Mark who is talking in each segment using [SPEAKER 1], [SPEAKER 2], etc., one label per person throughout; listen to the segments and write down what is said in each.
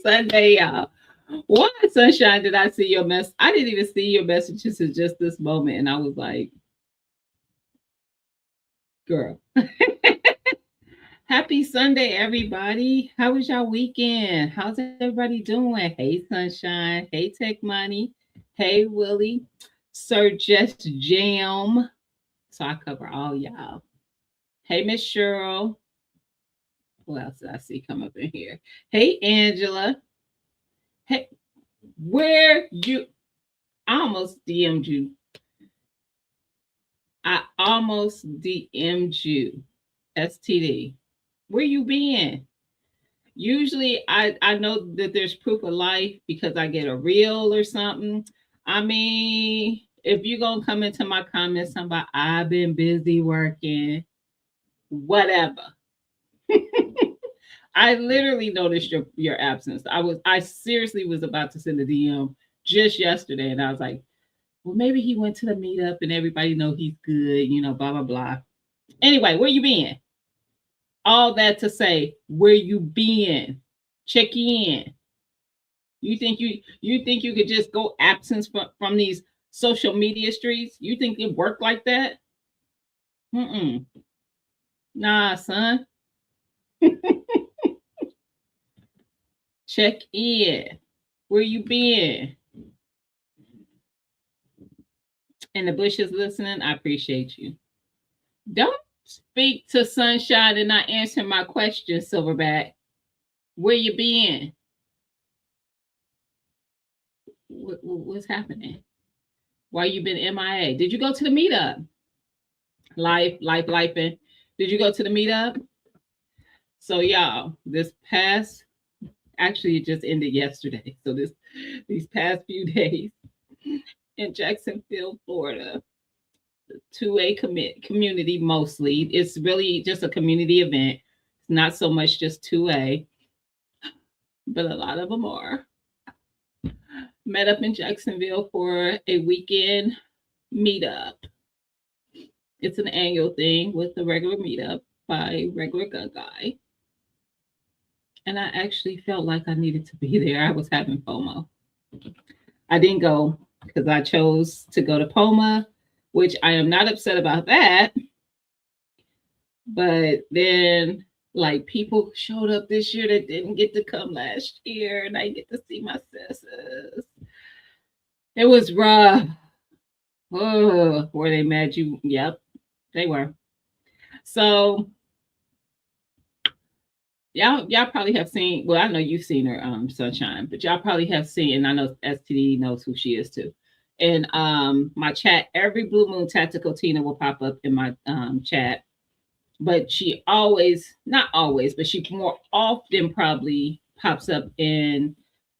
[SPEAKER 1] Sunday, y'all. Why, Sunshine, did I see your mess? I didn't even see your messages in just this moment. And I was like, girl. Happy Sunday, everybody. How was y'all weekend? How's everybody doing? Hey, Sunshine. Hey, Tech Money. Hey, Willie. Sir Just Jam. So I cover all y'all. Hey, Miss Cheryl. Who else did I see come up in here? Hey, Angela. Hey, where you? I almost DM'd you. I almost DM'd you. STD. Where you been? Usually I know that there's proof of life because I get a reel or something. I mean, if you're gonna come into my comments talking about I've been busy working, whatever. I literally noticed your absence. I seriously was about to send a DM just yesterday, and I was like, well, maybe he went to the meetup and everybody know he's good, blah blah blah. Anyway, where you been? All that to say, where you been? Check in. You think you could just go absence from these social media streets? You think it work like that? Mm-mm. Nah, son. Check in. Where you been? And the bushes listening, I appreciate you. Don't speak to Sunshine and not answer my question, Silverback. Where you been? What's happening? Why you been MIA? Did you go to the meetup? Life. Did you go to the meetup? So y'all, this past actually it just ended yesterday. So these past few days in Jacksonville, Florida, 2A community mostly. It's really just a community event. It's not so much just 2A, but a lot of them are. Met up in Jacksonville for a weekend meetup. It's an annual thing with the regular meetup by regular gun guy. And I actually felt like I needed to be there. I was having FOMO. I didn't go because I chose to go to POMA, which I am not upset about that. But then, like, people showed up this year that didn't get to come last year, and I get to see my sisters. It was rough. Oh, were they mad you? Yep, they were. So y'all probably have seen. Well, I know you've seen her, Sunshine, but y'all probably have seen. And I know STD knows who she is too. And my chat, every Blue Moon Tactical Tina will pop up in my chat. But she always, not always, but she more often probably pops up in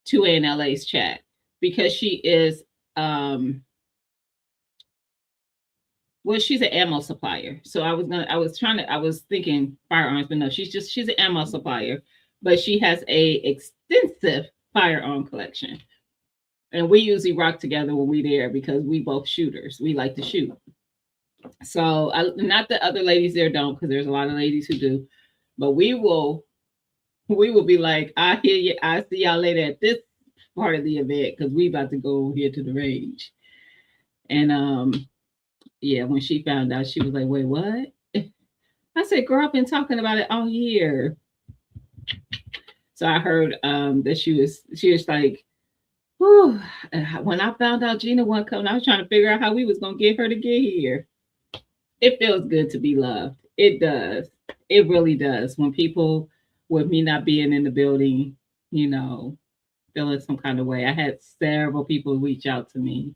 [SPEAKER 1] 2A and LA's chat because she is well, she's an ammo supplier. So I was thinking firearms, but no, she's an ammo supplier, but she has a extensive firearm collection. And we usually rock together when we there because we both shooters. We like to shoot. So not that other ladies there don't, because there's a lot of ladies who do, but we will be like, I hear you, I see y'all later at this part of the event because we about to go here to the range. And yeah, when she found out, she was like, wait, what? I said, girl, I've been talking about it all year. So I heard that she was like, whew. When I found out Gina wasn't coming, I was trying to figure out how we was gonna get her to get here. It feels good to be loved. It does. It really does. When people with me not being in the building, you know, feeling some kind of way. I had several people reach out to me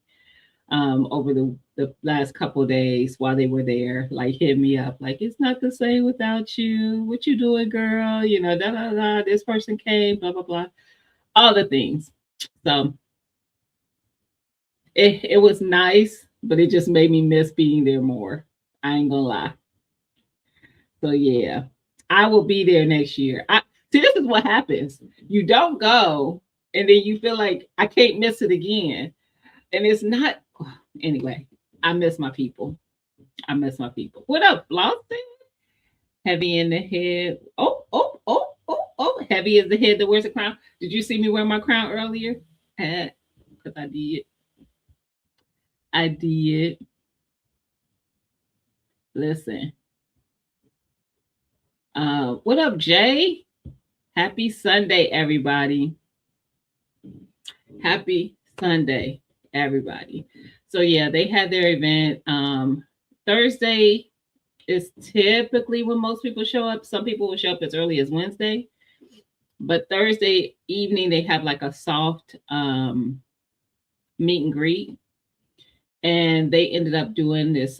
[SPEAKER 1] over the last couple of days while they were there, like hit me up, like it's not the same without you. What you doing, girl? Da da da. This person came, blah blah blah, all the things. So it was nice, but it just made me miss being there more. I ain't gonna lie. So yeah, I will be there next year. I see. This is what happens. You don't go, and then you feel like I can't miss it again, and it's not. Anyway, I miss my people. I miss my people. What up, Lawson? Heavy in the head. Oh. heavy is the head that wears a crown. Did you see me wear my crown earlier? Because I did. I did. Listen. What up, Jay? Happy Sunday, everybody. Happy Sunday, everybody. So yeah, they had their event. Thursday is typically when most people show up. Some people will show up as early as Wednesday. But Thursday evening they have like a soft meet and greet. And they ended up doing this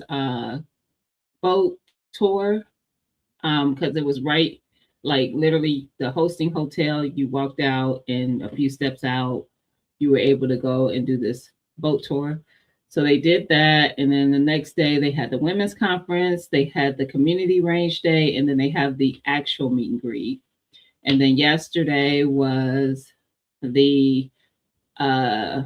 [SPEAKER 1] boat tour because it was right, like literally the hosting hotel. You walked out and a few steps out, you were able to go and do this boat tour. So they did that. And then the next day they had the women's conference, they had the community range day, and then they have the actual meet and greet. And then yesterday was the I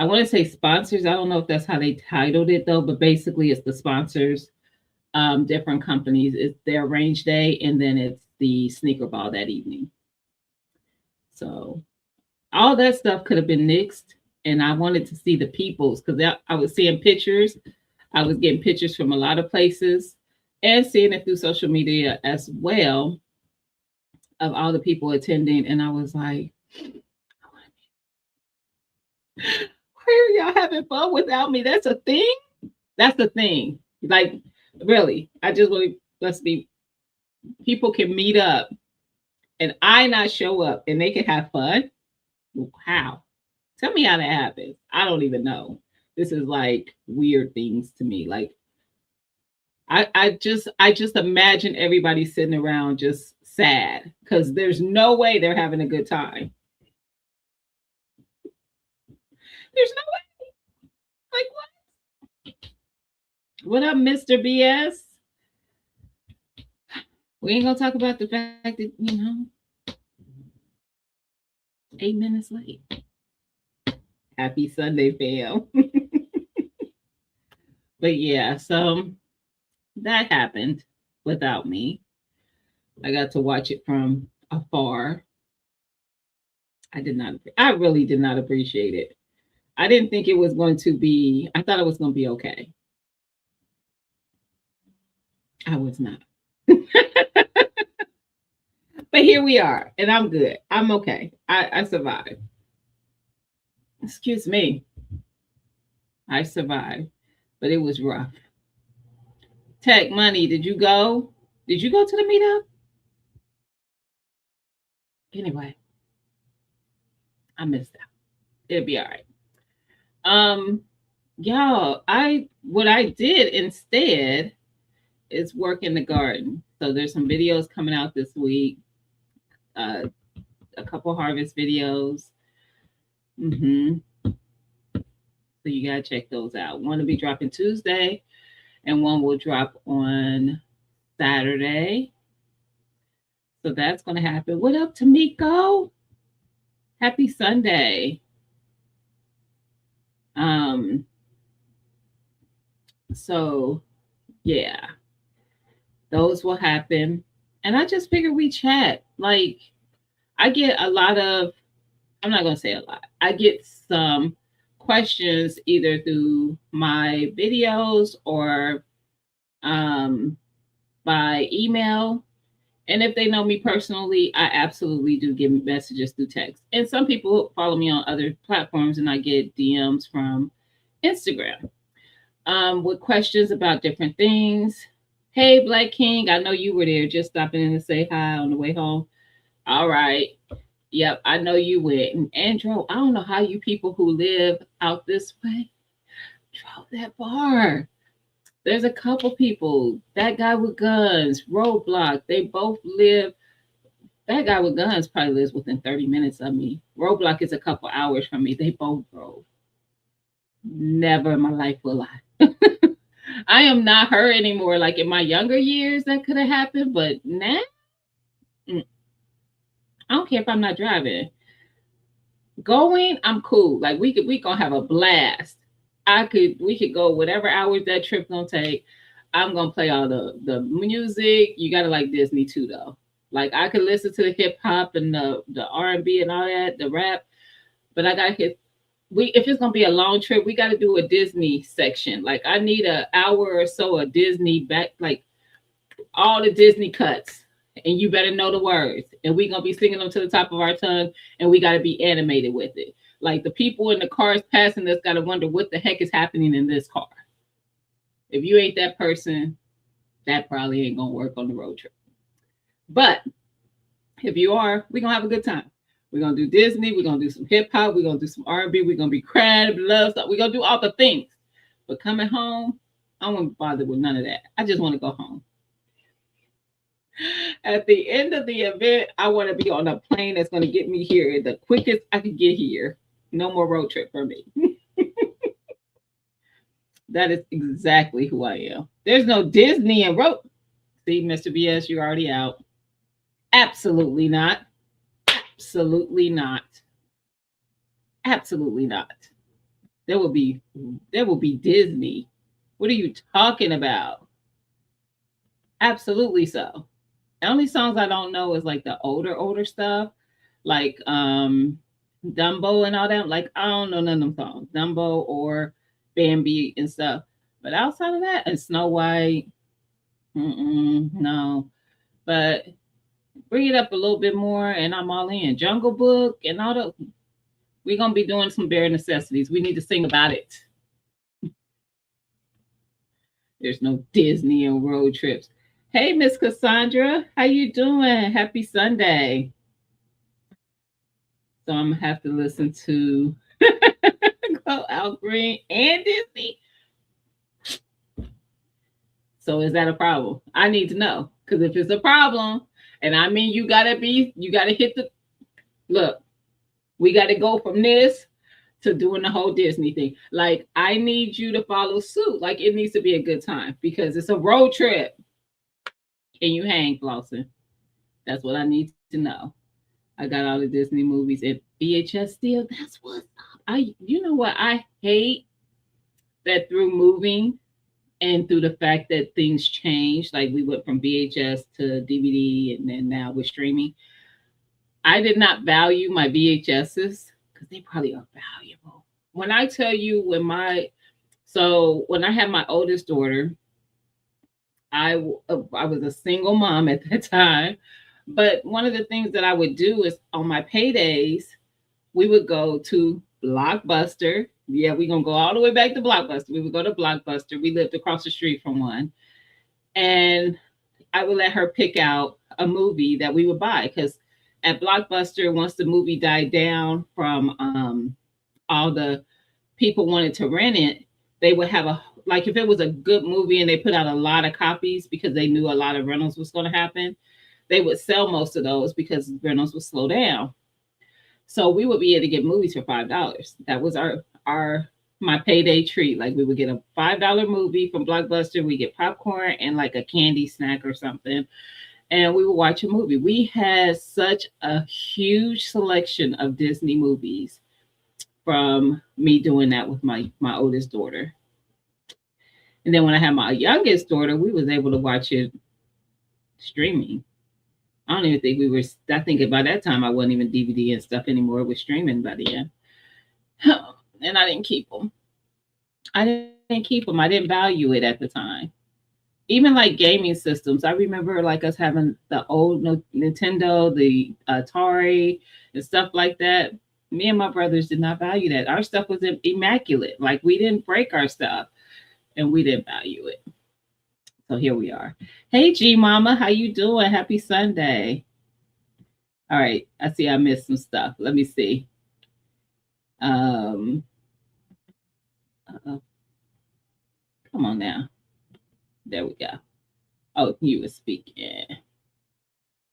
[SPEAKER 1] want to say sponsors. I don't know if that's how they titled it though, but basically it's the sponsors, different companies. It's their range day, and then it's the sneaker ball that evening. So all that stuff could have been nixed, and I wanted to see the peoples because I was seeing pictures. I was getting pictures from a lot of places and seeing it through social media as well of all the people attending, and I was like, where are y'all having fun without me? That's a thing. That's the thing. Like, really, I just really, let's be, people can meet up and I not show up and they can have fun. How? Tell me how that happens. I don't even know. This is like weird things to me. Like, I just imagine everybody sitting around just sad because there's no way they're having a good time. There's no way. Like what? What up, Mr. BS? We ain't gonna talk about the fact that, 8 minutes late. Happy Sunday, fam. But yeah, so that happened without me. I got to watch it from afar. I really did not appreciate it. I didn't think it was going to be, I thought it was going to be okay. I was not. But here we are, and I'm good. I'm okay. I survived. Excuse me. I survived, but it was rough. Tech Money, did you go? Did you go to the meetup? Anyway, I missed out. It'll be all right. Y'all, what I did instead is work in the garden. So there's some videos coming out this week. A couple harvest videos. So you gotta check those out. One will be dropping Tuesday, and one will drop on Saturday. So that's gonna happen. What up, Tamiko? Happy Sunday. So yeah, those will happen. And I just figured we chat. Like, I get a lot of, I'm not gonna say a lot. I get some questions either through my videos or by email. And if they know me personally, I absolutely do give messages through text. And some people follow me on other platforms and I get DMs from Instagram with questions about different things. Hey, Black King, I know you were there just stopping in to say hi on the way home. All right. Yep, I know you went. And Andrew, I don't know how you people who live out this way drove that far. There's a couple people. That guy with guns, Roadblock, they both live. That guy with guns probably lives within 30 minutes of me. Roadblock is a couple hours from me. They both drove. Never in my life will I. I am not her anymore. Like in my younger years, that could have happened, but now, I don't care if I'm not driving. Going, I'm cool. Like we gonna have a blast. We could go whatever hours that trip gonna take. I'm gonna play all the music. You gotta like Disney too, though. Like I could listen to the hip hop and the R&B and all that, the rap, but I gotta hit. We if it's gonna be a long trip, we got to do a Disney section. Like I need an hour or so of Disney back, like all the Disney cuts, and you better know the words. And we gonna be singing them to the top of our tongue, and we gotta be animated with it. Like the people in the cars passing us gotta wonder what the heck is happening in this car. If you ain't that person, that probably ain't gonna work on the road trip. But if you are, we're gonna have a good time. We're gonna do Disney, we're gonna do some hip hop, we're gonna do some R&B, we're gonna be crab, love stuff, we're gonna do all the things. But coming home, I don't want to bother with none of that. I just want to go home. At the end of the event, I want to be on a plane that's going to get me here the quickest I can get here. No more road trip for me. That is exactly who I am. There's no Disney and road. See, Mr. BS, you're already out. Absolutely not. Absolutely not. Absolutely not. There will be Disney. What are you talking about? Absolutely so. The only songs I don't know is like the older stuff, like Dumbo and all that. Like I don't know none of them songs, Dumbo or Bambi and stuff. But outside of that, and Snow White, no. But bring it up a little bit more, and I'm all in. Jungle Book and all the. We're gonna be doing some bare necessities. We need to sing about it. There's no Disney and road trips. Hey, Miss Cassandra, how you doing? Happy Sunday. So I'm gonna have to listen to Al Green and Disney. So is that a problem? I need to know. Because if it's a problem, and I mean you gotta hit the look, we gotta go from this to doing the whole Disney thing. Like I need you to follow suit. Like it needs to be a good time because it's a road trip. Can you hang, Flossin? That's what I need to know. I got all the Disney movies at VHS still. That's what's up. You know what? I hate that through moving and through the fact that things changed, like we went from VHS to DVD and then now we're streaming. I did not value my VHSs because they probably are valuable. When I tell you when I had my oldest daughter, I was a single mom at that time. But one of the things that I would do is on my paydays, we would go to Blockbuster. Yeah, we're going to go all the way back to Blockbuster. We would go to Blockbuster. We lived across the street from one. And I would let her pick out a movie that we would buy. Because at Blockbuster, once the movie died down from all the people wanted to rent it, they would have like if it was a good movie and they put out a lot of copies because they knew a lot of rentals was going to happen, they would sell most of those because rentals would slow down. So we would be able to get movies for $5. That was my payday treat. Like we would get a $5 movie from Blockbuster. We get popcorn and like a candy snack or something. And we would watch a movie. We had such a huge selection of Disney movies from me doing that with my oldest daughter. And then when I had my youngest daughter, we was able to watch it streaming. I don't even think I think by that time I wasn't even DVD and stuff anymore. It was streaming by the end. And I didn't keep them. I didn't value it at the time. Even like gaming systems. I remember like us having the old Nintendo, the Atari and stuff like that. Me and my brothers did not value that. Our stuff was immaculate. Like we didn't break our stuff and we didn't value it. So here we are. Hey, G Mama, how you doing? Happy Sunday. All right. I see I missed some stuff. Let me see. Uh-oh. Come on now. There we go. Oh, you were speaking.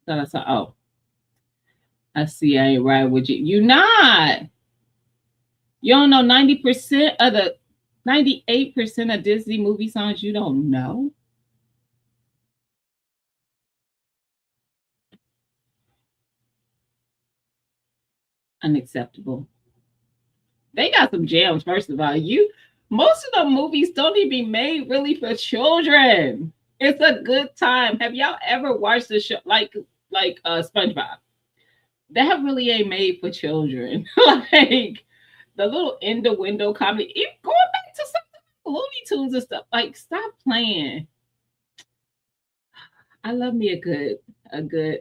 [SPEAKER 1] Thought I saw. Oh, I see. I ain't right with you. You not. You don't know 90% of the 98% of Disney movie songs. You don't know. Unacceptable. They got some jams. First of all, most of the movies don't even be made really for children. It's a good time. Have y'all ever watched the show? Like like SpongeBob. That really ain't made for children. Like the little in the window comedy, even going back to something like Looney Tunes and stuff. Like, stop playing. I love me a good.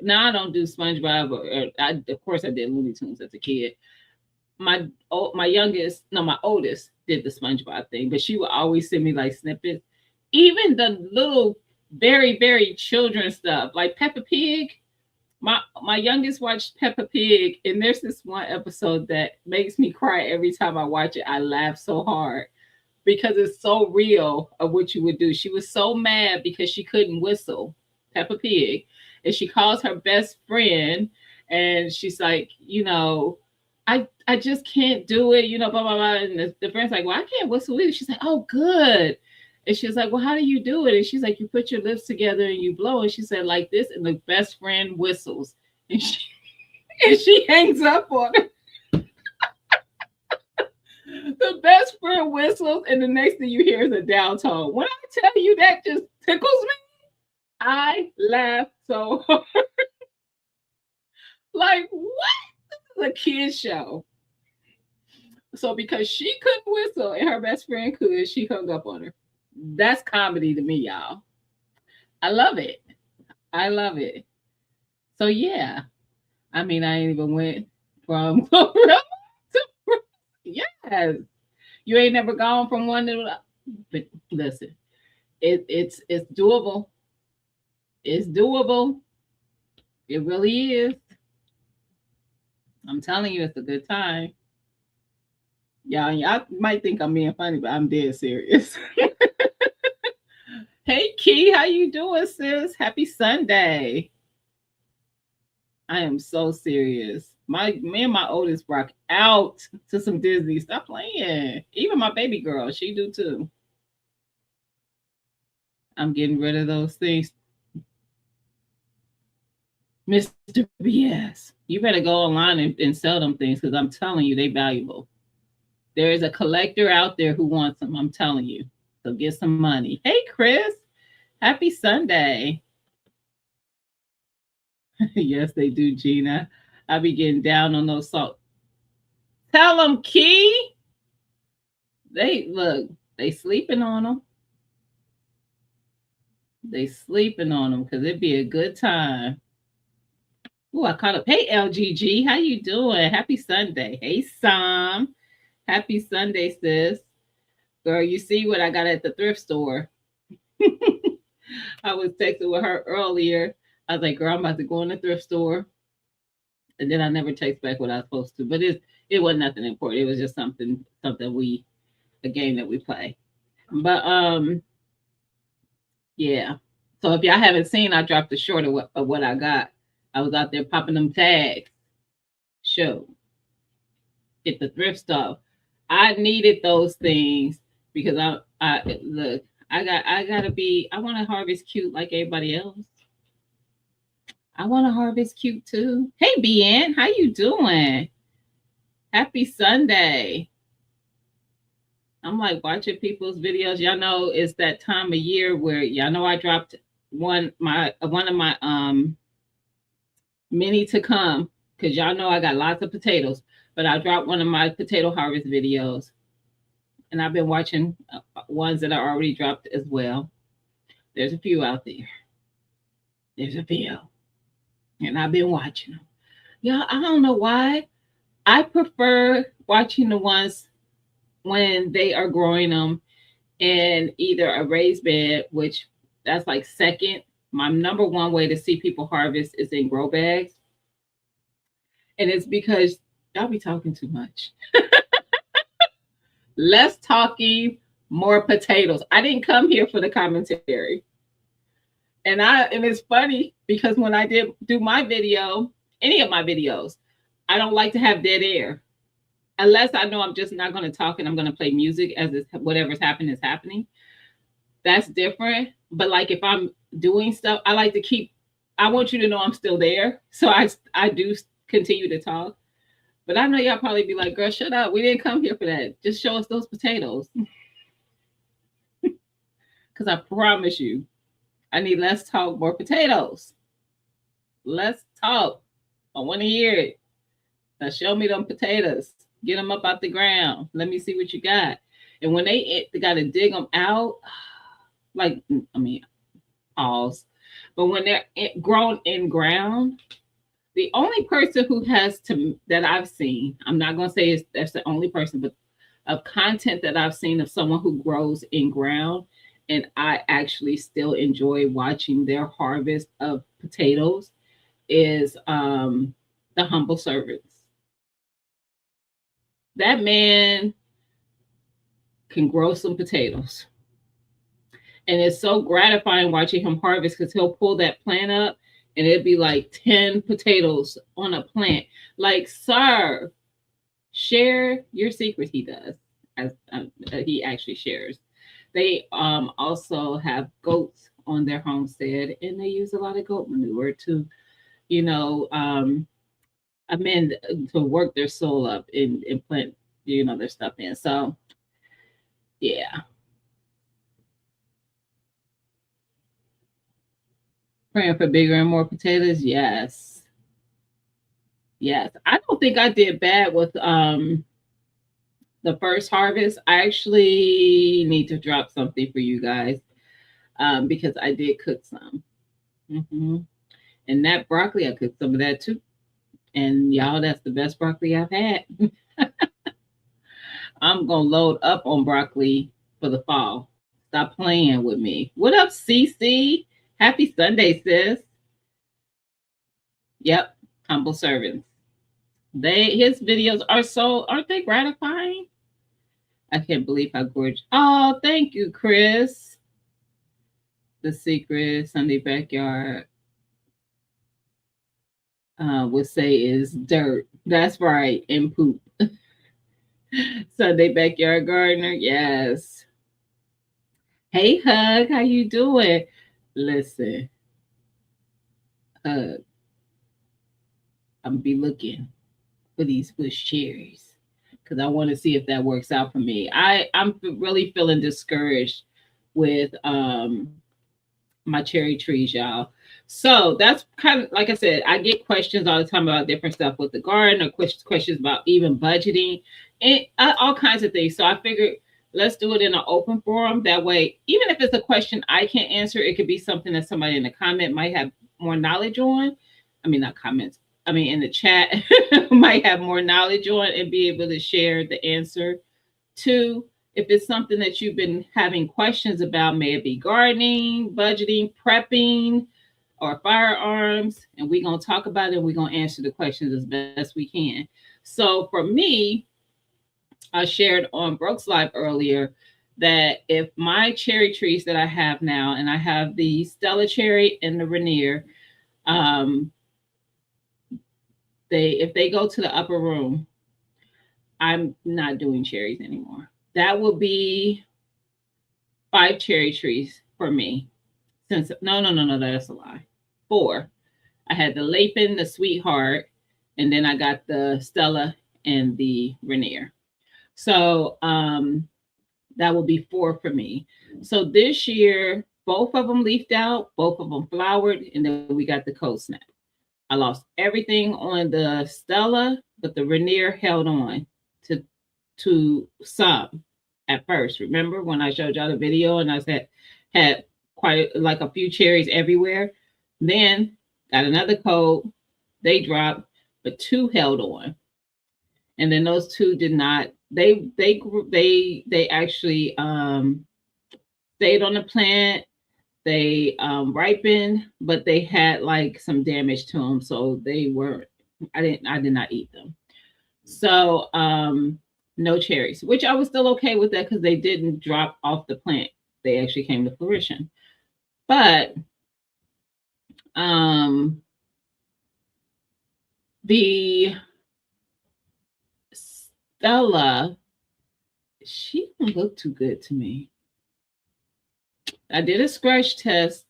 [SPEAKER 1] Now I don't do SpongeBob, of course I did Looney Tunes as a kid. My youngest, no, my oldest did the SpongeBob thing, but she would always send me like snippets. Even the little very children stuff like Peppa Pig. My youngest watched Peppa Pig, and there's this one episode that makes me cry every time I watch it. I laugh so hard because it's so real of what you would do. She was so mad because she couldn't whistle, Peppa Pig, and she calls her best friend, and she's like, I just can't do it, blah blah blah. And the friend's like, well, I can't whistle either. She's like, oh, good. And she's like, well, how do you do it? And she's like, you put your lips together and you blow. And she said, like this, and the best friend whistles, and she hangs up on it. The best friend whistles, and the next thing you hear is a down tone. When I tell you that just tickles me, I laugh so hard. Like, what? This is a kid show. So because she couldn't whistle and her best friend could, she hung up on her. That's comedy to me, y'all. I love it. I love it. So yeah, I mean, I ain't even went from Glorilla to yes. You ain't never gone from one to the, but listen, it's doable. It's doable. It really is. I'm telling you, it's a good time. Y'all might think I'm being funny, but I'm dead serious. Hey Key, how you doing, sis? Happy Sunday. I am so serious. Me and my oldest rock out to some Disney. Stop playing. Even my baby girl, she do too. I'm getting rid of those things. Mr. BS. You better go online and sell them things because I'm telling you, they valuable. There is a collector out there who wants them. I'm telling you. So get some money. Hey, Chris. Happy Sunday. Yes, they do, Gina. I be getting down on those salt. Tell them, Key. They look. They sleeping on them. They sleeping on them because it'd be a good time. Oh, I caught up. Hey, LGG. How you doing? Happy Sunday. Hey, Sam. Happy Sunday, sis. Girl, you see what I got at the thrift store. I was texting with her earlier. I was like, girl, I'm about to go in the thrift store. And then I never text back what I was supposed to. But it wasn't nothing important. It was just something a game that we play. But yeah. So if y'all haven't seen, I dropped a short of what I got. I was out there popping them tags. Show. Get the thrift stuff. I needed those things because I look, I want to harvest cute like everybody else. I want to harvest cute too. Hey BN, how you doing? Happy Sunday. I'm like watching people's videos. Y'all know it's that time of year where y'all know I dropped one of my many to come because y'all know I got lots of potatoes, but I dropped one of my potato harvest videos, and I've been watching ones that are already dropped as well. There's a few out there. There's a few, and I've been watching them. Y'all, I don't know why. I prefer watching the ones when they are growing them in either a raised bed, which that's like second. My number one way to see people harvest is in grow bags. And it's because y'all be talking too much. Less talking, more potatoes. I didn't come here for the commentary. And it's funny because when I did do my video, any of my videos, I don't like to have dead air. Unless I know I'm just not going to talk and I'm going to play music as whatever's happening is happening. That's different. But like if I'm doing stuff, I want you to know I'm still there. So I do continue to talk. But I know y'all probably be like, girl, shut up. We didn't come here for that. Just show us those potatoes. Because I promise you, I need less talk, more potatoes. Let's talk. I want to hear it. Now show me them potatoes. Get them up out the ground. Let me see what you got. And when they got to dig them out, like I mean, pause. But when they're grown in ground, the only person who has to that I've seen, I'm not gonna say that's the only person, but of content that I've seen of someone who grows in ground, and I actually still enjoy watching their harvest of potatoes is the humble servants. That man can grow some potatoes. And it's so gratifying watching him harvest because he'll pull that plant up and it'd be like 10 potatoes on a plant. Like, sir, share your secret. He does, as he actually shares. They also have goats on their homestead and they use a lot of goat manure to, you know, amend to work their soul up and plant, their stuff in. So, yeah. Praying for bigger and more potatoes. Yes. Yes. I don't think I did bad with the first harvest. I actually need to drop something for you guys because I did cook some. Hmm. And that broccoli, I cooked some of that too. And y'all, that's the best broccoli I've had. I'm going to load up on broccoli for the fall. Stop playing with me. What up, CC? Happy Sunday, sis. Yep. Humble servants. His videos are so, aren't they gratifying? I can't believe how gorgeous. Oh, thank you, Chris. The secret Sunday backyard would say is dirt. That's right, and poop. Sunday backyard gardener, yes. Hey, Hug, how you doing? Listen, Hug, I'm be looking for these bush cherries because I want to see if that works out for me. I'm really feeling discouraged with my cherry trees, y'all. So that's kind of like I said, I get questions all the time about different stuff with the garden or questions about even budgeting and all kinds of things. So I figured let's do it in an open forum. That way, even if it's a question I can't answer, it could be something that somebody in the comment might have more knowledge on. I mean, not comments. I mean, in the chat might have more knowledge on and be able to share the answer to. If it's something that you've been having questions about, may it be gardening, budgeting, prepping, or firearms, and we're going to talk about it and we're going to answer the questions as best we can. So for me, I shared on Brooks Live earlier that if my cherry trees that I have now, and I have the Stella cherry and the Rainier, um, if they go to the upper room, I'm not doing cherries anymore. That will be 5 cherry trees for me. Since no, that's a lie. 4. I had the Lapin, the Sweetheart, and then I got the Stella and the Rainier. So that will be 4 for me. So this year, both of them leafed out, both of them flowered, and then we got the cold snap. I lost everything on the Stella, but the Rainier held on to some at first. Remember when I showed y'all the video and I said had quite like a few cherries everywhere? Then got another cold, they dropped, but 2 held on. And then those 2 did not. They actually stayed on the plant. They ripened, but they had like some damage to them, so they weren't. I did not eat them. So no cherries, which I was still okay with that because they didn't drop off the plant. They actually came to fruition. But the Stella, she didn't look too good to me. I did a scratch test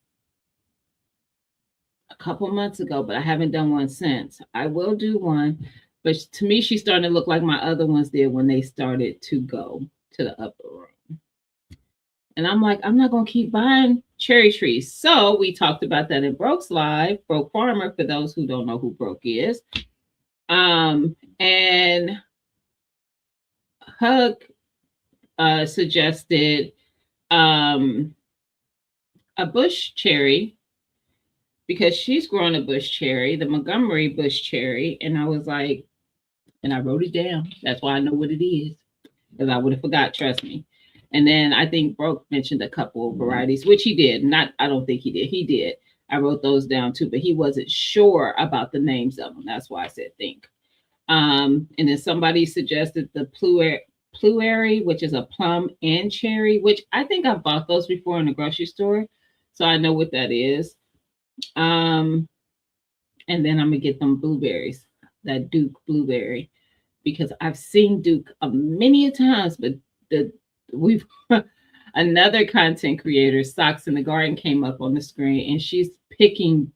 [SPEAKER 1] a couple months ago, but I haven't done one since. I will do one, but to me, she's starting to look like my other ones did when they started to go to the upper room. And I'm like, I'm not going to keep buying cherry trees. So we talked about that in Broke's Live, Broke Farmer, for those who don't know who Broke is. And Hug suggested um, a bush cherry because she's growing a bush cherry, the Montgomery bush cherry. And I was like, and I wrote it down. That's why I know what it is, because I would have forgot, trust me. And then I think Broke mentioned a couple of varieties, which he did. Not, I don't think he did. He did. I wrote those down too, but he wasn't sure about the names of them. That's why I said think. And then somebody suggested the Pluary, which is a plum and cherry, which I think I've bought those before in the grocery store. So I know what that is. Um, and then I'm gonna get them blueberries, that Duke blueberry, because I've seen Duke many a times, but the we've another content creator, Socks in the Garden, came up on the screen and she's picking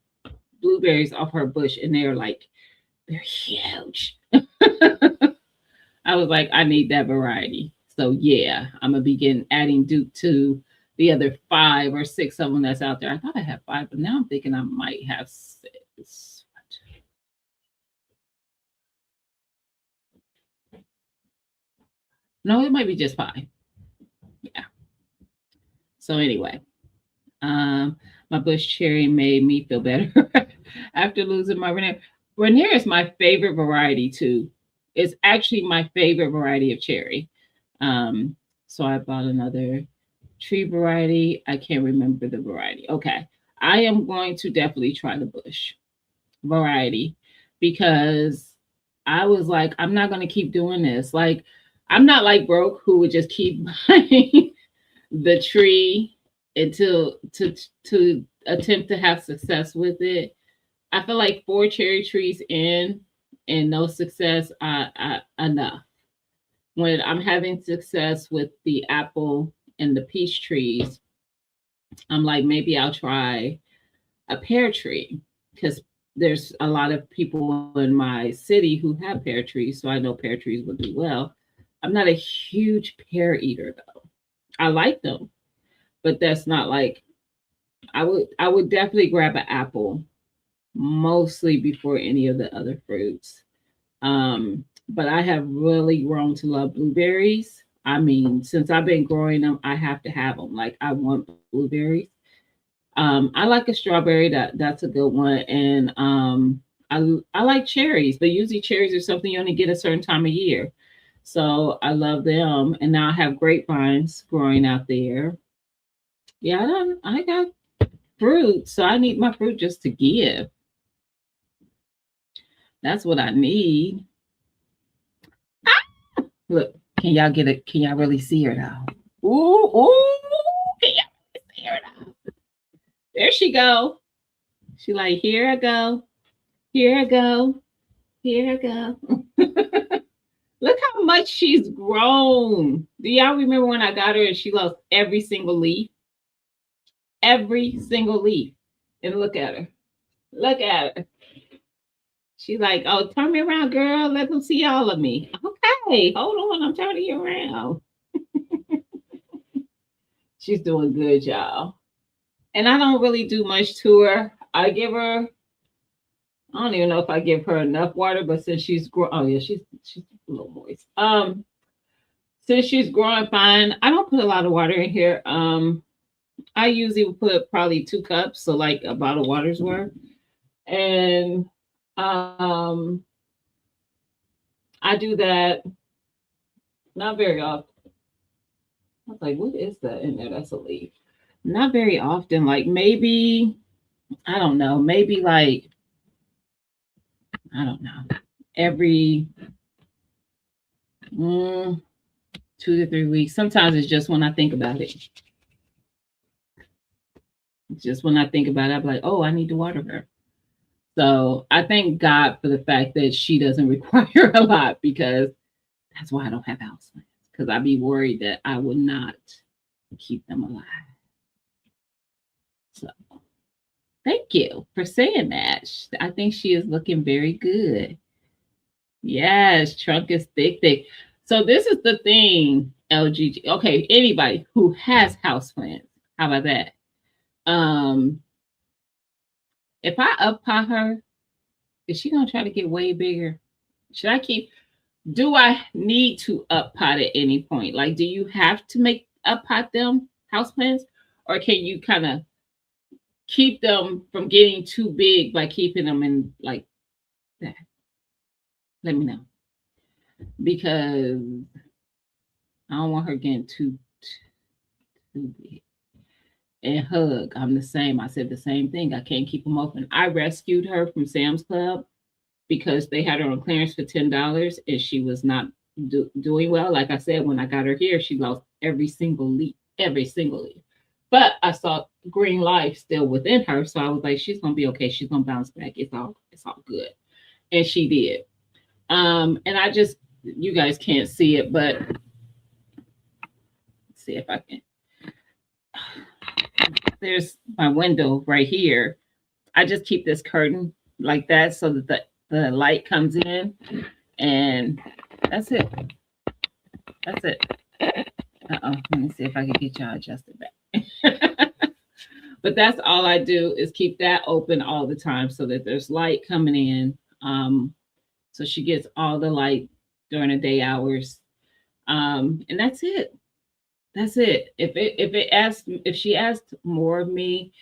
[SPEAKER 1] blueberries off her bush and they're like, they're huge. I was like, I need that variety. So yeah, I'm gonna begin adding Duke to the other 5 or 6 of them that's out there. I thought I had 5, but now I'm thinking I might have 6. No, it might be just 5. Yeah. So anyway, my bush cherry made me feel better after losing my Rainier. Rainier is my favorite variety too. It's actually my favorite variety of cherry. Um, so I bought another tree variety. I can't remember the variety. Okay. I am going to definitely try the bush variety because I was like, I'm not going to keep doing this. Like, I'm not like Broke who would just keep buying the tree until to attempt to have success with it. I feel like 4 cherry trees in and no success, enough. When I'm having success with the apple and the peach trees, I'm like, maybe I'll try a pear tree because there's a lot of people in my city who have pear trees, so I know pear trees will do well. I'm not a huge pear eater though. I like them, but that's not like I would definitely grab an apple mostly before any of the other fruits. But I have really grown to love blueberries. I mean, since I've been growing them, I have to have them. Like I want blueberries. I like a strawberry. That's a good one, and I like cherries, but usually cherries are something you only get a certain time of year. So I love them, and now I have grapevines growing out there. Yeah, I got fruit, so I need my fruit just to give. That's what I need. Look, can y'all get it? Can y'all really see her now? Ooh, ooh, can y'all really see her now? There she go. She like, here I go, here I go, here I go. Look how much she's grown. Do y'all remember when I got her and she lost every single leaf? Every single leaf. And look at her. Look at her. She's like, oh, turn me around, girl. Let them see all of me. Okay, hold on. I'm turning you around. She's doing good, y'all. And I don't really do much to her. I give her, I don't even know if I give her enough water, but since she's growing, oh yeah, she's a little moist. Since she's growing fine, I don't put a lot of water in here. I usually put probably 2 cups, so like a bottle of water's worth. And I do that not very often. I was like, what is that in there? That's a leaf. Not very often. Like maybe, I don't know, maybe like, I don't know, every 2 to 3 weeks. Sometimes it's just when I think about it. It's just when I think about it, I'm like, oh, I need to water her. So I thank God for the fact that she doesn't require a lot because that's why I don't have houseplants. Because I'd be worried that I would not keep them alive. So thank you for saying that. I think she is looking very good. Yes, trunk is thick, thick. So this is the thing, LGG. Okay, anybody who has houseplants, how about that? Um, if I up pot her, is she gonna try to get way bigger? Should I keep? Do I need to up pot at any point? Like, do you have to make up pot them houseplants, or can you kind of keep them from getting too big by keeping them in like that? Let me know, because I don't want her getting too big. And hug, I'm the same. I said the same thing. I can't keep them open. I rescued her from Sam's Club because they had her on clearance for $10 and she was not doing well. Like I said, when I got her here, she lost every single leaf. But I saw green life still within her, so I was like, she's gonna be okay. She's gonna bounce back. It's all good, and she did. And I just, you guys can't see it, but let's see if I can. There's my window right here. I just keep this curtain like that so that the light comes in, and that's it. That's it. Uh-oh. Let me see if I can get y'all adjusted back. But that's all I do is keep that open all the time so that there's light coming in. So she gets all the light during the day hours. And that's it. That's it. If she asked more of me,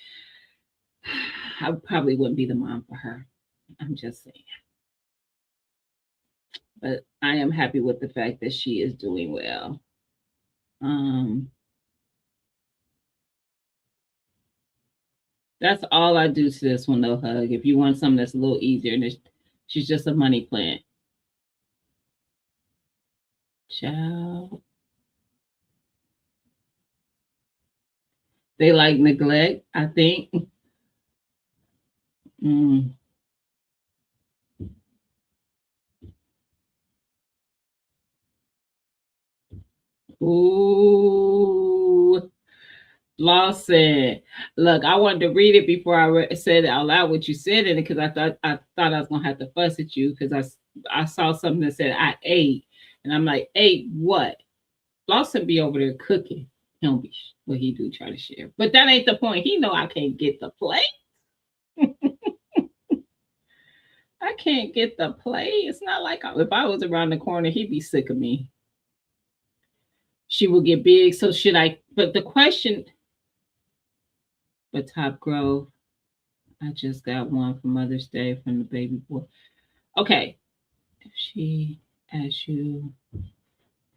[SPEAKER 1] I probably wouldn't be the mom for her. I'm just saying. But I am happy with the fact that she is doing well. That's all I do to this one, though, Hug. If you want something that's a little easier, and she's just a money plant. Child. They like neglect, I think. Mm. Ooh, Lawson. Look, I wanted to read it before I said it out loud what you said in it because I thought I was gonna have to fuss at you because I saw something that said I ate, and I'm like, ate what? Lawson be over there cooking. He don't be what he do try to share, but that ain't the point. He know I can't get the plate. I can't get the plate. It's not like if I was around the corner, he'd be sick of me. She will get big. So should I? But the question, but Top Grove, I just got one for Mother's Day from the baby boy. Okay, if she asks you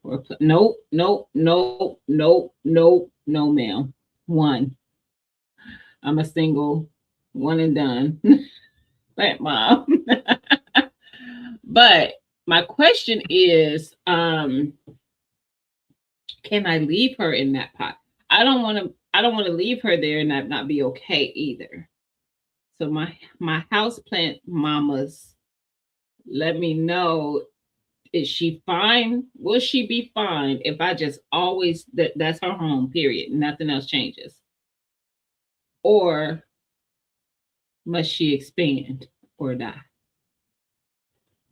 [SPEAKER 1] for a nope, nope, nope, nope, nope, no, ma'am. One. I'm a single, one and done. Like mom. But my question is, can I leave her in that pot? I don't want to leave her there and that not be okay either. So my house plant mamas, let me know, is she fine? Will she be fine if I just always that's her home, period. Nothing else changes. Or must she expand or die?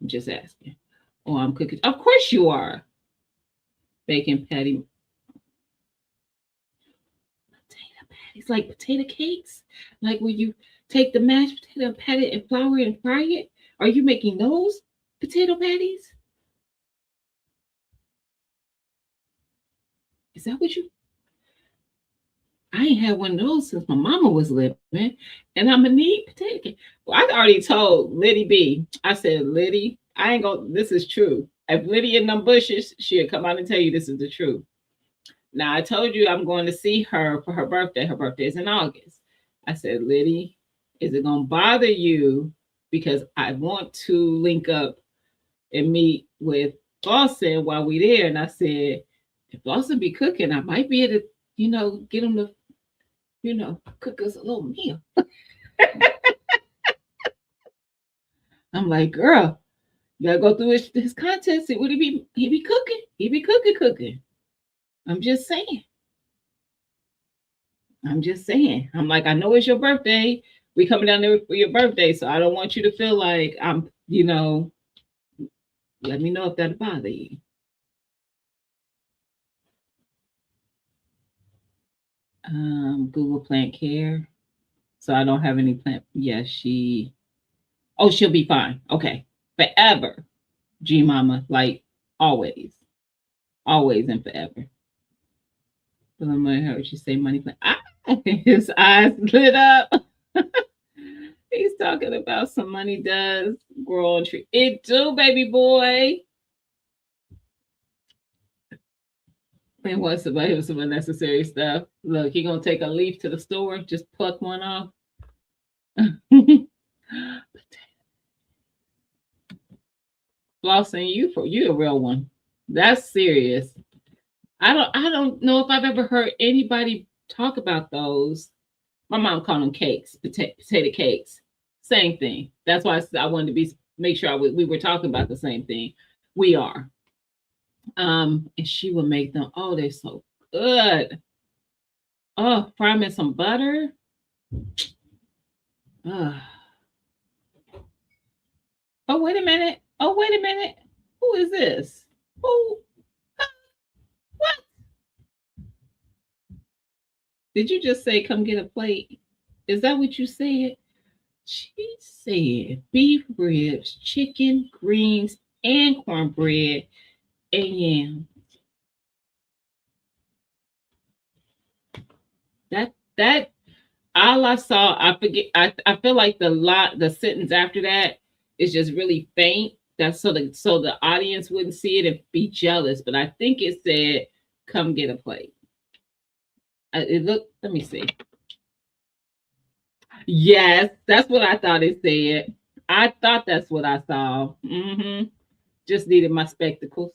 [SPEAKER 1] I'm just asking. Oh, I'm cooking. Of course you are. Bacon patty. Potato patties, like potato cakes? Like when you take the mashed potato, pat it in flour and fry it? Are you making those potato patties? Is that what you? I ain't had one of those since my mama was living, and I'm gonna need potato cake. Well, I already told Liddy B. I said, Liddy, I ain't gonna. This is true. If Liddy in them bushes, she'll come out and tell you this is the truth. Now I told you I'm going to see her for her birthday. Her birthday is in August. I said, Liddy, is it gonna bother you because I want to link up and meet with Lawson while we there? And I said, if Lawson be cooking, I might be able to, get him to, cook us a little meal. I'm like, girl, you gotta go through his contest. See what he be cooking. He be cooking. I'm just saying. I'm like, I know it's your birthday. We coming down there for your birthday, so I don't want you to feel like let me know if that bother you. Google Plant Care. So I don't have any plant. Yes, oh, she'll be fine. Okay. Forever. G Mama, like always. Always and forever. But I'm gonna heard you say money plant. His eyes lit up. He's talking about some money does grow on tree. It do, baby boy. And what's some unnecessary stuff. Look, he gonna take a leaf to the store, just pluck one off. Flossing, you a real one. That's serious. I don't know if I've ever heard anybody talk about those. My mom called them cakes, potato cakes. Same thing. That's why I wanted to make sure we were talking about the same thing. We are. And she would make them. Oh, they're so good. Oh, fry them in some butter. Oh, wait a minute. Oh, wait a minute. Who is this? Who? What? Did you just say come get a plate? Is that what you said? She said beef ribs, chicken, greens, and cornbread and yams. That all I saw, I forget. I feel like the sentence after that is just really faint. That's so the audience wouldn't see it and be jealous. But I think it said, "Come get a plate." It looked. Let me see. Yes, that's what I thought it said. I thought that's what I saw. Just needed my spectacles.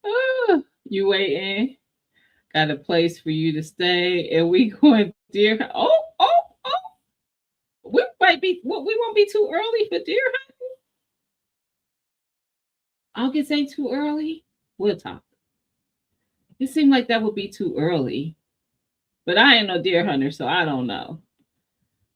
[SPEAKER 1] Oh, you waiting? Got a place for you to stay, and we going deer. Oh! We might be. What we won't be too early for deer hunting. August ain't too early. We'll talk. It seemed like that would be too early, but I ain't no deer hunter, so I don't know.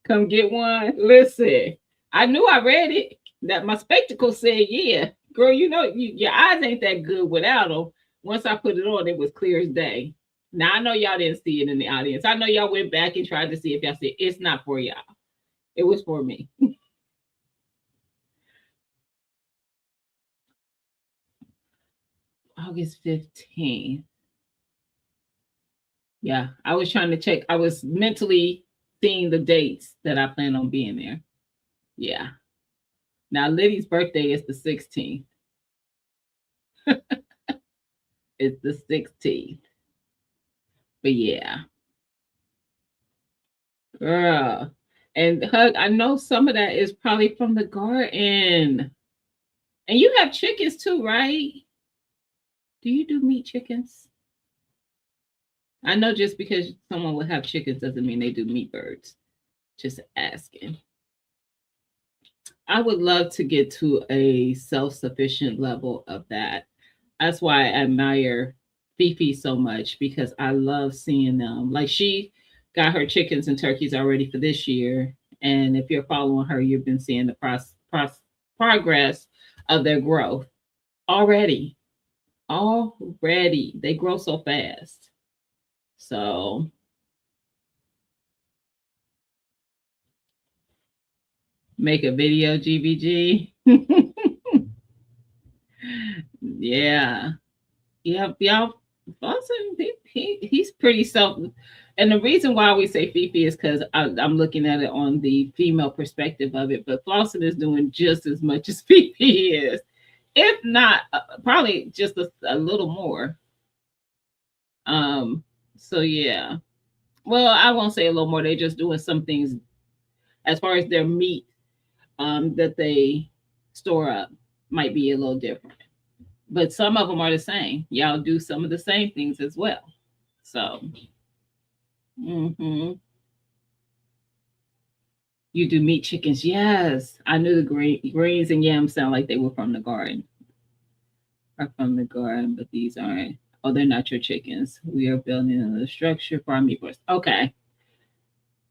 [SPEAKER 1] Come get one. Listen, I knew I read it. That my spectacles said, yeah, girl, your eyes ain't that good without them. Once I put it on, it was clear as day. Now I know y'all didn't see it in the audience. I know y'all went back and tried to see if y'all see it. It's not for y'all. It was for me. August 15th. Yeah, I was trying to check. I was mentally seeing the dates that I plan on being there. Yeah. Now Liddy's birthday is the 16th. It's the 16th. But yeah. Girl. And Hug, I know some of that is probably from the garden. And you have chickens too, right? Do you do meat chickens? I know just because someone would have chickens doesn't mean they do meat birds. Just asking. I would love to get to a self-sufficient level of that. That's why I admire Fifi so much because I love seeing them. Like she got her chickens and turkeys already for this year, and if you're following her, you've been seeing the progress of their growth already. Already, they grow so fast. So make a video, GBG. Yeah. Yeah, y'all. Lawson, he's pretty self. And the reason why we say Fifi is because I'm looking at it on the female perspective of it. But Flossin is doing just as much as Fifi is, if not probably just a little more. So yeah. Well, I won't say a little more. They're just doing some things as far as their meat that they store up might be a little different. But some of them are the same. Y'all do some of the same things as well. So, you do meat chickens. Yes, I knew the greens and yams sound like they were from the garden. Are from the garden, but these aren't. Oh, they're not your chickens. We are building a structure for our meat birds. Okay,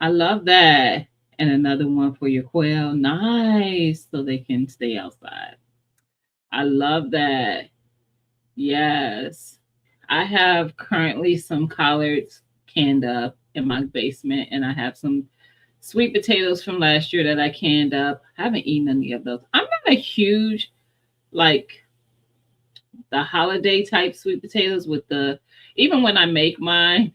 [SPEAKER 1] I love that. And another one for your quail. Nice, so they can stay outside. I love that. Yes. I have currently some collards canned up in my basement, and I have some sweet potatoes from last year that I canned up. I haven't eaten any of those. I'm not a huge like the holiday type sweet potatoes with the even when I make mine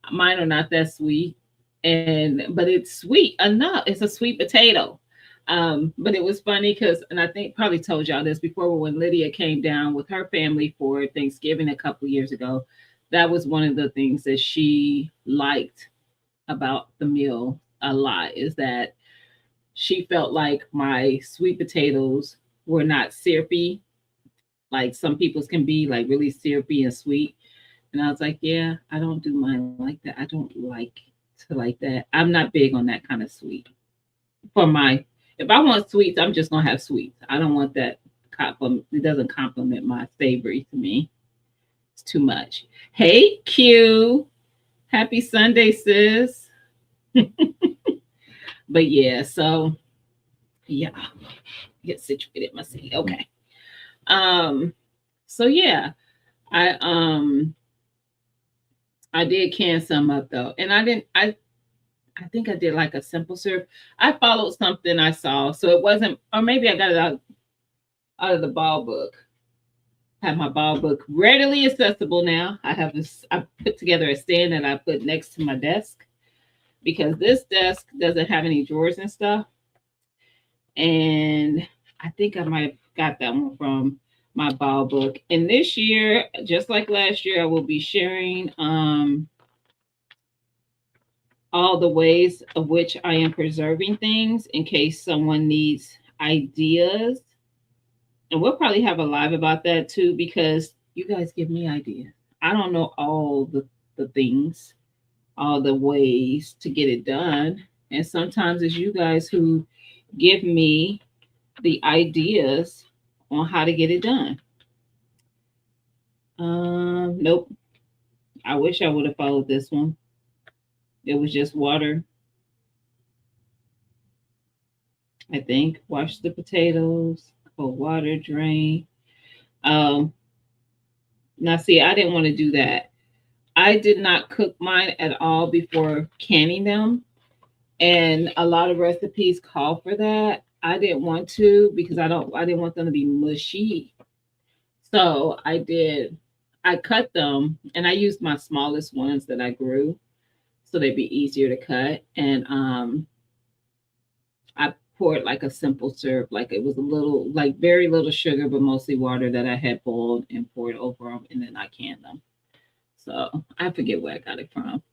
[SPEAKER 1] are not that sweet. And but it's sweet enough. It's a sweet potato. But it was funny because and I think probably told y'all this before, but when Lydia came down with her family for Thanksgiving a couple of years ago, that was one of the things that she liked about the meal a lot is that she felt like my sweet potatoes were not syrupy, like some people's can be like really syrupy and sweet. And I was like, yeah, I don't do mine like that. I don't like to like that. I'm not big on that kind of sweet. For my, if I want sweets, I'm just gonna have sweets. I don't want that compliment. It doesn't compliment my savory to me. It's too much. Hey Q, happy Sunday, sis. But yeah, so yeah, get situated in my seat. Okay. Um. So yeah, I I did can some up though, and I didn't. I think I did like a simple syrup. I followed something I saw, so it wasn't, or maybe I got it out of the ball book. I have my ball book readily accessible now. I have this. I put together a stand that I put next to my desk because this desk doesn't have any drawers and stuff. And I think I might have got that one from my ball book. And this year, just like last year, I will be sharing all the ways of which I am preserving things in case someone needs ideas. And we'll probably have a live about that too, because you guys give me ideas. I don't know all the things, all the ways to get it done. And sometimes it's you guys who give me the ideas on how to get it done. Nope. I wish I would have followed this one. It was just water, I think. Wash the potatoes, cold water, drain. Um, Now see, I didn't want to do that. I did not cook mine at all before canning them. And a lot of recipes call for that. I didn't want to because I didn't want them to be mushy. So I cut them and I used my smallest ones that I grew so they'd be easier to cut. And I poured like a simple syrup, like it was a little, like very little sugar, but mostly water that I had boiled and poured over them, and then I canned them. So I forget where I got it from.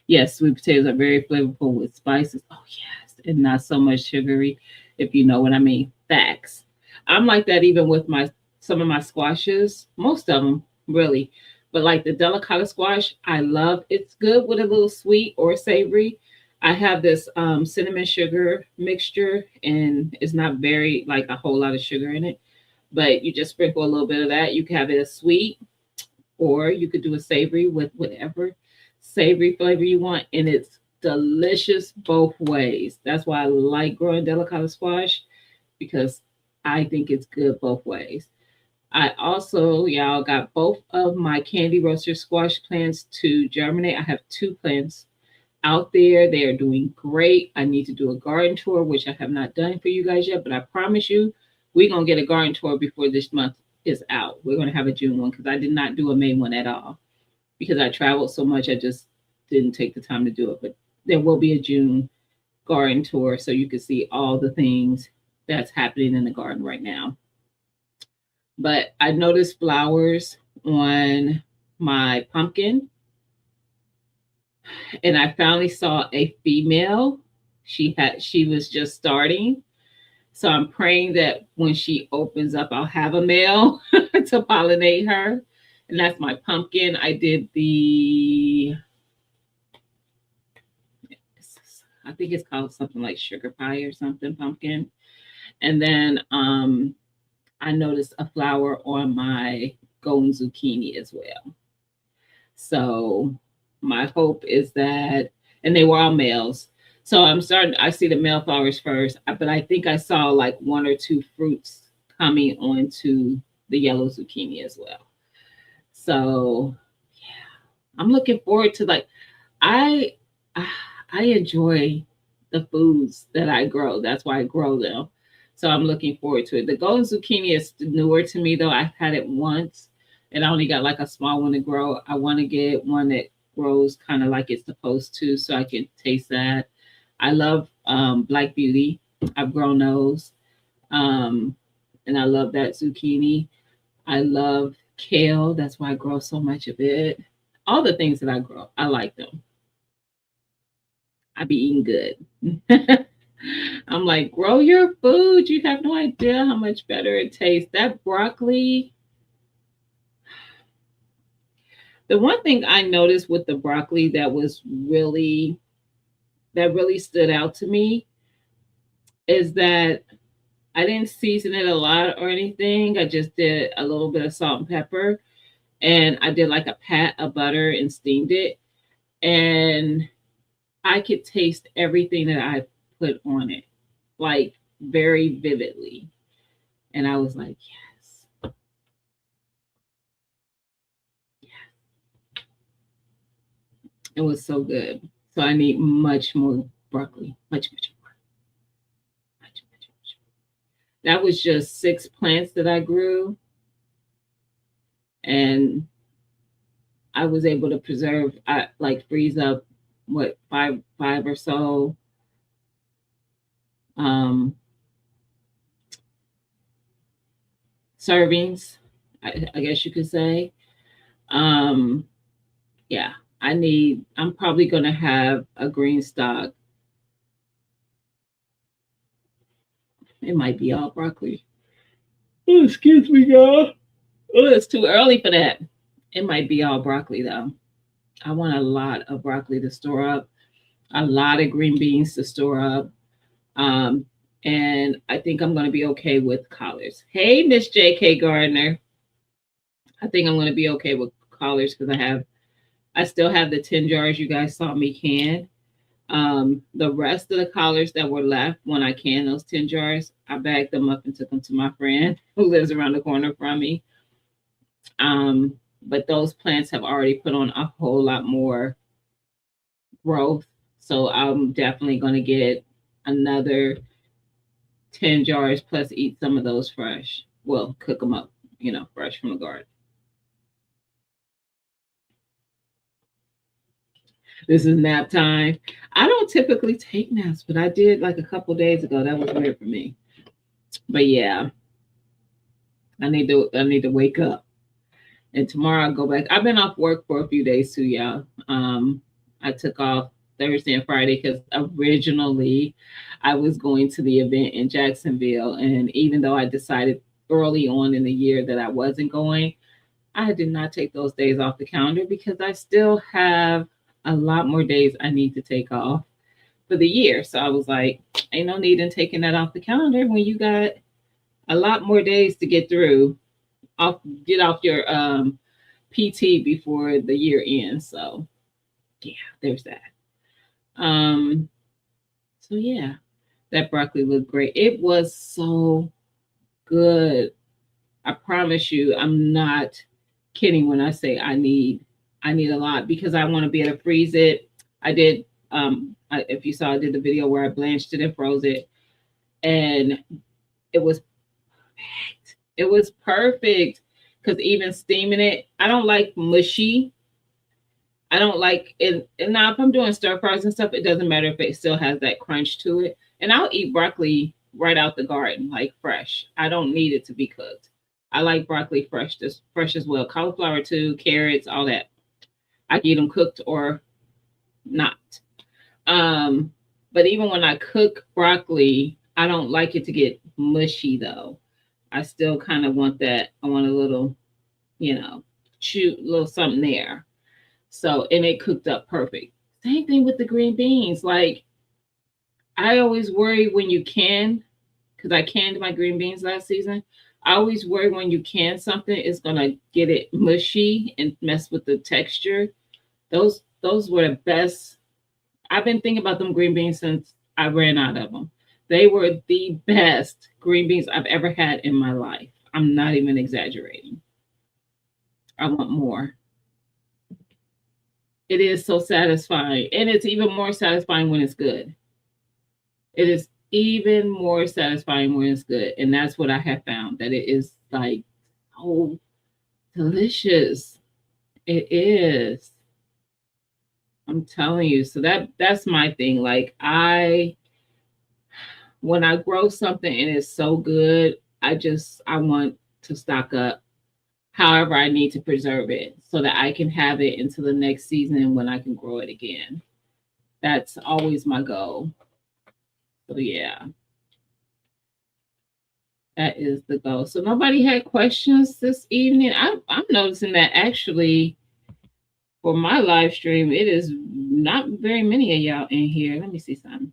[SPEAKER 1] Yes, sweet potatoes are very flavorful with spices. Oh yes, and not so much sugary, if you know what I mean. Facts. I'm like that even with my some of my squashes, most of them really. But like the delicata squash, I love. It's good with a little sweet or savory. I have this cinnamon sugar mixture, and it's not very like a whole lot of sugar in it. But you just sprinkle a little bit of that. You can have it as sweet, or you could do a savory with whatever savory flavor you want, and it's delicious both ways. That's why I like growing delicata squash because I think it's good both ways. I also, y'all, got both of my candy roaster squash plants to germinate. I have two plants out there. They are doing great. I need to do a garden tour, which I have not done for you guys yet, but I promise you, we're going to get a garden tour before this month is out. We're going to have a June one because I did not do a May one at all because I traveled so much. I just didn't take the time to do it. But there will be a June garden tour so you can see all the things that's happening in the garden right now. But I noticed flowers on my pumpkin, and I finally saw a female. She was just starting. So I'm praying that when she opens up, I'll have a male to pollinate her. And that's my pumpkin. I did I think it's called something like sugar pie or something, pumpkin. And then I noticed a flower on my golden zucchini as well. So my hope is that, and they were all males. So I see the male flowers first, but I think I saw like one or two fruits coming onto the yellow zucchini as well. So I'm looking forward to like I I I enjoy the foods that I grow. That's why I grow them. So I'm looking forward to it. The golden zucchini is newer to me though. I've had it once and I only got like a small one to grow. I want to get one that grows kind of like it's supposed to so I can taste that. I love Black Beauty. I've grown those. Um, and I love that zucchini. I love kale. That's why I grow so much of it. All the things that I grow, I like them. I be eating good. I'm like, grow your food. You have no idea how much better it tastes. That broccoli. The one thing I noticed with the broccoli that really stood out to me is that I didn't season it a lot or anything. I just did a little bit of salt and pepper, and I did like a pat of butter and steamed it. And I could taste everything that I put on it, like very vividly. And I was like, yes, it was so good. So I need much more broccoli, much more, much. That was just 6 plants that I grew, and I was able to preserve, I like freeze up what five or so um, servings, I guess you could say. Um, yeah, I'm probably going to have a green stock. It might be all broccoli. Oh, excuse me, y'all. Oh, it's too early for that. It might be all broccoli, though. I want a lot of broccoli to store up, a lot of green beans to store up. Um, and I think I'm going to be okay with collards. Hey, Miss J.K. Gardner. I think I'm going to be okay with collards because I still have the 10 jars you guys saw me can. The rest of the collards that were left when I canned those 10 jars, I bagged them up and took them to my friend who lives around the corner from me. But those plants have already put on a whole lot more growth. So I'm definitely going to get another 10 jars plus eat some of those fresh. Well, cook them up, fresh from the garden. This is nap time. I don't typically take naps, but I did like a couple days ago. That was weird for me. But yeah, I need to wake up. And tomorrow I'll go back. I've been off work for a few days too, y'all. I took off Thursday and Friday because originally I was going to the event in Jacksonville. And even though I decided early on in the year that I wasn't going, I did not take those days off the calendar because I still have a lot more days I need to take off for the year. So I was like, ain't no need in taking that off the calendar when you got a lot more days to get through. Get off your PT before the year ends. So yeah, there's that. Um, so yeah, that broccoli looked great. It was so good. I promise you, I'm not kidding when I say I need a lot because I want to be able to freeze it. I did if you saw I did the video where I blanched it and froze it and it was perfect. It was perfect because even steaming it, I don't like mushy. I don't like it. And now, if I'm doing stir fries and stuff, it doesn't matter if it still has that crunch to it. And I'll eat broccoli right out the garden, like fresh. I don't need it to be cooked. I like broccoli fresh, just fresh as well. Cauliflower too, carrots, all that. I can eat them cooked or not. Um, but even when I cook broccoli, I don't like it to get mushy though. I still kind of want that. I want a little, you know, chew, little something there. So, and it cooked up perfect. Same thing with the green beans. Like, I always worry when you can, because I canned my green beans last season. I always worry when you can something, it's gonna get it mushy and mess with the texture. Those were the best. I've been thinking about them green beans since I ran out of them. They were the best green beans I've ever had in my life. I'm not even exaggerating. I want more. It is so satisfying. And it's even more satisfying when it's good. It is even more satisfying when it's good. And that's what I have found, that it is like so delicious. It is. I'm telling you. So that's my thing. Like when I grow something and it's so good, I want to stock up however I need to preserve it so that I can have it into the next season when I can grow it again. That's always my goal. So yeah, that is the goal. So nobody had questions this evening. I'm noticing that actually for my live stream, it is not very many of y'all in here. Let me see something.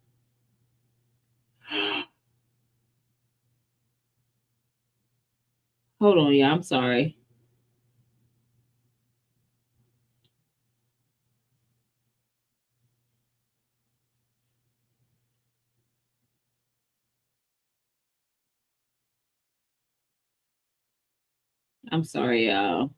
[SPEAKER 1] Hold on, y'all. I'm sorry. I'm sorry, y'all.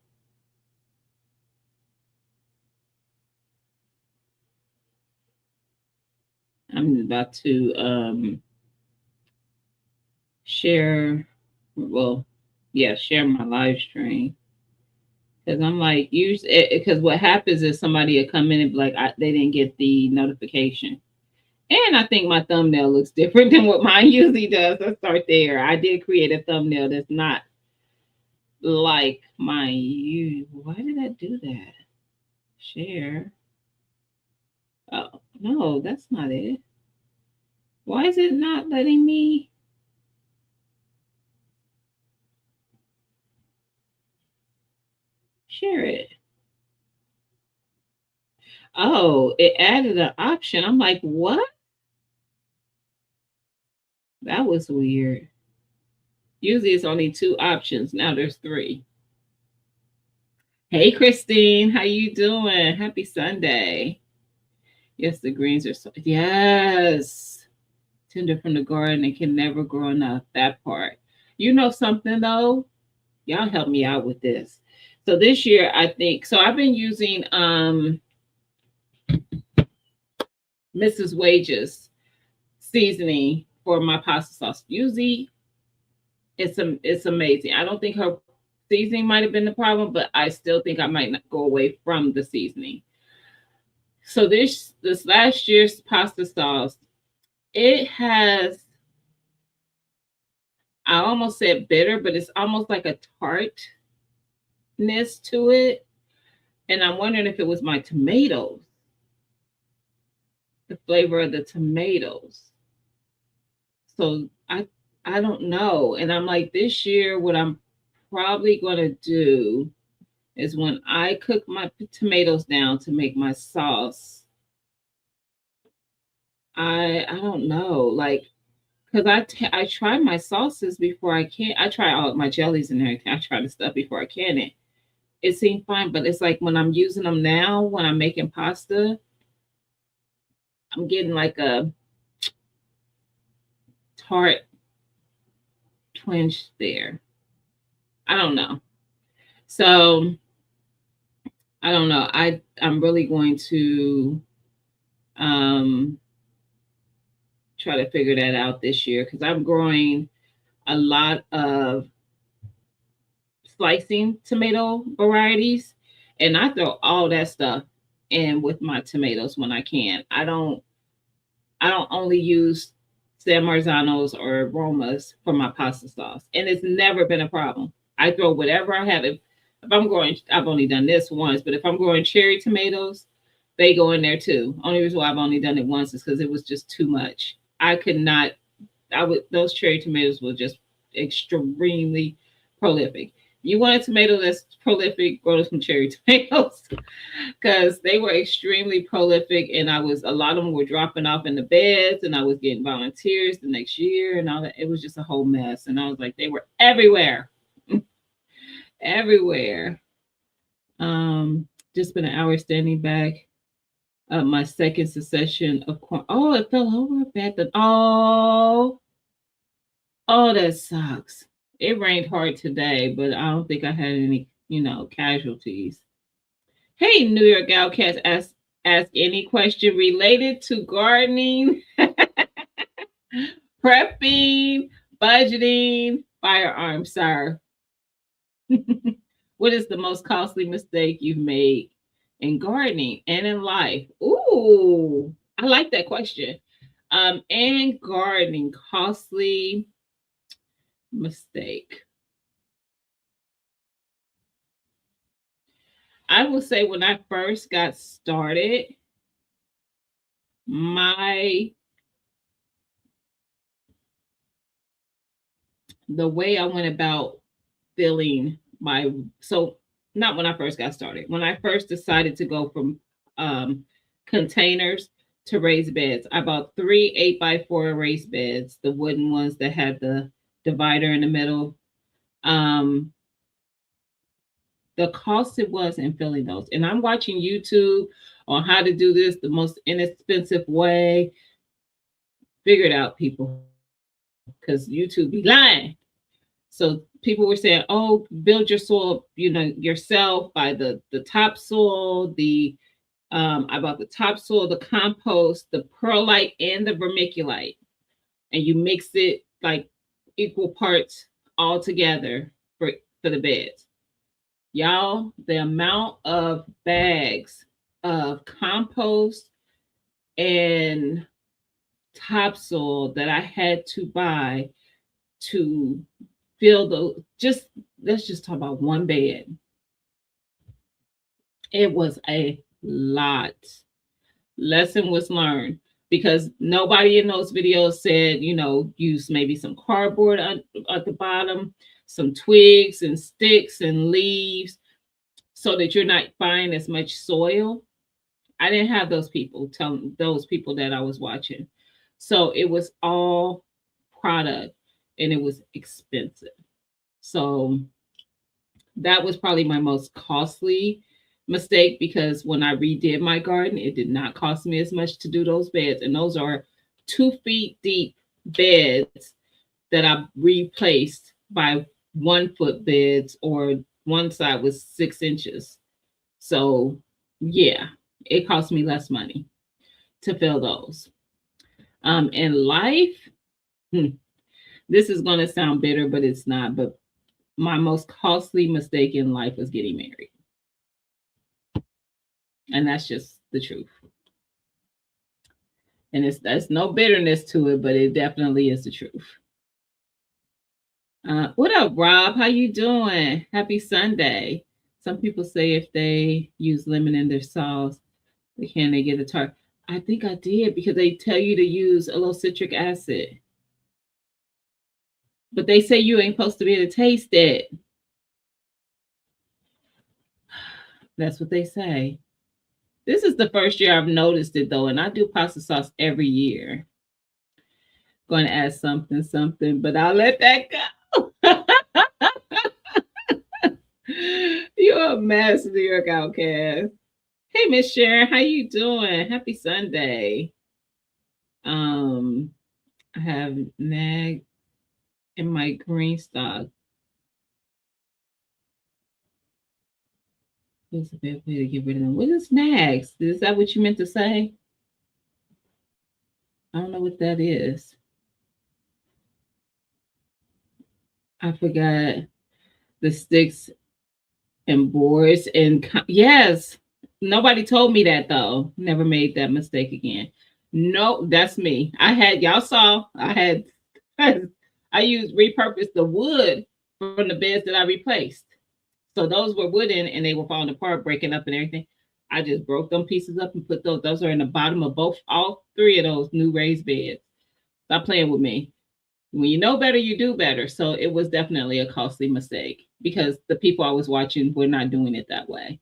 [SPEAKER 1] I'm about to share, well, yeah, share my live stream. Because I'm like, usually, because what happens is somebody will come in and be like, they didn't get the notification. And I think my thumbnail looks different than what mine usually does. Let's start there. I did create a thumbnail that's not like mine. Why did I do that? Share. Oh, no, that's not it. Why is it not letting me share it? Oh, it added an option. I'm like, what? That was weird. Usually it's only two options. Now there's three. Hey Christine, how you doing? Happy Sunday. Yes, the greens are so yes. Tender from the garden and can never grow enough. That part. You know something though? Y'all help me out with this. So this year I think so I've been using Mrs. Wages seasoning for my pasta sauce. Usually it's amazing. I don't think her seasoning might have been the problem, but I still think I might not go away from the seasoning. So this last year's pasta sauce, it has, I almost said bitter, but it's almost like a tartness to it. And I'm wondering if it was my tomatoes, the flavor of the tomatoes. So I don't know. And I'm like, this year, what I'm probably gonna do is when I cook my tomatoes down to make my sauce, I don't know, like because I try my sauces before I can. I try all my jellies and everything. I try the stuff before I can it. It seemed fine, but it's like when I'm using them now, when I'm making pasta, I'm getting like a tart twinge there. I don't know. So I don't know. I'm really going to um try to figure that out this year because I'm growing a lot of slicing tomato varieties and I throw all that stuff in with my tomatoes when I can. I don't only use San Marzanos or Romas for my pasta sauce. And it's never been a problem. I throw whatever I have. If I'm growing, I've only done this once, but if I'm growing cherry tomatoes, they go in there too. Only reason why I've only done it once is because it was just too much. I could not, those cherry tomatoes were just extremely prolific. You want a tomato that's prolific, grow some cherry tomatoes because they were extremely prolific and a lot of them were dropping off in the beds and I was getting volunteers the next year and all that. It was just a whole mess. And I was like, they were everywhere. Everywhere. Just been an hour standing back. My second succession of corn. Oh, it fell over bad. Oh, that sucks. It rained hard today, but I don't think I had any. casualties. Hey, New York Outcast, ask any question related to gardening, prepping, budgeting, firearms, sir. What is the most costly mistake you've made in gardening and in life? Ooh, I like that question. And gardening, costly mistake. I will say when I first got started, my the way I went about filling my so not when I first got started. When I first decided to go from containers to raised beds, I bought 3 8x4 raised beds, the wooden ones that had the divider in the middle. Um, the cost it was in filling those, and I'm watching YouTube on how to do this the most inexpensive way. Figure it out, people, because YouTube be lying. So people were saying, "Oh, build your soil, yourself by the topsoil, the I bought the topsoil, the compost, the perlite, and the vermiculite, and you mix it like equal parts all together for the beds." Y'all, the amount of bags of compost and topsoil that I had to buy to fill the just let's just talk about one bed. It was a lot. Lesson was learned because nobody in those videos said, use maybe some cardboard at the bottom, some twigs and sticks and leaves so that you're not buying as much soil. I didn't have those people telling those people that I was watching. So it was all product and it was expensive. So that was probably my most costly mistake because when I redid my garden, it did not cost me as much to do those beds. And those are 2 feet deep beds that I replaced by 1 foot beds, or one side was 6 inches. So yeah, it cost me less money to fill those. In life, this is going to sound bitter, but it's not. But my most costly mistake in life was getting married. And that's just the truth. And there's no bitterness to it, but it definitely is the truth. What up, Rob? How you doing? Happy Sunday. Some people say if they use lemon in their sauce, can they get a tart? I think I did because they tell you to use a little citric acid. But they say you ain't supposed to be able to taste it. That's what they say. This is the first year I've noticed it though, and I do pasta sauce every year. Going to add something, but I'll let that go. You're a mess, New York Outcast. Hey, Miss Sharon, how you doing? Happy Sunday. I have nag in my green stock. There's a bad way to get rid of them. What is nags? Is that what you meant to say? I don't know what that is. I forgot the sticks and boards and yes, nobody told me that though. Never made that mistake again. No, that's me. Y'all saw I had I used repurposed the wood from the beds that I replaced. So those were wooden and they were falling apart, breaking up and everything. I just broke them pieces up and put those are in the bottom of all 3 of those new raised beds. Stop playing with me. When you know better, you do better. So it was definitely a costly mistake because the people I was watching were not doing it that way.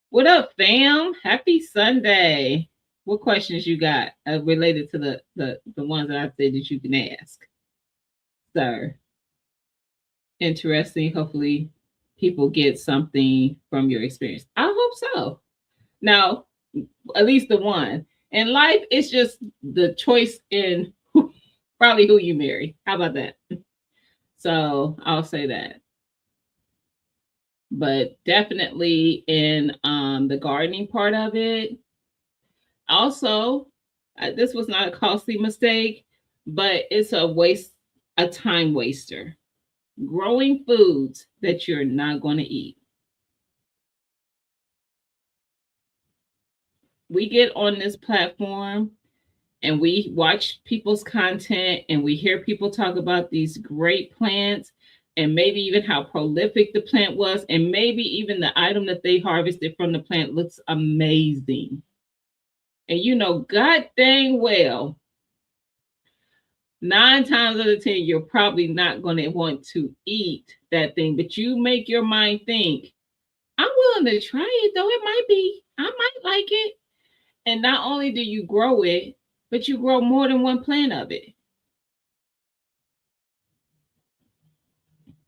[SPEAKER 1] What up, fam? Happy Sunday. What questions you got related to the ones that I said that you can ask? Sir. Interesting. Hopefully people get something from your experience. I hope so. Now, at least the one. In life, it's just the choice in probably who you marry. How about that? So I'll say that. but definitely in the gardening part of it. Also, this was not a costly mistake, but it's a time waster. Growing foods that you're not going to eat. We get on this platform and we watch people's content and we hear people talk about these great plants and maybe even how prolific the plant was, and maybe even the item that they harvested from the plant looks amazing. And you know, god dang well, 9 times out of 10, you're probably not going to want to eat that thing, but you make your mind think, I'm willing to try it, though it might be, I might like it. And not only do you grow it, but you grow more than one plant of it.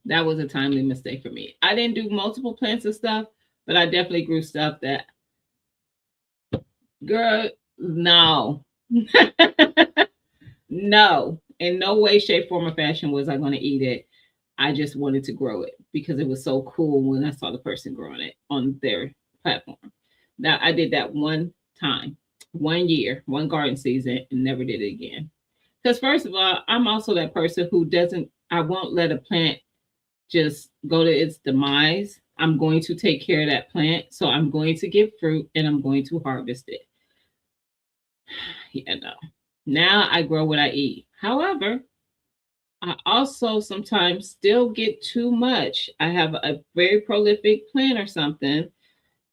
[SPEAKER 1] That was a timely mistake for me. I didn't do multiple plants of stuff, but I definitely grew stuff that, girl, no. No, in no way, shape, form, or fashion was I going to eat it. I just wanted to grow it because it was so cool when I saw the person growing it on their platform. Now, I did that one time, 1 year, one garden season, and never did it again. Because, first of all, I'm also that person who doesn't, I won't let a plant just go to its demise. I'm going to take care of that plant. So I'm going to give fruit and I'm going to harvest it. Yeah, no. Now I grow what I eat. However, I also sometimes still get too much. I have a very prolific plant or something.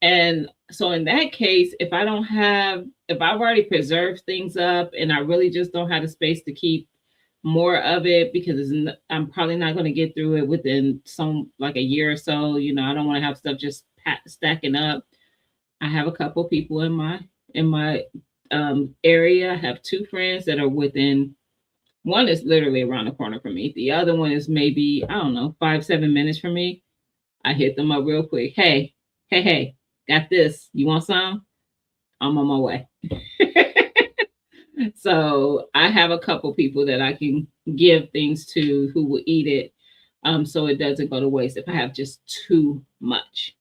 [SPEAKER 1] And so in that case, if I've already preserved things up and I really just don't have the space to keep more of it because I'm probably not going to get through it within some like a year or so. You know, I don't want to have stuff just stacking up. I have a couple people in my area. I have two friends that are within. One is literally around the corner from me. The other one is maybe, I don't know, 5, 7 minutes from me. I hit them up real quick. Hey, hey, got this. You want some? I'm on my way. So I have a couple people that I can give things to who will eat it, so it doesn't go to waste if I have just too much.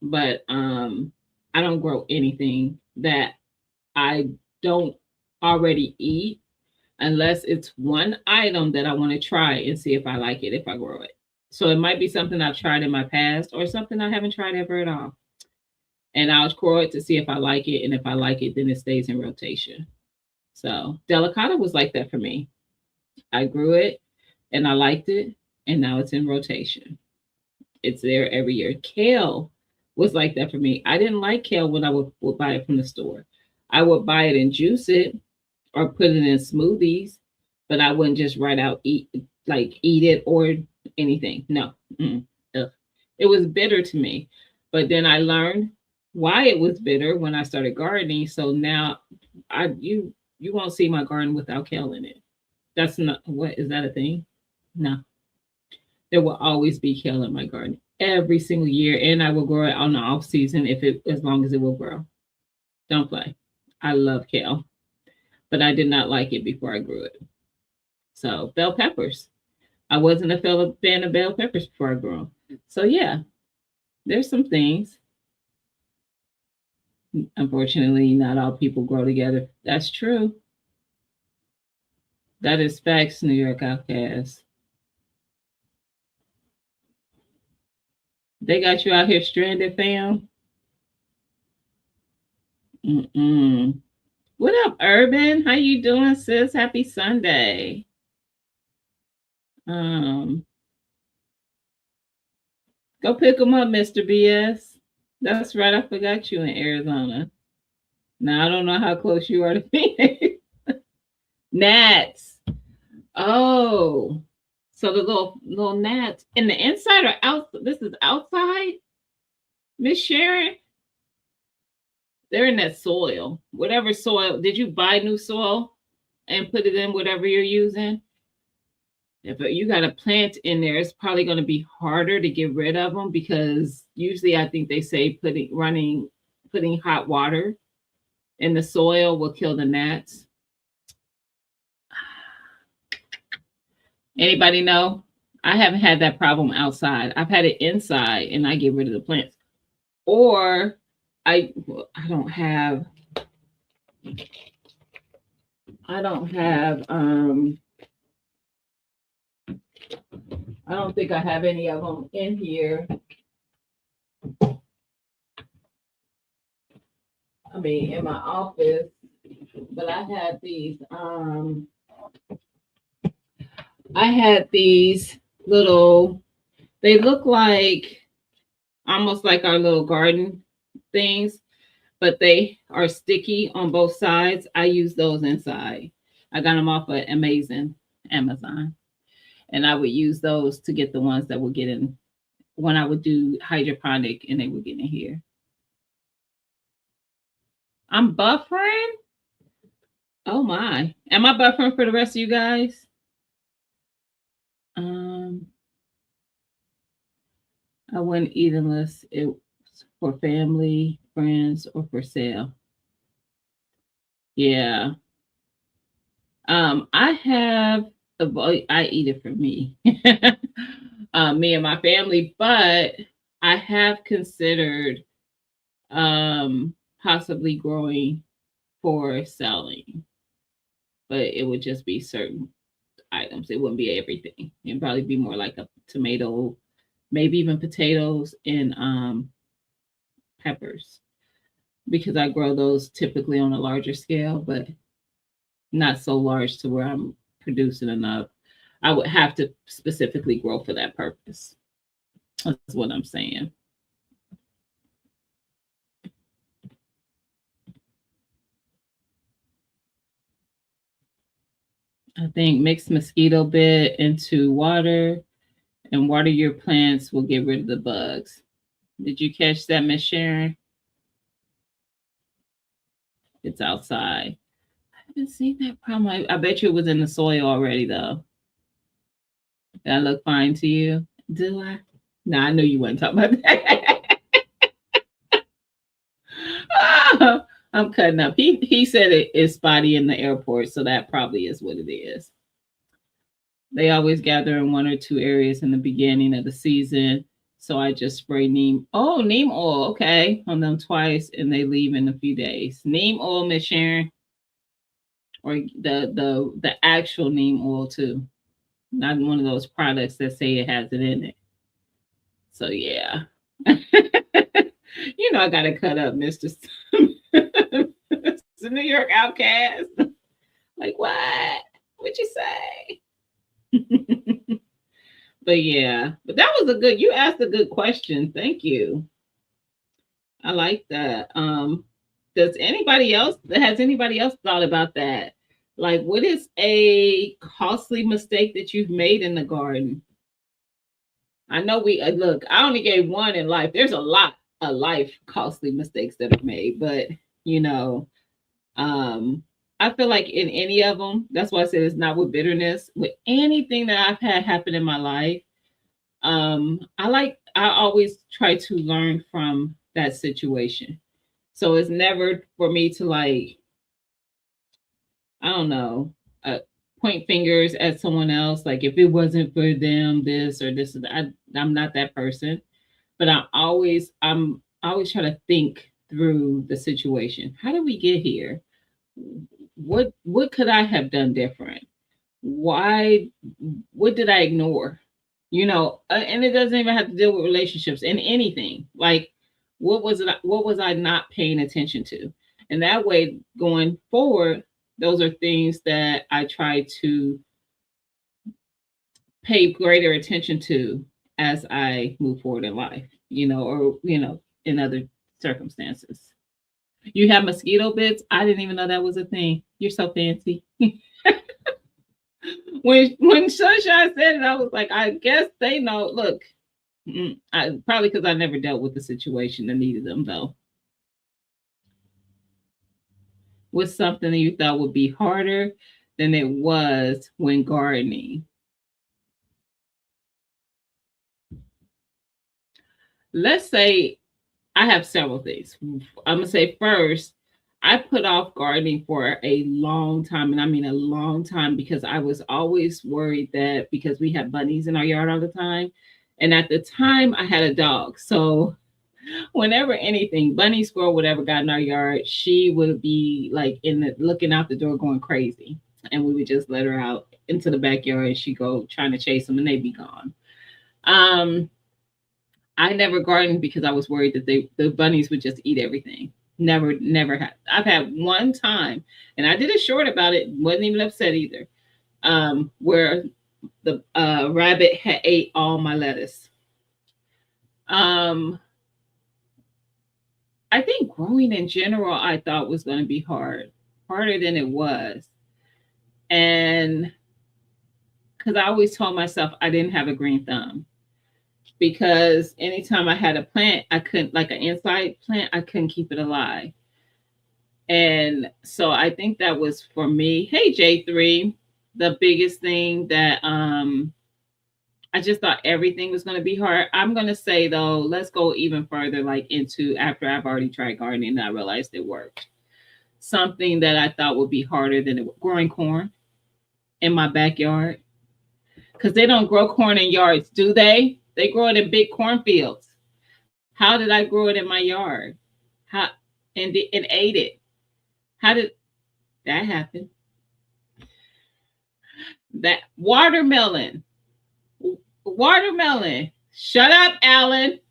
[SPEAKER 1] But I don't grow anything that I don't already eat unless it's one item that I want to try and see if I like it if I grow it. So it might be something I've tried in my past or something I haven't tried ever at all. And I'll grow it to see if I like it. And if I like it, then it stays in rotation. So Delicata was like that for me. I grew it and I liked it. And now it's in rotation. It's there every year. Kale was like that for me. I didn't like kale when I would buy it from the store. I would buy it and juice it or put it in smoothies, but I wouldn't just right out eat it or anything. No, it was bitter to me. But then I learned why it was bitter when I started gardening. So now you won't see my garden without kale in it. That's not what is that a thing? No, there will always be kale in my garden every single year, and I will grow it on the off season as long as it will grow. Don't play. I love kale, but I did not like it before I grew it. So bell peppers. I wasn't a fan of bell peppers before I grew them. So yeah, there's some things. Unfortunately, not all people grow together. That's true. That is facts, New York Outcast. They got you out here stranded, fam. Mm-mm. What up, Urban? How you doing, sis? Happy Sunday. Um, Go pick them up, Mr. BS. That's right. I forgot you in Arizona. Now I don't know how close you are to Phoenix. Gnats. Oh, so the little gnats in the inside or out? This is outside, Miss Sharon. They're in that soil. Whatever soil. Did you buy new soil and put it in whatever you're using? If you got a plant in there, it's probably going to be harder to get rid of them because usually I think they say putting hot water in the soil will kill the gnats. Anybody know? I haven't had that problem outside. I've had it inside, and I get rid of the plants. Or I don't have I don't think I have any of them in here. I mean, in my office, but I had these little, they look like almost like our little garden things, but they are sticky on both sides. I use those inside. I got them off of Amazon, Amazon, and I would use those to get the ones that would get in when I would do hydroponic and they would get in here. I'm buffering. Oh my. Am I buffering for the rest of you guys? Um, I wouldn't eat unless it was for family, friends, or for sale. Yeah. I have I eat it for me. Me and my family, but I have considered possibly growing for selling, but it would just be certain items. It wouldn't be everything. It'd probably be more like a tomato, maybe even potatoes and peppers, because I grow those typically on a larger scale, but not so large to where I'm producing enough. I would have to specifically grow for that purpose. That's what I'm saying. I think mix mosquito bed into water and water your plants will get rid of the bugs. Did you catch that, Miss Sharon? It's outside. I haven't seen that problem. I bet you it was in the soil already, though. That look fine to you? Do I? No, I knew you wouldn't talk about that. I'm cutting up. He said it is spotty in the airport, so that probably is what it is. They always gather in one or two areas in the beginning of the season. So I just spray neem oil, okay, on them twice, and they leave in a few days. Neem oil, Miss Sharon, or the actual neem oil too, not one of those products that say it has it in it. So yeah, I gotta cut up, Mister the New York Outcast. Like what? What'd you say? But yeah, but that was a good. You asked a good question. Thank you. I like that. Does anybody else has anybody else thought about that? Like, what is a costly mistake that you've made in the garden? I know we look. I only gave one in life. There's a lot of life costly mistakes that are made, but you know, um, I feel like in any of them, that's why I said it's not with bitterness. With anything that I've had happen in my life, I always try to learn from that situation. So it's never for me to like, I don't know, point fingers at someone else. Like if it wasn't for them, this or this, I'm not that person. But I always try to think through the situation. How did we get here? What could I have done different? Why? What did I ignore? And it doesn't even have to deal with relationships in anything. Like, what was I not paying attention to? And that way, going forward, those are things that I try to pay greater attention to as I move forward in life, in other circumstances. You have mosquito bits. I didn't even know that was a thing. You're so fancy. When Sunshine said it, I was like, I guess they know. Look, probably because I never dealt with the situation that needed them, though. Was something that you thought would be harder than it was when gardening? Let's say I have several things. I'm gonna say first, I put off gardening for a long time, and I mean a long time, because I was always worried that because we had bunnies in our yard all the time. And at the time, I had a dog. So whenever anything, bunny, squirrel, whatever got in our yard, she would be like in the looking out the door going crazy. And we would just let her out into the backyard and she'd go trying to chase them and they'd be gone. Um, I never gardened because I was worried that the bunnies would just eat everything. Never had. I've had one time, and I did a short about it. Wasn't even upset either. Where the rabbit had ate all my lettuce. Um, I think growing in general, I thought was going to be harder than it was, and because I always told myself I didn't have a green thumb. Because anytime I had a plant, I couldn't, like an inside plant, I couldn't keep it alive. And so I think that was for me. Hey J3, the biggest thing that I just thought everything was going to be hard. I'm going to say though, let's go even further, like into after I've already tried gardening and I realized it worked. Something that I thought would be harder than growing corn in my backyard, because they don't grow corn in yards, do they? They grow it in big cornfields. How did I grow it in my yard? How and ate it? How did that happen? That watermelon. Shut up, Alan.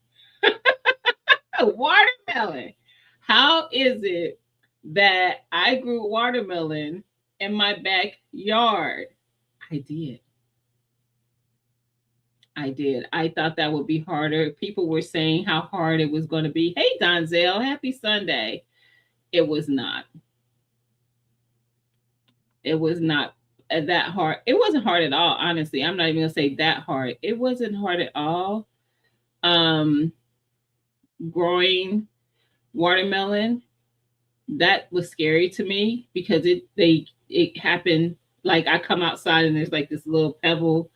[SPEAKER 1] Watermelon. How is it that I grew watermelon in my backyard? I did. I did. I thought that would be harder. People were saying how hard it was going to be. Hey, Donzel, happy Sunday. It was not. It was not that hard. It wasn't hard at all, honestly. I'm not even going to say that hard. It wasn't hard at all. Um, Growing watermelon, that was scary to me because it happened like I come outside and there's like this little pebble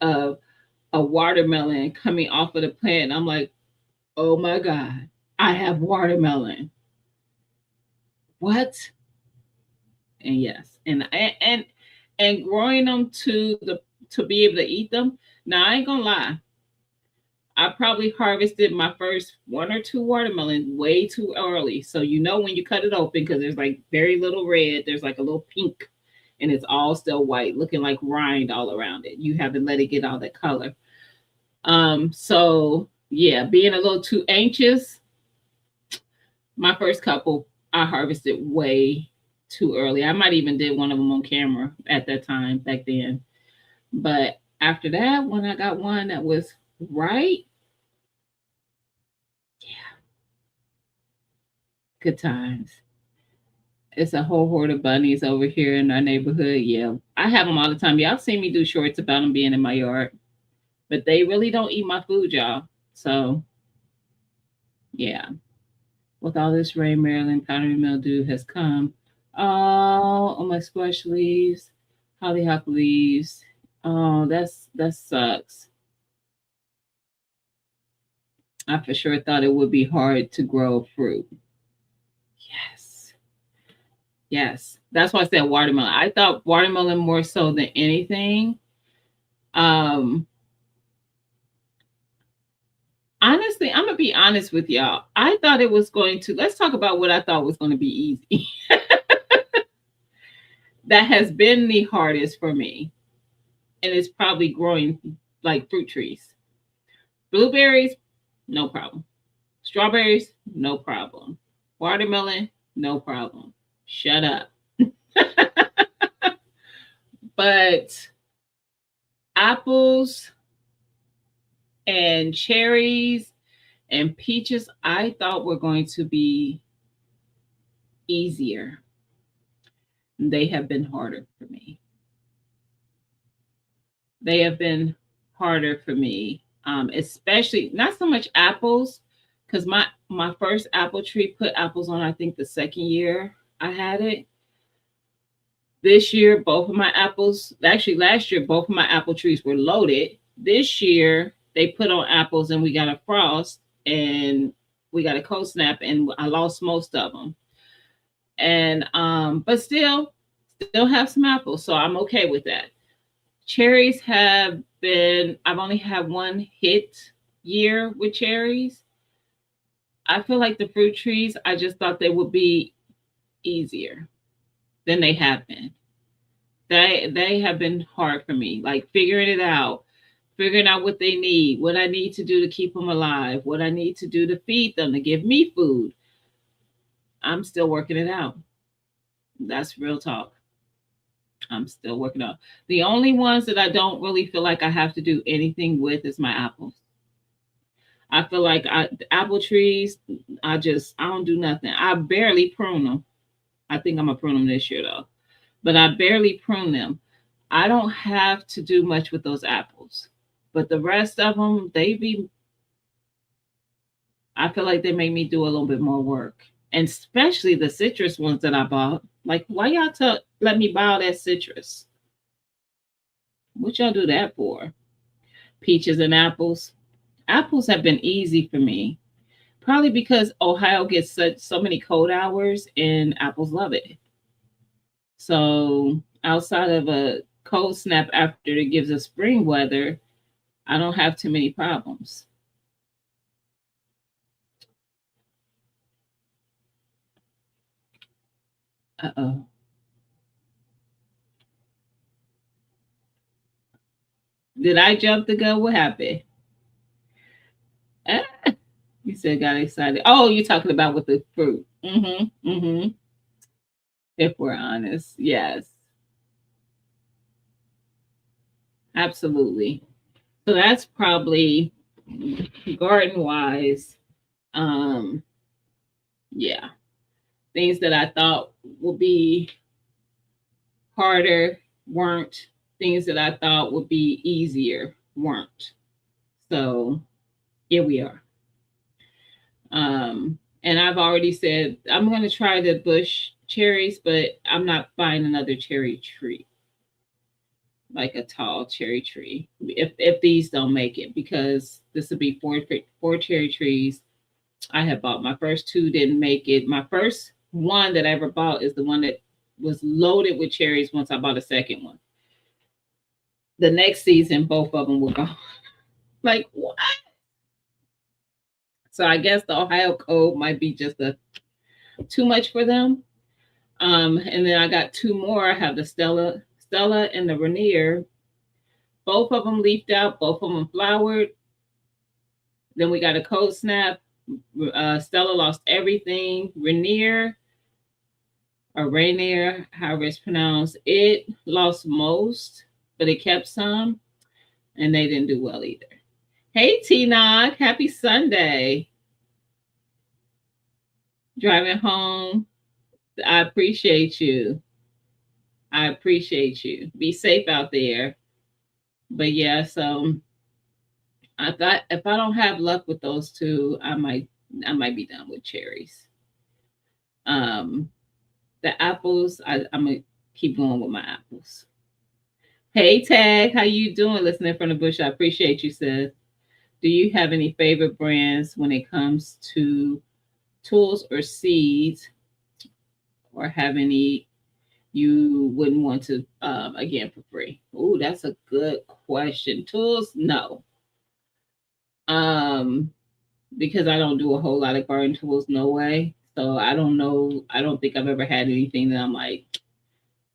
[SPEAKER 1] of a watermelon coming off of the plant. I'm like, oh my God, I have watermelon. What? And yes, and growing them to be able to eat them. Now I ain't gonna lie, I probably harvested my first one or two watermelons way too early. So you know when you cut it open, because there's like very little red, there's like a little pink, and it's all still white, looking like rind all around it. You haven't let it get all that color. So yeah, being a little too anxious, my first couple I harvested way too early. I might even did one of them on camera at that time back then. But after that, when I got one that was right, yeah, good times. It's a whole horde of bunnies over here in our neighborhood. Yeah, I have them all the time. Y'all seen me do shorts about them being in my yard, but they really don't eat my food, y'all. So yeah, with all this rain, Maryland powdery mildew has come. Oh, my squash leaves, hollyhock leaves. Oh, that sucks. I for sure thought it would be hard to grow fruit. Yes. Yes. That's why I said watermelon. I thought watermelon more so than anything. Um, Honestly, I'm gonna be honest with y'all. I thought it was going to, let's talk about what I thought was going to be easy. That has been the hardest for me. And it's probably growing like fruit trees. Blueberries, no problem. Strawberries, no problem. Watermelon, no problem. Shut up. But apples and cherries and peaches, I thought were going to be easier. They have been harder for me. They have been harder for me, especially not so much apples, because my first apple tree put apples on. I think the second year I had it. This year, both of my apples, actually last year, both of my apple trees were loaded. This year, they put on apples and we got a frost and we got a cold snap and I lost most of them. And but still have some apples, so I'm okay with that. Cherries have been, I've only had one hit year with cherries. I feel like the fruit trees, I just thought they would be easier than they have been. They have been hard for me, like figuring out what they need, what I need to do to keep them alive, what I need to do to feed them, to give me food. I'm still working it out. That's real talk. I'm still working out. The only ones that I don't really feel like I have to do anything with is my apples. I feel like apple trees, I don't do nothing. I barely prune them. I think I'm gonna prune them this year though, but I barely prune them. I don't have to do much with those apples, but the rest of them, they be. I feel like they make me do a little bit more work, and especially the citrus ones that I bought. Like, why y'all let me buy all that citrus? What y'all do that for? Peaches and apples. Apples have been easy for me. Probably because Ohio gets so many cold hours and apples love it. So outside of a cold snap after it gives us spring weather, I don't have too many problems. Uh-oh. Did I jump the gun? What happened? Ah, you said got excited. Oh, you're talking about with the fruit. Mm-hmm. Mm-hmm. If we're honest. Yes. Absolutely. So that's probably garden wise. Um, yeah. Things that I thought would be harder weren't. Things that I thought would be easier weren't. So here we are. And I've already said I'm going to try the bush cherries, but I'm not buying another cherry tree, like a tall cherry tree, if these don't make it, because this will be four cherry trees. I have bought my first two, didn't make it. My first one that I ever bought is the one that was loaded with cherries once I bought a second one. The next season, both of them were gone. Like, what? So I guess the Ohio code might be just too much for them. And then I got two more. I have the Stella and the Rainier. Both of them leafed out. Both of them flowered. Then we got a cold snap. Stella lost everything. Rainier or Rainier, however it's pronounced, it lost most, but it kept some, and they didn't do well either. Hey, T-Nog, happy Sunday. Driving home. I appreciate you. I appreciate you. Be safe out there. But yeah, so I thought if I don't have luck with those two, I might be done with cherries. Um, the apples, I'm gonna keep going with my apples. Hey Tag, how you doing? Listening from the bush, I appreciate you, sis. Do you have any favorite brands when it comes to tools or seeds, or have any you wouldn't want to again for free? Oh, that's a good question. Tools, no. Um, because I don't do a whole lot of garden tools, no way. So I don't know. I don't think I've ever had anything that I'm like,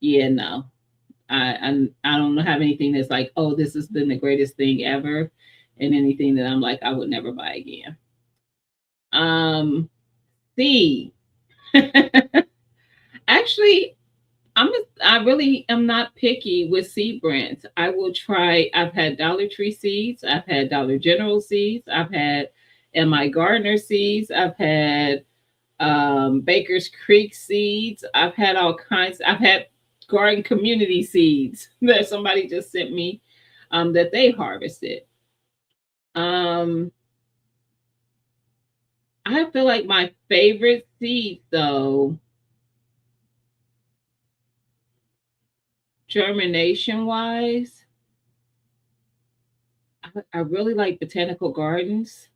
[SPEAKER 1] yeah, no. I don't have anything that's like, oh, this has been the greatest thing ever, and anything that I'm like, I would never buy again. Um, C. Actually, I really am not picky with seed brands. I will try. I've had Dollar Tree seeds. I've had Dollar General seeds. I've had M.I. Gardner seeds. I've had Baker's Creek seeds. I've had all kinds. I've had garden community seeds that somebody just sent me that they harvested. Um, I feel like my favorite seed, though, germination wise, I really like botanical gardens.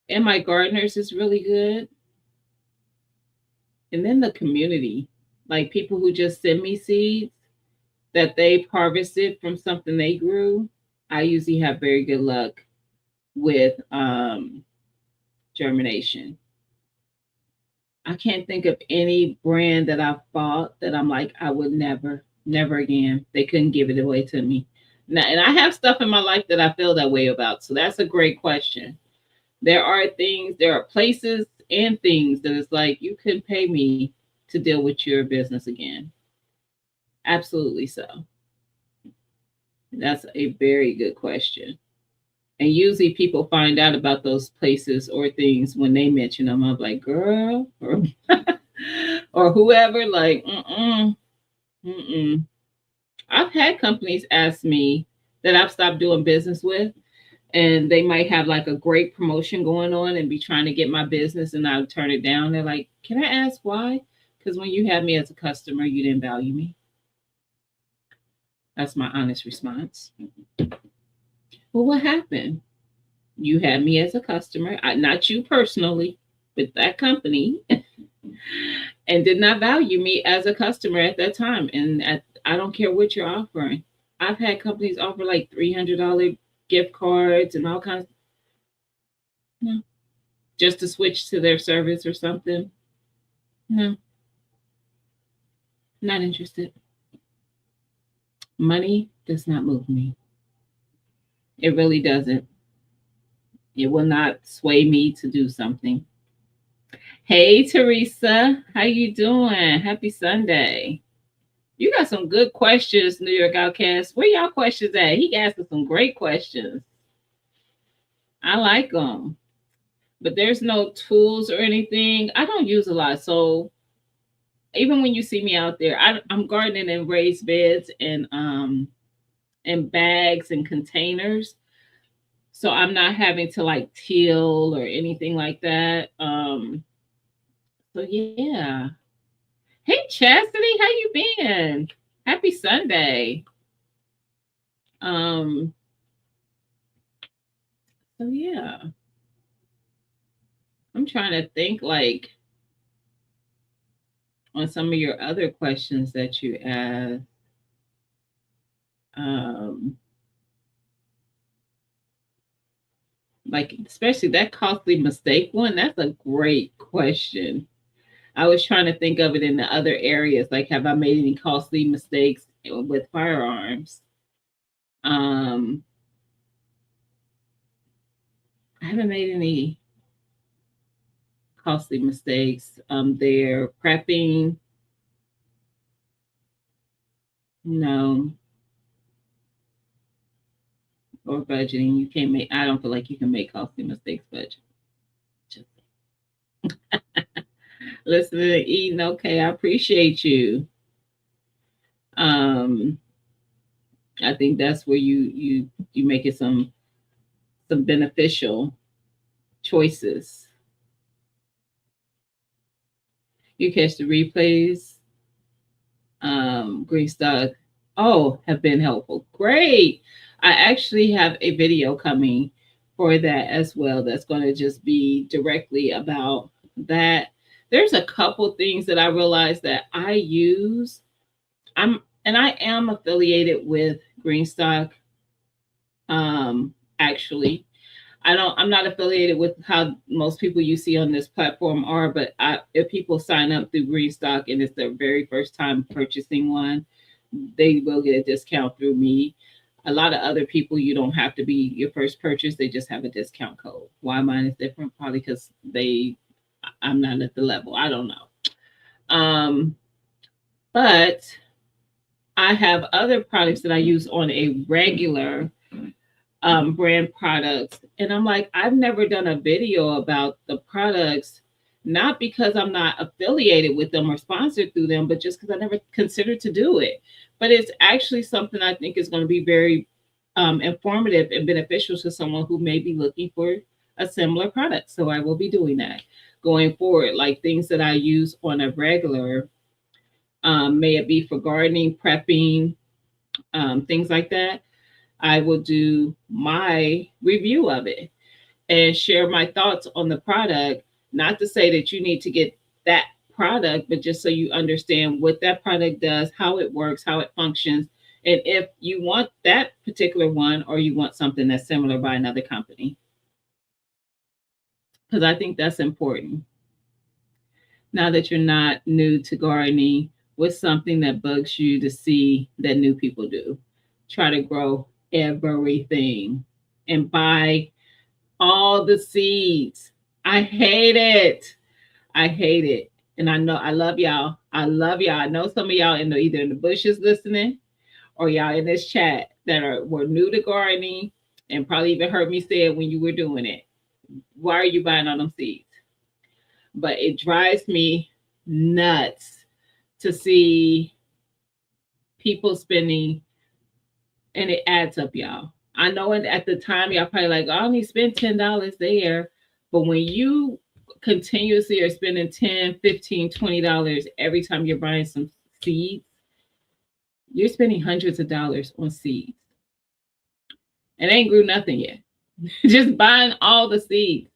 [SPEAKER 1] And my gardeners is really good. And then the community, like people who just send me seeds that they've harvested from something they grew. I usually have very good luck with germination. I can't think of any brand that I've bought that I'm like, I would never, never again. They couldn't give it away to me. Now, and I have stuff in my life that I feel that way about. So that's a great question. There are things, there are places and things that it's like, you couldn't pay me to deal with your business again. Absolutely so. That's a very good question. And usually people find out about those places or things when they mention them. I'm like, girl, or whoever, like, mm-mm. I've had companies ask me that I've stopped doing business with, and they might have like a great promotion going on and be trying to get my business, and I'll turn it down. They're like, can I ask why? Because when you had me as a customer, you didn't value me. That's my honest response. Well, what happened? You had me as a customer, not you personally, but that company, and did not value me as a customer at that time. And I don't care what you're offering. I've had companies offer like $300 gift cards and all kinds, no, just to switch to their service or something. No, not interested. Money does not move me. It really doesn't. It will not sway me to do something. Hey Teresa, how you doing? Happy Sunday. You got some good questions, New York Outcast. Where y'all questions at? He asked us some great questions. I like them. But there's no tools or anything. I don't use a lot. So even when you see me out there, I'm gardening in raised beds and bags and containers. So I'm not having to like till or anything like that. So yeah. Hey Chastity, how you been? Happy Sunday. Um, so yeah. I'm trying to think like on some of your other questions that you asked. Um, like especially that costly mistake one, that's a great question. I was trying to think of it in the other areas, like have I made any costly mistakes with firearms? Um, I haven't made any costly mistakes. They're prepping. No, or budgeting. You can't make. I don't feel like you can make costly mistakes budget. Just listening to eating. Okay, I appreciate you. Um, I think that's where you make it some beneficial choices. You catch the replays. Greenstock. Oh, have been helpful. Great. I actually have a video coming for that as well. That's going to just be directly about that. There's a couple things that I realized that I use. I am affiliated with Greenstock. Actually, I'm not affiliated with how most people you see on this platform are, but if people sign up through Greenstock and it's their very first time purchasing one, they will get a discount through me. A lot of other people, you don't have to be your first purchase; they just have a discount code. Why mine is different? Probably because I'm not at the level. I don't know. But I have other products that I use on a regular brand products. And I'm like, I've never done a video about the products, not because I'm not affiliated with them or sponsored through them, but just because I never considered to do it. But it's actually something I think is going to be very informative and beneficial to someone who may be looking for a similar product. So I will be doing that going forward, like things that I use on a regular, may it be for gardening, prepping, things like that. I will do my review of it and share my thoughts on the product. Not to say that you need to get that product, but just so you understand what that product does, how it works, how it functions, and if you want that particular one or you want something that's similar by another company. Because I think that's important. Now that you're not new to gardening, what's something that bugs you to see that new people do? Try to grow everything and buy all the seeds. I hate it. I hate it. And I know I love y'all. I love y'all. I know some of y'all in the either in the bushes listening or y'all in this chat that were new to gardening and probably even heard me say it when you were doing it. Why are you buying all them seeds? But it drives me nuts to see people spending, and it adds up, y'all. I know at the time y'all probably like, I only spent $10 there. But when you continuously are spending $10, $15, $20 every time you're buying some seeds, you're spending hundreds of dollars on seeds. And they ain't grew nothing yet. Just buying all the seeds.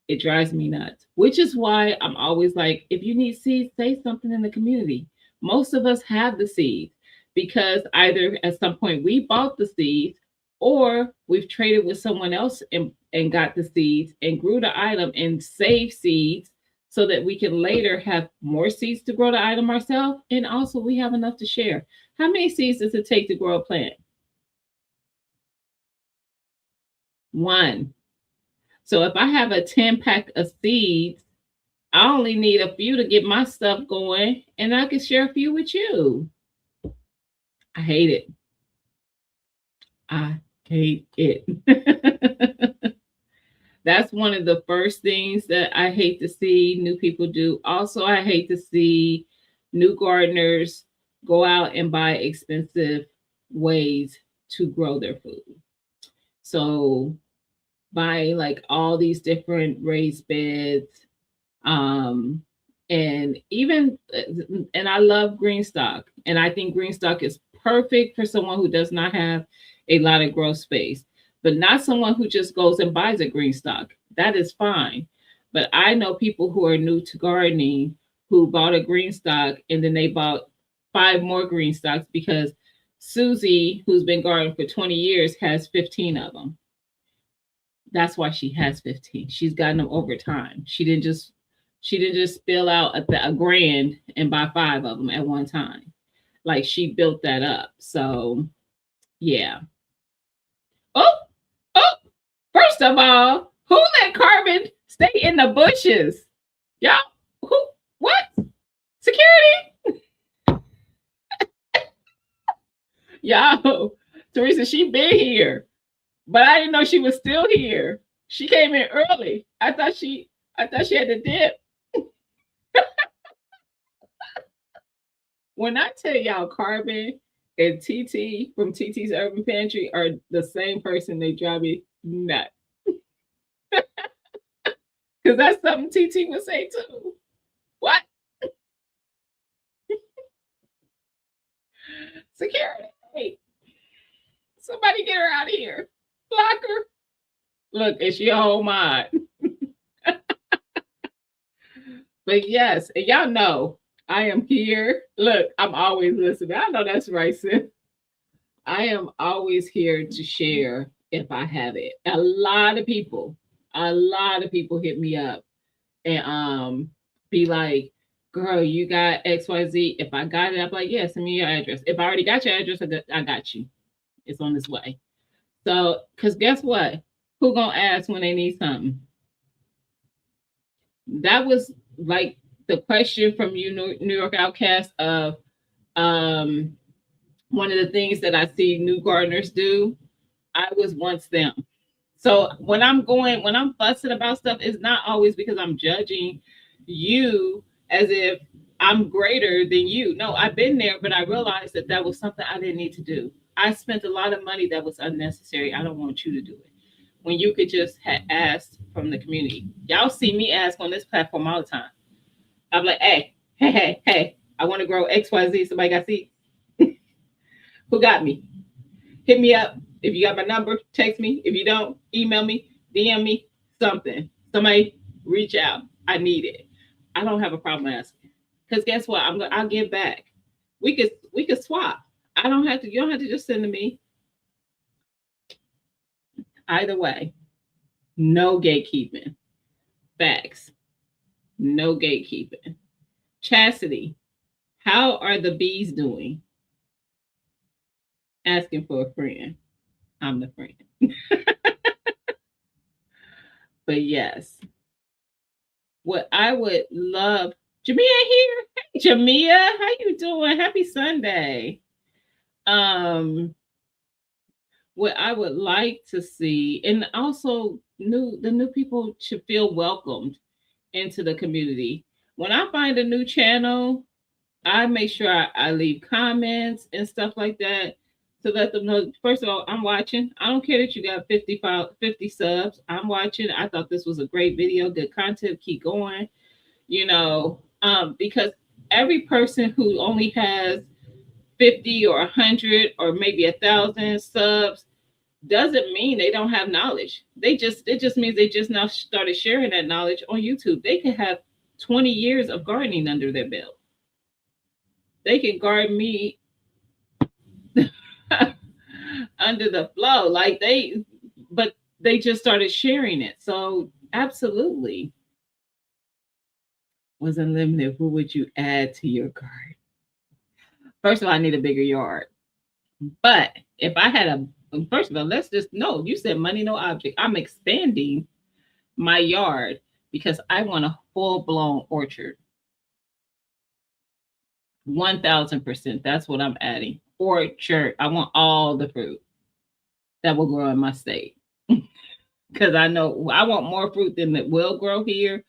[SPEAKER 1] It drives me nuts, which is why I'm always like, if you need seeds, say something in the community. Most of us have the seeds because either at some point we bought the seeds or we've traded with someone else and got the seeds and grew the item and saved seeds so that we can later have more seeds to grow the item ourselves. And also we have enough to share. How many seeds does it take to grow a plant? One. So if I have a 10-pack of seeds, I only need a few to get my stuff going and I can share a few with you. I hate it. I hate it. That's one of the first things that I hate to see new people do. Also, I hate to see new gardeners go out and buy expensive ways to grow their food. So buy like all these different raised beds, and even, and I love green stock, and I think green stock is perfect for someone who does not have a lot of grow space, but not someone who just goes and buys a green stock. That is fine. But I know people who are new to gardening who bought a green stock and then they bought 5 more green stocks because Susie, who's been gardening for 20 years, has 15 of them. That's why she has 15. She's gotten them over time. She didn't just spill out a grand and buy 5 of them at one time. Like, she built that up. So yeah. Oh, first of all, who let Carbon stay in the bushes? Y'all, who, what? Security? Y'all, Teresa, she been here, but I didn't know she was still here. She came in early. I thought she had to dip. When I tell y'all, Carbon and TT from TT's Urban Pantry are the same person, they drive me nuts. Because that's something TT would say too. What? Security. Somebody get her out of here. Block her. Look, it's your whole mind. But yes, and y'all know I am here. Look, I'm always listening. I know that's right, sis. I am always here to share if I have it. A lot of people hit me up and be like, girl, you got XYZ. If I got it, I'm like, yeah, send me your address. If I already got your address, I got you. It's on its way. So, because guess what? Who gonna ask when they need something? That was like the question from you, New York Outcast, of one of the things that I see new gardeners do. I was once them. So when I'm fussing about stuff, it's not always because I'm judging you as if I'm greater than you. No, I've been there, but I realized that was something I didn't need to do. I spent a lot of money that was unnecessary. I don't want you to do it. When you could just ask from the community. Y'all see me ask on this platform all the time. I'm like, hey, I want to grow XYZ. Somebody got seeds? Who got me? Hit me up. If you got my number, text me. If you don't, email me, DM me, something. Somebody reach out. I need it. I don't have a problem asking. Because guess what? I'll give back. We could swap. I don't have to. You don't have to just send to me. Either way, no gatekeeping. Facts. No gatekeeping. Chastity. How are the bees doing? Asking for a friend. I'm the friend. But yes, what I would love. Jamia here. Hey, Jamia, how you doing? Happy Sunday. Um, what I would like to see, and also the new people should feel welcomed into the community. When I find a new channel, I make sure I leave comments and stuff like that to let them know. First of all, I'm watching. I don't care that you got 50 subs. I'm watching. I thought this was a great video, good content. Keep going. Because every person who only has 50 or 100 or maybe 1,000 subs doesn't mean they don't have knowledge. It just means they just now started sharing that knowledge on YouTube. They could have 20 years of gardening under their belt. They can garden me under the flow. But they just started sharing it. So absolutely. Was unlimited. What would you add to your garden? First of all, I need a bigger yard. But if I had first of all, let's just no, you said money, no object. I'm expanding my yard because I want a full blown orchard. 1,000%. That's what I'm adding. Orchard. I want all the fruit that will grow in my state. Because I know I want more fruit than that will grow here,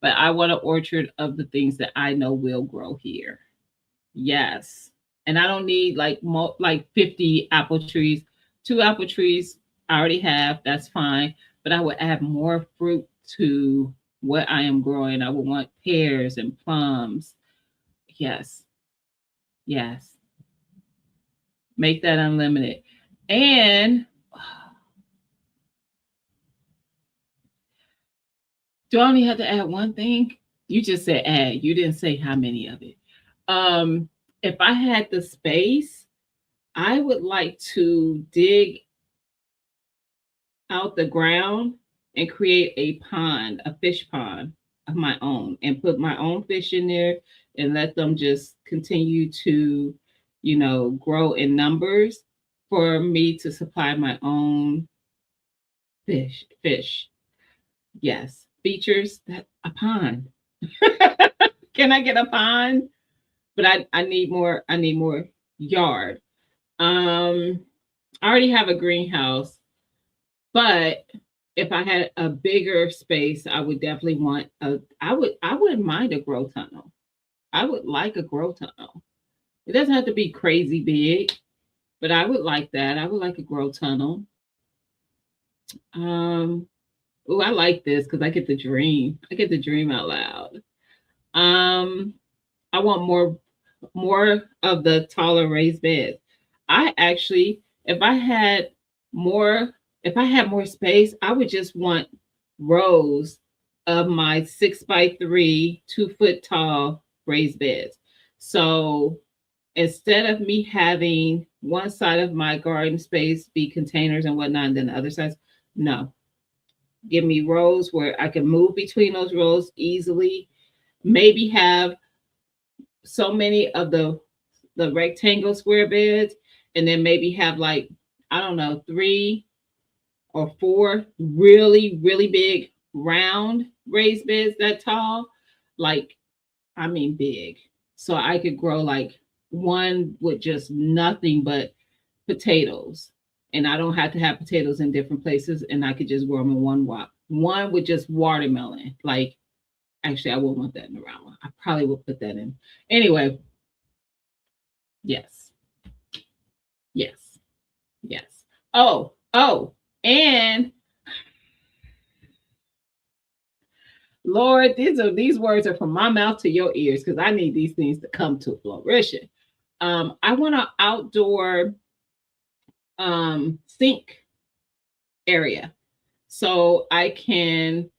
[SPEAKER 1] but I want an orchard of the things that I know will grow here. Yes. And I don't need like 50 apple trees. 2 apple trees I already have. That's fine. But I would add more fruit to what I am growing. I would want pears and plums. Yes. Yes. Make that unlimited. And do I only have to add one thing? You just said add. You didn't say how many of it. If I had the space, I would like to dig out the ground and create a pond, a fish pond of my own, and put my own fish in there and let them just continue to, grow in numbers for me to supply my own fish. Yes, features that a pond. Can I get a pond? But I need more. I need more yard. I already have a greenhouse, but if I had a bigger space, I would definitely want I wouldn't mind a grow tunnel. I would like a grow tunnel. It doesn't have to be crazy big, but I would like that. I would like a grow tunnel. Um, oh, I like this because I get the dream. I get the dream out loud. Um, I want more of the taller raised beds. I actually, more, if I had more space, I would just want rows of my 6x3, 2 foot tall raised beds. So instead of me having one side of my garden space be containers and whatnot, and then the other side, no. Give me rows where I can move between those rows easily. Maybe have so many of the rectangle square beds, and then maybe have like, I don't know, 3 or 4 really big round raised beds that tall, like, I mean big. So I could grow like one with just nothing but potatoes, and I don't have to have potatoes in different places, and I could just grow them in one with just watermelon. Like, actually, I wouldn't want that in the round one. I probably would put that in anyway. Yes. Yes. Yes. Oh, and Lord, these words are from my mouth to your ears because I need these things to come to fruition. I want an outdoor sink area so I can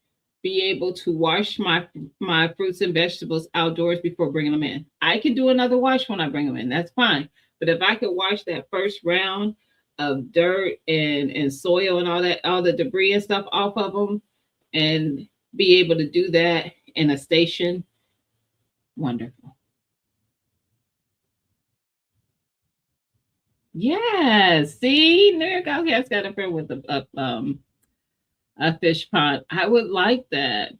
[SPEAKER 1] be able to wash my fruits and vegetables outdoors before bringing them in. I can do another wash when I bring them in. That's fine. But if I could wash that first round of dirt and soil and all the debris and stuff off of them, and be able to do that in a station, wonderful. Yeah. See, New York Outcast got a friend with a fish pond. I would like that.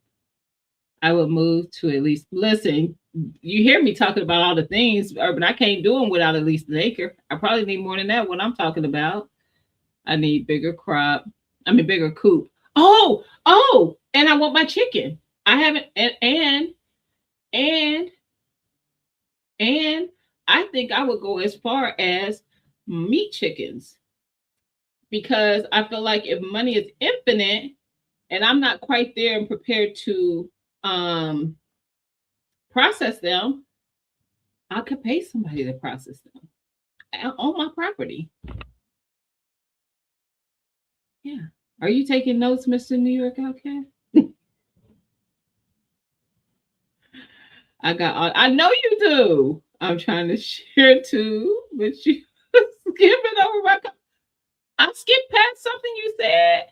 [SPEAKER 1] I would move to at least listen. You hear me talking about all the things, but I can't do them without at least an acre. I probably need more than that. What I'm talking about, I need bigger crop. I mean, bigger coop. Oh, and I want my chicken. I haven't, and and I think I would go as far as meat chickens because I feel like if money is infinite and I'm not quite there and prepared to um process them, I could pay somebody to process them on my property. Yeah. Are you taking notes, Mr. New York Outcast? I know you do. I'm trying to share too, but you skipping over my. I skipped past something you said.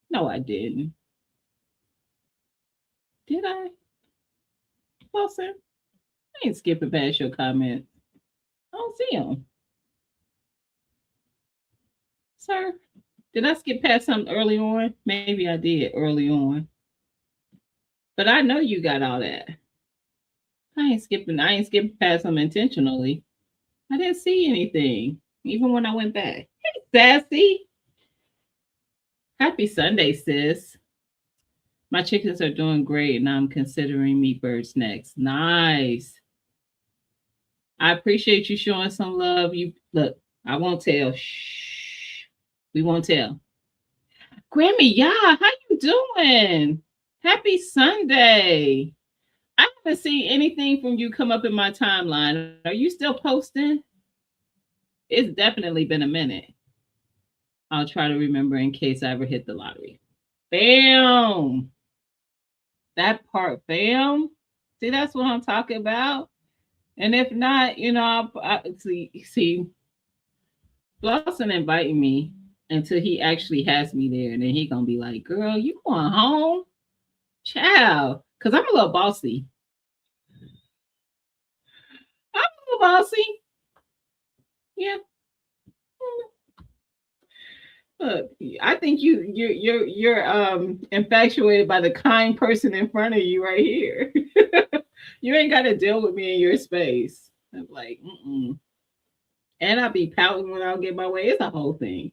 [SPEAKER 1] No, I didn't. Did I? Wilson? I ain't skipping past your comments. I don't see them. Sir, did I skip past something early on? Maybe I did early on. But I know you got all that. I ain't skipping past them intentionally. I didn't see anything, even when I went back. Hey, Sassy. Happy Sunday, sis. My chickens are doing great, and I'm considering meat birds next. Nice. I appreciate you showing some love. You look, I won't tell. Shh. We won't tell. Grammy, yeah, how you doing? Happy Sunday. I haven't seen anything from you come up in my timeline. Are you still posting? It's definitely been a minute. I'll try to remember in case I ever hit the lottery. Bam. That part, bam. See, that's what I'm talking about. And if not, I see Lawson inviting me until he actually has me there. And then he gonna be like, girl, you going home? Child. Cause I'm a little bossy. I'm a little bossy. Yeah. Look, I think you're infatuated by the kind person in front of you right here. You ain't got to deal with me in your space. I'm like, mm-mm. And I'll be pouting when I don't get my way. It's a whole thing.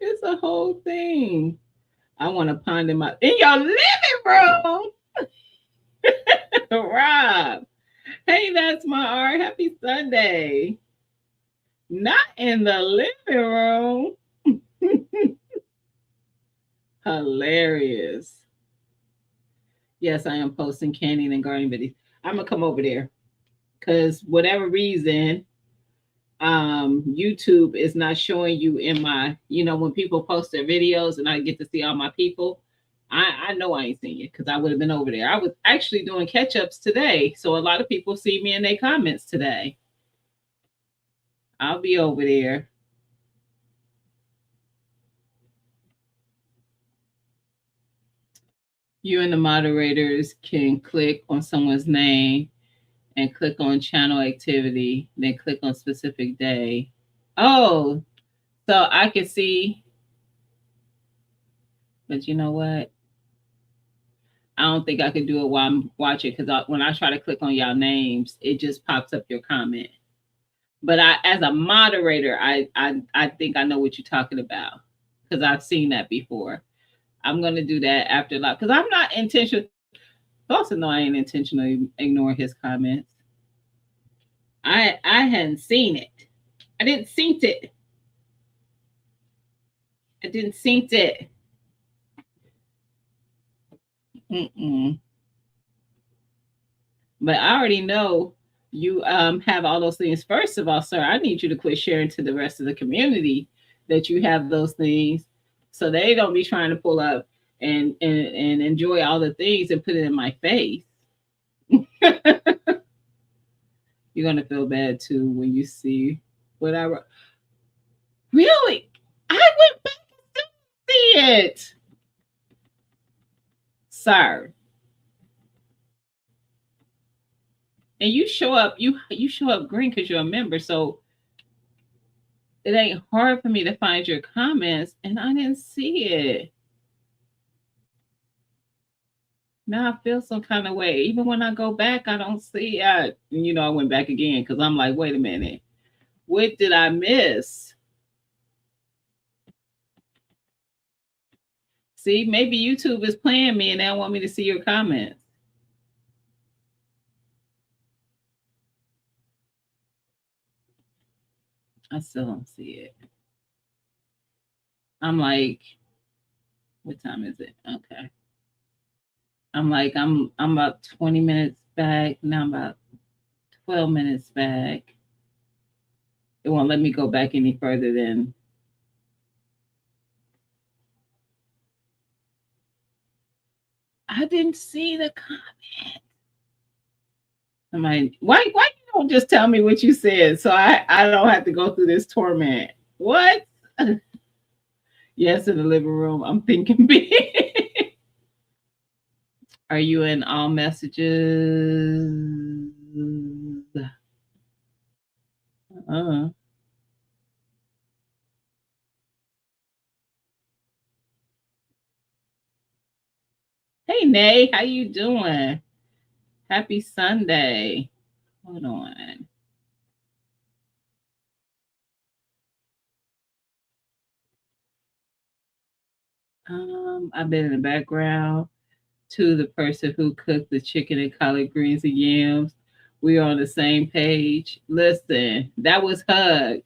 [SPEAKER 1] It's a whole thing. I want to pond in your living room. Rob. Hey, that's my art. Happy Sunday. Not in the living room. Hilarious. Yes, I am posting canning and gardening videos. I'm gonna come over there because whatever reason, YouTube is not showing you in my, when people post their videos and I get to see all my people. I know I ain't seen it because I would have been over there. I was actually doing catch ups today, so a lot of people see me in their comments today. I'll be over there. You and the moderators can click on someone's name and click on channel activity, then click on specific day. Oh, so I can see, but you know what? I don't think I can do it while I'm watching because when I try to click on y'all names, it just pops up your comment. But as a moderator, I think I know what you're talking about because I've seen that before. I'm gonna do that after live because I'm not intentional. Also, know I ain't intentionally ignoring his comments. I hadn't seen it. I didn't see it. I didn't see it. Mm-mm. But I already know you have all those things. First of all, sir, I need you to quit sharing to the rest of the community that you have those things So they don't be trying to pull up and enjoy all the things and put it in my face. You're gonna feel bad too when you see what I wrote. Really? I went back and see it, sir. And you show up, you show up green because you're a member. So it ain't hard for me to find your comments, and I didn't see it. Now I feel some kind of way. Even when I go back, I don't see it. I went back again because I'm like, wait a minute, what did I miss? See, maybe YouTube is playing me and they don't want me to see your comments. I still don't see it. I'm like, what time is it? Okay. I'm about 20 minutes back. Now I'm about 12 minutes back. It won't let me go back any further than I didn't see the comment. I'm like, why you don't just tell me what you said so I don't have to go through this torment? What? Yes, in the living room. I'm thinking big. Are you in all messages? Uh, hey Nay, how you doing? Happy Sunday. Hold on. I've been in the background to the person who cooked the chicken and collard greens and yams. We are on the same page. Listen, that was Hug.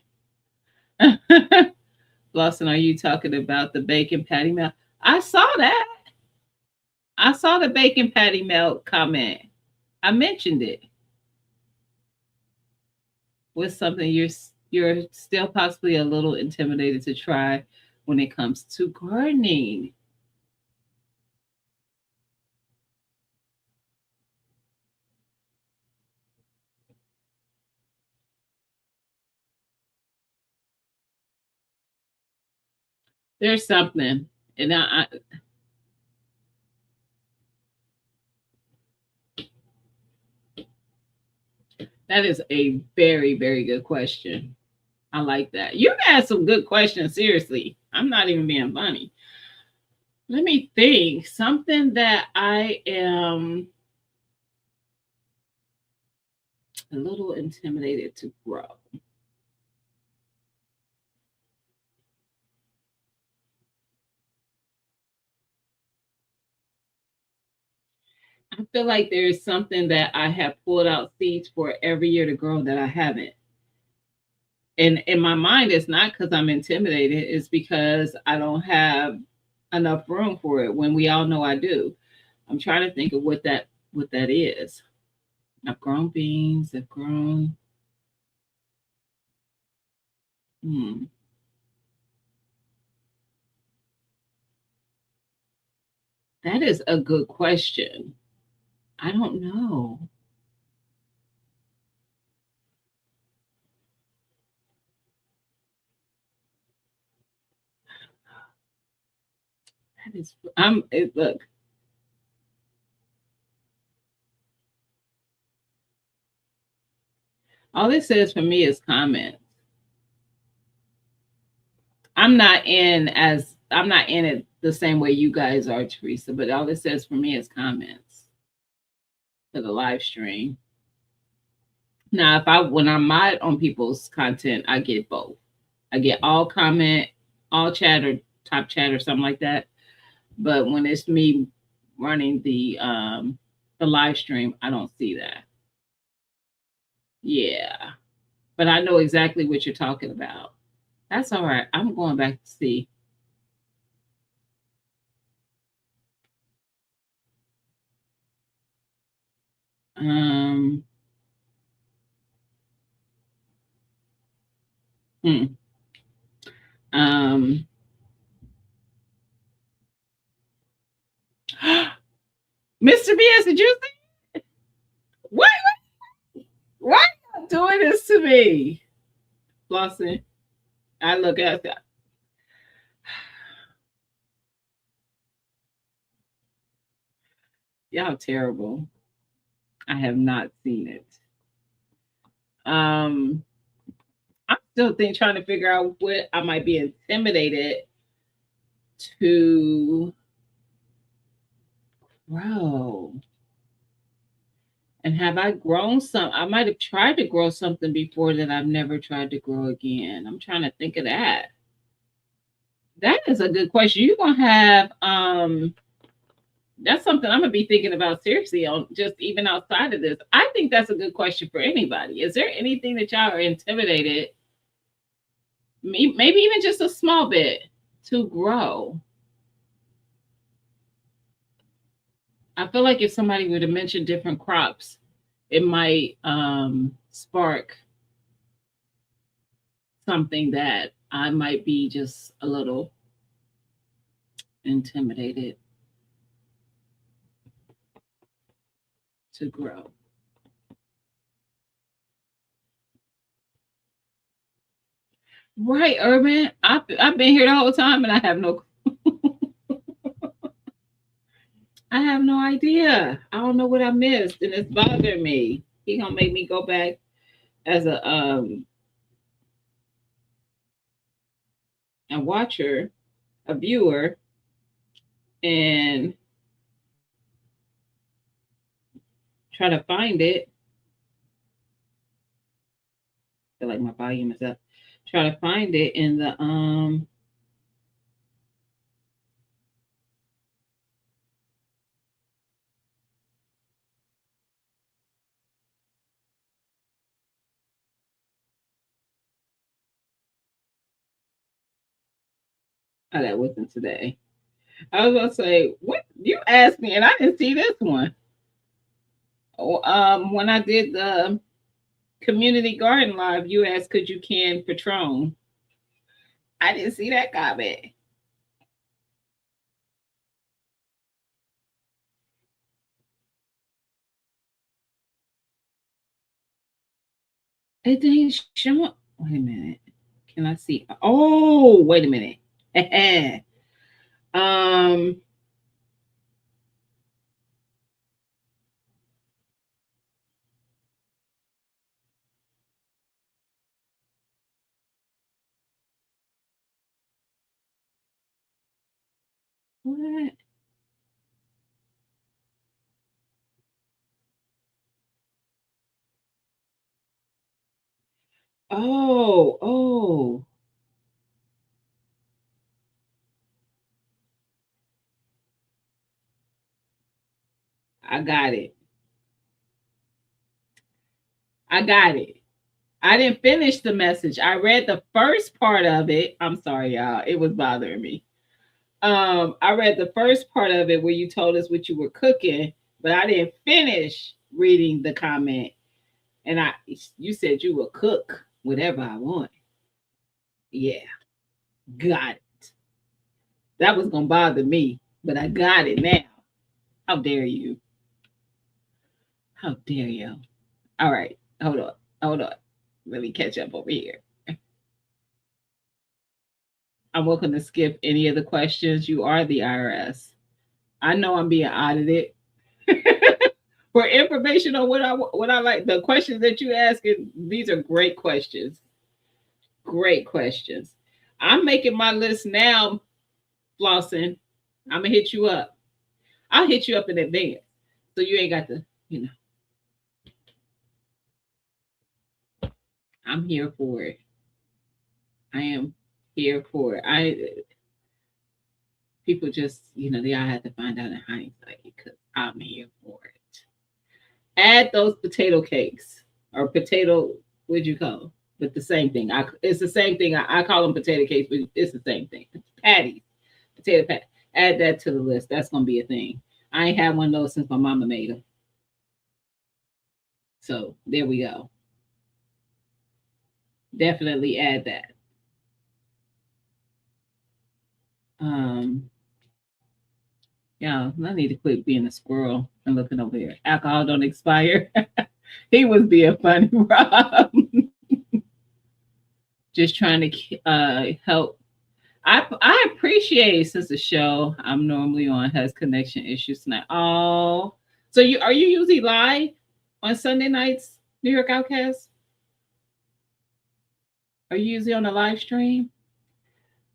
[SPEAKER 1] Lawson, are you talking about the bacon patty melt? I saw that. I saw the bacon patty melt comment. I mentioned it. Was something you're still possibly a little intimidated to try when it comes to gardening. There's something, and that is a very, very good question. I like that. You asked some good questions. Seriously, I'm not even being funny. Let me think. Something that I am a little intimidated to grow. I feel like there's something that I have pulled out seeds for every year to grow that I haven't. And in my mind, it's not because I'm intimidated, it's because I don't have enough room for it when we all know I do. I'm trying to think of what that is. I've grown beans, I've grown hmm, that is a good question. I don't know. That is look, all it says for me is comments. I'm not in it the same way you guys are, Teresa, but all it says for me is comments for the live stream. Now, if I when I'm mod on people's content, I get both. I get all comment, all chat or top chat or something like that. But when it's me running the live stream, I don't see that. Yeah. But I know exactly what you're talking about. That's all right. I'm going back to see. Um hmm. Um Mr. BS, did you see? What? Why are you doing this to me? Lawson, I look at that. Y'all terrible. I have not seen it. Um, I'm still trying to figure out what I might be intimidated to grow. And have I grown some? I might have tried to grow something before that I've never tried to grow again. I'm trying to think of that. That is a good question. You're gonna have that's something I'm gonna be thinking about seriously on just even outside of this. I think that's a good question for anybody. Is there anything that y'all are intimidated, maybe even just a small bit, to grow? I feel like if somebody were to mention different crops, it might spark something that I might be just a little intimidated to grow. Right, Urban. I've been here the whole time and I have no idea. I don't know what I missed and it's bothering me. He gonna make me go back as a watcher, a viewer, and try to find it. I feel like my volume is up. Try to find it in the oh, that wasn't today. I was gonna say, what you asked me and I didn't see this one. Oh, when I did the community garden live, you asked could you can Patron. I didn't see that comment. It didn't show. Wait a minute. Can I see? Oh, wait a minute. um. What? Oh, oh. I got it. I got it. I didn't finish the message. I read the first part of it. I'm sorry, y'all. It was bothering me. I read the first part of it where you told us what you were cooking, but I didn't finish reading the comment. And you said you will cook whatever I want. Yeah, got it. That was gonna bother me, but I got it now. How dare you? How dare you? All right, hold on, hold on. Let me catch up over here. I'm welcome to skip any of the questions. You are the IRS. I know I'm being audited. For information on what I like, the questions that you ask, these are great questions. Great questions. I'm making my list now, Flossin. I'm gonna hit you up. I'll hit you up in advance, so you ain't got to. I'm here for it. I am here for it. People just, they all have to find out in hindsight because I'm here for it. Add those potato cakes or potato, what'd you call them? But the same thing. It's the same thing. I call them potato cakes, but it's the same thing. Patties, potato patty. Add that to the list. That's gonna be a thing. I ain't had one of those since my mama made them. So there we go. Definitely add that. Um, Yeah, I need to quit being a squirrel and looking over here. Alcohol don't expire. He was being funny, Rob. Just trying to help. I appreciate since the show I'm normally on has connection issues tonight. Oh, so you are you usually live on Sunday nights, New York Outcast? Are you usually on a live stream?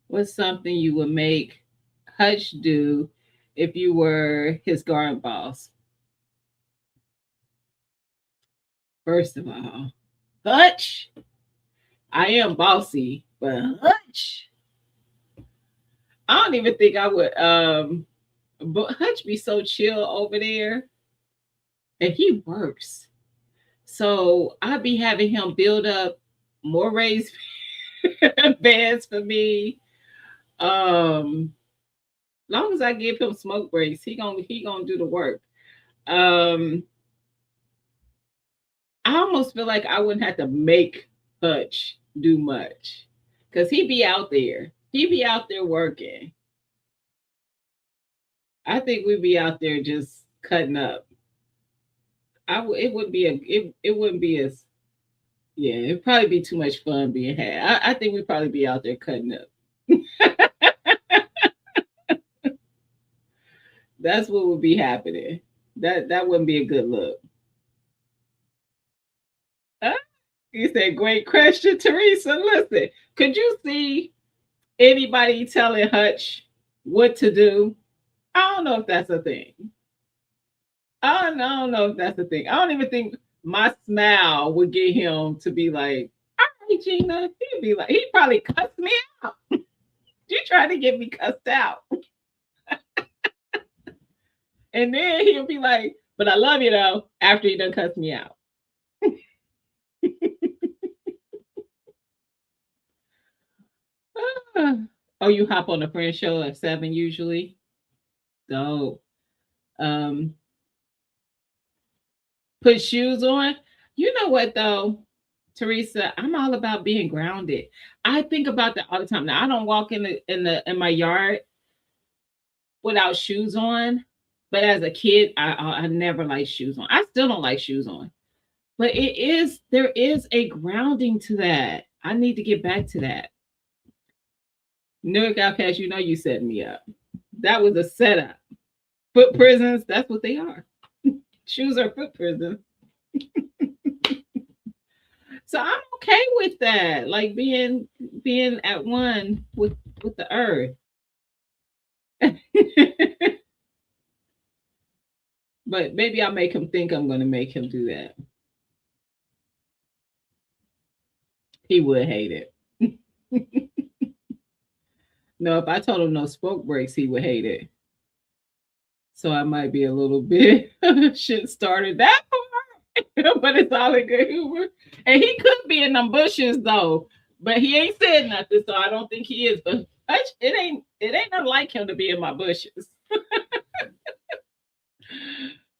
[SPEAKER 1] What's something you would make Hutch do if you were his guard boss? First of all, Hutch, I am bossy, but Hutch, I don't even think I would. But Hutch be so chill over there, and he works. So I'd be having him build up more raised beds for me. Long as I give him smoke breaks, he gonna do the work. Um, I almost feel like I wouldn't have to make Hutch do much because he'd be out there. He'd be out there working. I think we'd be out there just cutting up. It wouldn't be it wouldn't be as yeah. It'd probably be too much fun being had. I think we'd probably be out there cutting up. That's what would be happening. That wouldn't be a good look. Huh? You said great question, Teresa. Listen, could you see anybody telling Hutch what to do? I don't know if that's a thing. I don't know if that's a thing. I don't even think my smile would get him to be like, all right, Gina. He'd be like, he'd probably cuss me out. You trying to get me cussed out. And then he'll be like, but I love you though, after he done cuss me out. Oh, you hop on a friend show at 7 usually? So um put shoes on. You know what though, Teresa, I'm all about being grounded. I think about that all the time. Now I don't walk in my yard without shoes on, but as a kid, I never liked shoes on. I still don't like shoes on. But there is a grounding to that. I need to get back to that. Newark Outcast, you know you set me up. That was a setup. Foot prisons, that's what they are. Shoes are foot prisons. So I'm okay with that. Like being at one with the earth. But maybe I'll make him think I'm gonna make him do that. He would hate it. No, if I told him no smoke breaks, he would hate it. So I might be a little bit shit started that part, but it's all in good humor. And he could be in them bushes though, but he ain't said nothing, so I don't think he is. But it ain't nothing like him to be in my bushes.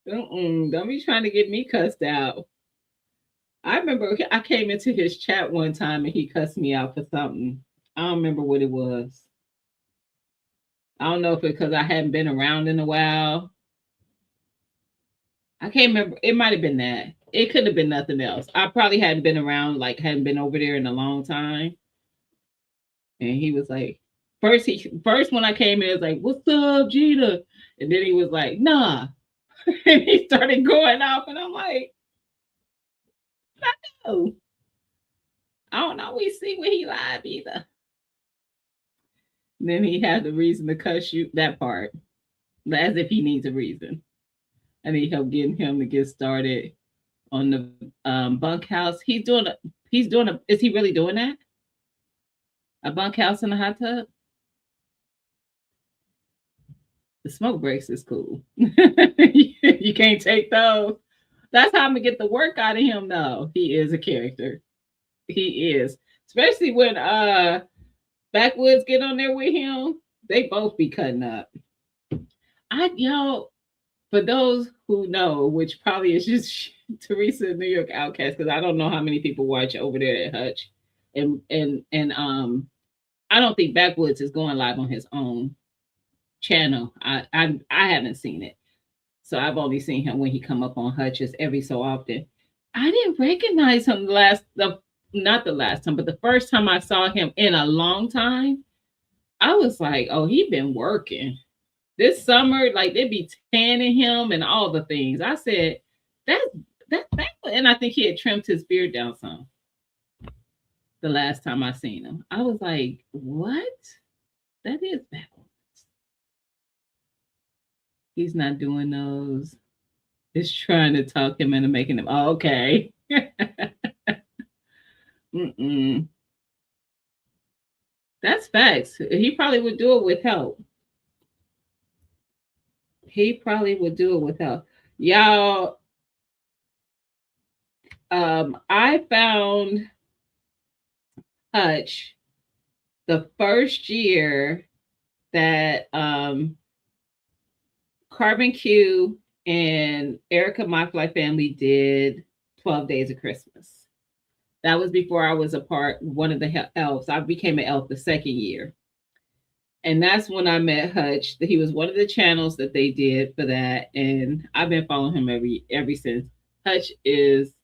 [SPEAKER 1] Don't be trying to get me cussed out. I remember I came into his chat one time and he cussed me out for something. I don't remember what it was. I don't know if it's because I hadn't been around in a while. I can't remember. It might have been that. It could have been nothing else. I probably hadn't been around, like hadn't been over there in a long time. And he was like, first when I came in, it was like, "What's up, Gina?" And then he was like, "Nah," and he started going off, and I'm like, "No, I don't always see when he live either." And then he had the reason to cuss you that part, as if he needs a reason. I need help getting him to get started on the bunkhouse. He's doing a. Is he really doing that? A bunkhouse in a hot tub? The smoke breaks is cool. You can't take those. That's how I'm gonna get the work out of him. Though he is a character. He is, especially when backwoods get on there with him. They both be cutting up. For those who know, which probably is just Teresa New York Outcast, because I don't know how many people watch over there at Hutch, and I don't think Backwoods is going live on his own. channel. I haven't seen it. So I've only seen him when he come up on Hutch's every so often. I didn't recognize him not the last time, but the first time I saw him in a long time, I was like, oh, he been working. This summer, like they be tanning him and all the things. I said, that's that, and I think he had trimmed his beard down some the last time I seen him. I was like, what? That is backwards. He's not doing those. It's trying to talk him into making him. Oh, okay. Mm-mm. That's facts. He probably would do it with help. He probably would do it with help. Y'all, I found Hutch the first year that Carbon Q and Erica My Fly Family did 12 Days of Christmas. That was before I was a part one of the elves. I became an elf the second year. And that's when I met Hutch. He was one of the channels that they did for that. And I've been following him every since. Hutch is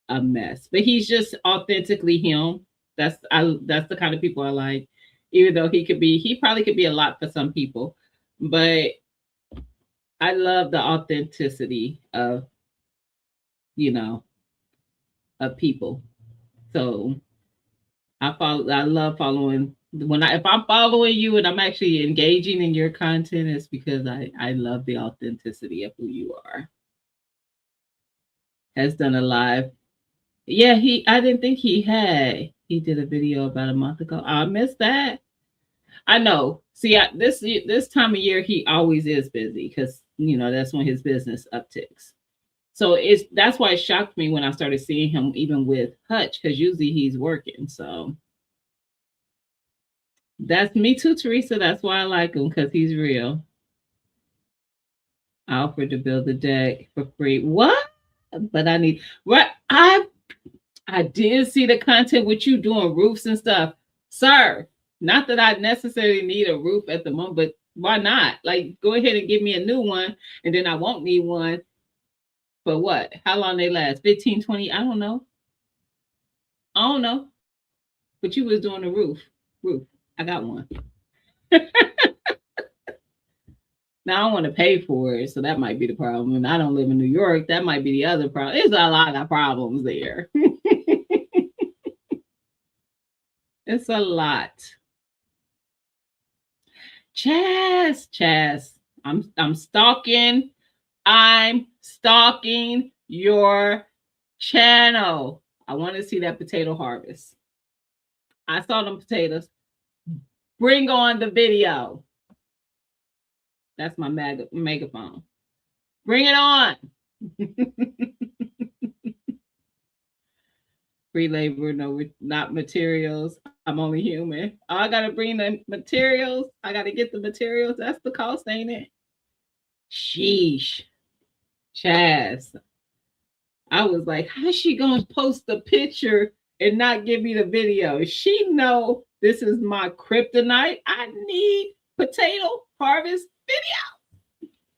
[SPEAKER 1] a mess. But he's just authentically him. That's the kind of people I like. Even though he probably could be a lot for some people. But I love the authenticity of, you know, of people. So I love following if I'm following you and I'm actually engaging in your content, it's because I love the authenticity of who you are. Has done a live. Yeah, I didn't think he did a video about a month ago. I missed that. I know. See, this time of year he always is busy because that's when his business upticks. So that's why it shocked me when I started seeing him even with Hutch, because usually he's working. So that's me too, Teresa. That's why I like him, because he's real. I offered to build the deck for free. What? But I need what I did see the content with you doing roofs and stuff, sir. Not that I necessarily need a roof at the moment, but why not? Like, go ahead and give me a new one, and then I won't need one. For what? How long they last? 15, 20? I don't know. I don't know. But you was doing the roof. I got one. Now I don't want to pay for it, so that might be the problem. And I don't live in New York. That might be the other problem. There's a lot of problems there. It's a lot. Chaz. I'm stalking. I'm stalking your channel. I want to see that potato harvest. I saw them potatoes. Bring on the video. That's my megaphone. Bring it on. Free labor, no, not materials. I'm only human. Oh, I gotta bring the materials. I gotta get the materials. That's the cost, ain't it? Sheesh. Chaz. I was like, how's she gonna post the picture and not give me the video? She know this is my kryptonite. I need potato harvest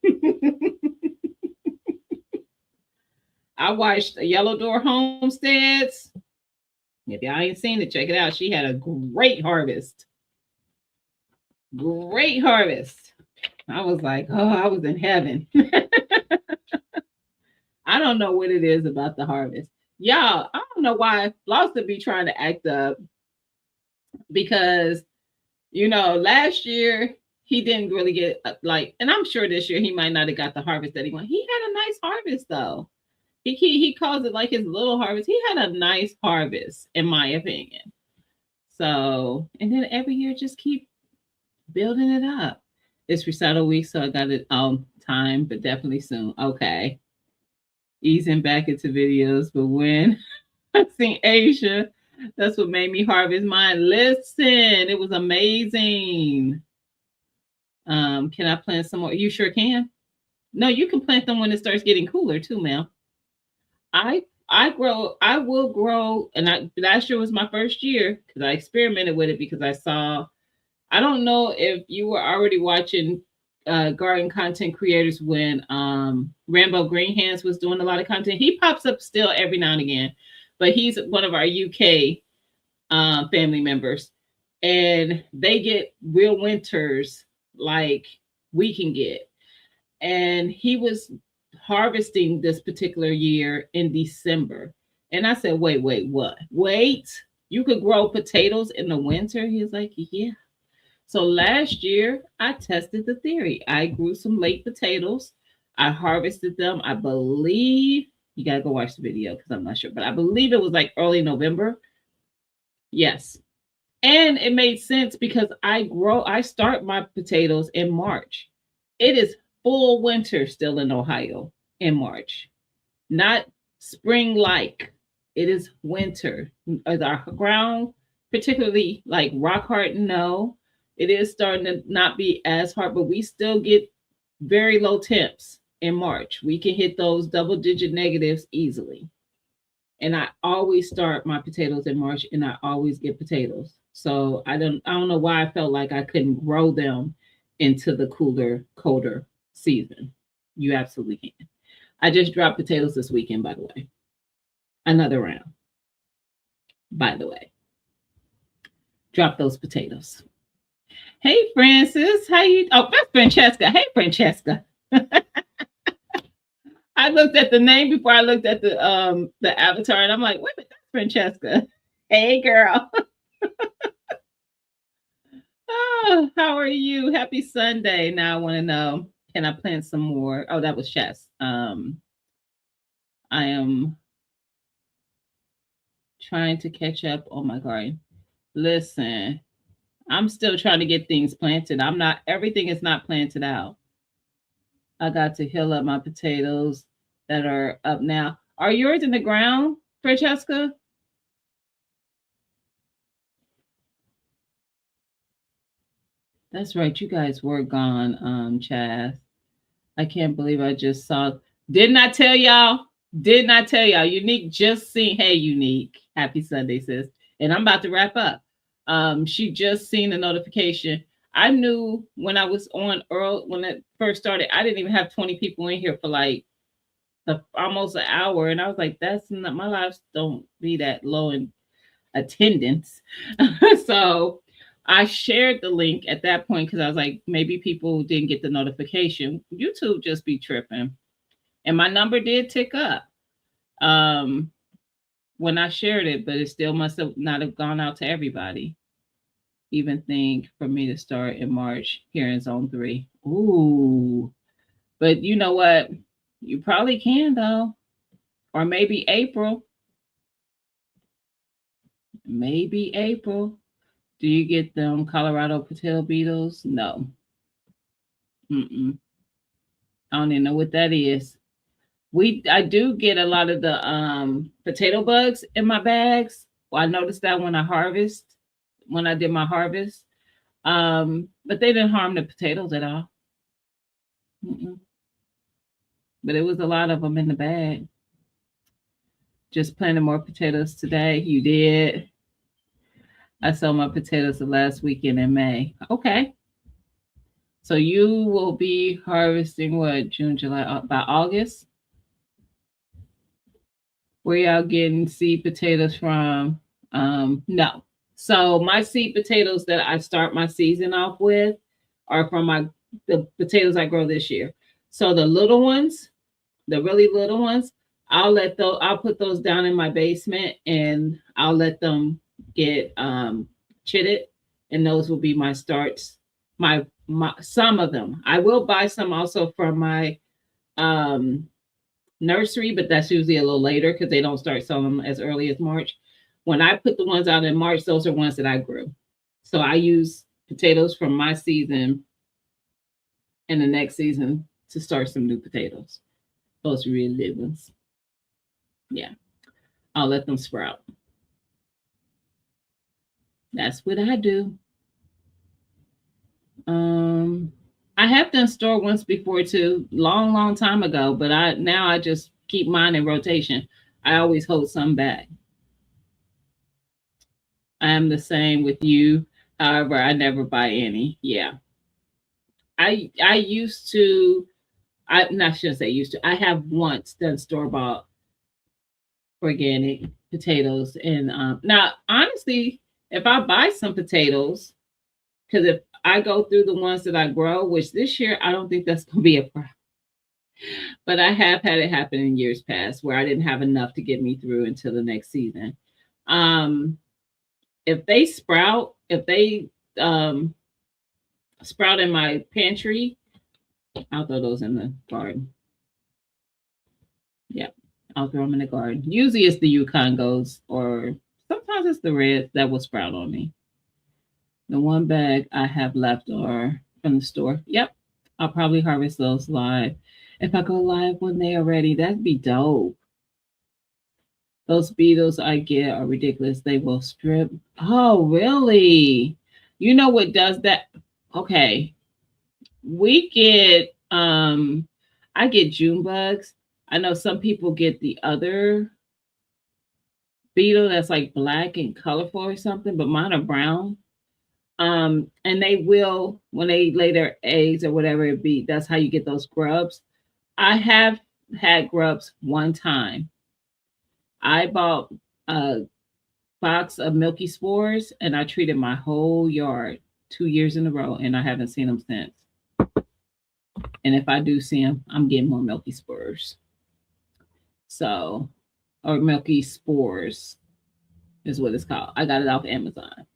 [SPEAKER 1] video. I watched Yellow Door Homesteads. If y'all ain't seen it, check it out. She had a great harvest. Great harvest. I was like, oh, I was in heaven. I don't know what it is about the harvest. Y'all, I don't know why Floster be trying to act up, because, last year he didn't really get and I'm sure this year he might not have got the harvest that he wanted. He had a nice harvest though. He calls it like his little harvest. He had a nice harvest, in my opinion. So, and then every year just keep building it up. It's recital week, so I got it time, but definitely soon. Okay. Easing back into videos, but when I seen Asia, that's what made me harvest mine. Listen, it was amazing. Can I plant some more? You sure can. No, you can plant them when it starts getting cooler too, ma'am. I will grow, and last year was my first year because I experimented with it, because I don't know if you were already watching garden content creators when Rambo Green Hands was doing a lot of content. He pops up still every now and again, but he's one of our UK family members, and they get real winters like we can get. And he was harvesting this particular year in December. And I said, wait, what? Wait, you could grow potatoes in the winter? He was like, yeah. So last year, I tested the theory. I grew some late potatoes. I harvested them. I believe you got to go watch the video because I'm not sure, but I believe it was like early November. Yes. And it made sense because I start my potatoes in March. It is full winter still in Ohio in March, not spring like. It is winter. Is our ground particularly like rock hard? No, it is starting to not be as hard, but we still get very low temps in March. We can hit those double digit negatives easily. And I always start my potatoes in March and I always get potatoes. So I don't know why I felt like I couldn't grow them into the cooler, colder season. You absolutely can. I just dropped potatoes this weekend, by the way. Another round, by the way. Drop those potatoes. Hey Francis, how you? Oh, that's Francesca. Hey Francesca. I looked at the name before I looked at the avatar, and I'm like, wait a minute, that's Francesca. Hey girl. Oh, how are you? Happy Sunday. Now I want to know, can I plant some more? Oh, that was Chess. I am trying to catch up on my garden. Listen, I'm still trying to get things planted. I'm not, everything is not planted out. I got to heal up my potatoes that are up now. Are yours in the ground, Francesca? That's right. You guys were gone, Chaz. I can't believe I just saw. Didn't I tell y'all? Didn't I tell y'all? Unique just seen. Hey, Unique. Happy Sunday, sis. And I'm about to wrap up. She just seen the notification. I knew when I was on Earl when it first started, I didn't even have 20 people in here for like almost an hour. And I was like, that's not my lives don't be that low in attendance. So I shared the link at that point because I was like, maybe people didn't get the notification. YouTube just be tripping. And my number did tick up um, when I shared it, but it still must have not have gone out to everybody. Even think for me to start in March here in Zone 3. Ooh. But you know what? You probably can though. Or maybe April. Maybe April. Do you get them Colorado potato beetles? No. Mm-mm. I don't even know what that is. I do get a lot of the potato bugs in my bags. Well, I noticed that when I did my harvest. But they didn't harm the potatoes at all. Mm-mm. But it was a lot of them in the bag. Just planting more potatoes today. You did. I sold my potatoes the last weekend in May. Okay. So you will be harvesting what, June, July, by August? Where y'all getting seed potatoes from? No. So my seed potatoes that I start my season off with are from the potatoes I grow this year. So the little ones, the really little ones, I'll put those down in my basement and I'll let them get chitted, and those will be my starts. My some of them. I will buy some also from my um nursery, but that's usually a little later because they don't start selling them as early as March. When I put the ones out in March, those are ones that I grew. So I use potatoes from my season and the next season to start some new potatoes. Those really little ones. Yeah. I'll let them sprout. That's what I do. Um I have done store once before too, long time ago, but I just keep mine in rotation. I always hold some back. I am the same with you. However, I never buy any. Yeah. I used to, I not shouldn't say used to. I have once done store bought organic potatoes, and now honestly, if I buy some potatoes, because if I go through the ones that I grow, which this year I don't think that's going to be a problem, but I have had it happen in years past where I didn't have enough to get me through until the next season. Um, if they sprout, if they um, sprout in my pantry, I'll throw those in the garden. Yep, I'll throw them in the garden. Usually it's the Yukon goes, or sometimes it's the red that will sprout on me. The one bag I have left are from the store. Yep, I'll probably harvest those live. If I go live when they are ready, that'd be dope. Those beetles I get are ridiculous. They will strip. Oh, really? You know what does that? Okay. We get I get June bugs. I know some people get the other beetle that's like black and colorful or something, but mine are brown. And they will when they lay their eggs or whatever it be, that's how you get those grubs. I have had grubs one time. I bought a box of milky spores and I treated my whole yard 2 years in a row and I haven't seen them since. And if I do see them, I'm getting more milky spores. So, or milky spores is what it's called. I got it off Amazon.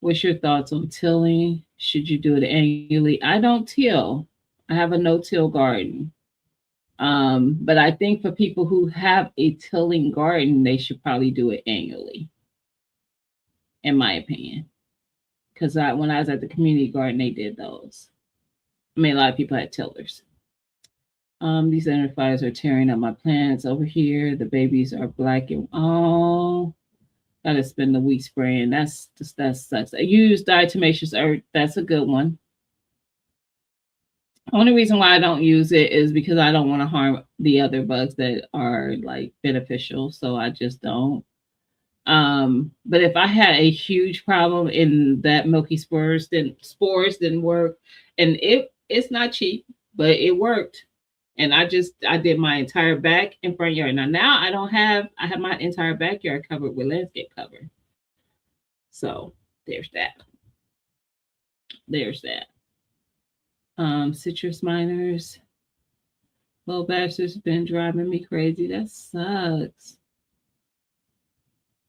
[SPEAKER 1] What's your thoughts on tilling? Should you do it annually? I don't till. I have a no-till garden. But I think for people who have a tilling garden, they should probably do it annually, in my opinion. Because when I was at the community garden, they did those. I mean, a lot of people had tillers. These identifiers are tearing up my plants over here. The babies are black and gotta spend the week spraying. That sucks. I use diatomaceous earth. That's a good one. Only reason why I don't use it is because I don't want to harm the other bugs that are like beneficial. So I just don't. But if I had a huge problem in that milky spores didn't work, and it's not cheap, but it worked. And I did my entire back and front yard. Now I have my entire backyard covered with landscape cover. So there's that. There's that. Citrus miners. Little bastards been driving me crazy. That sucks.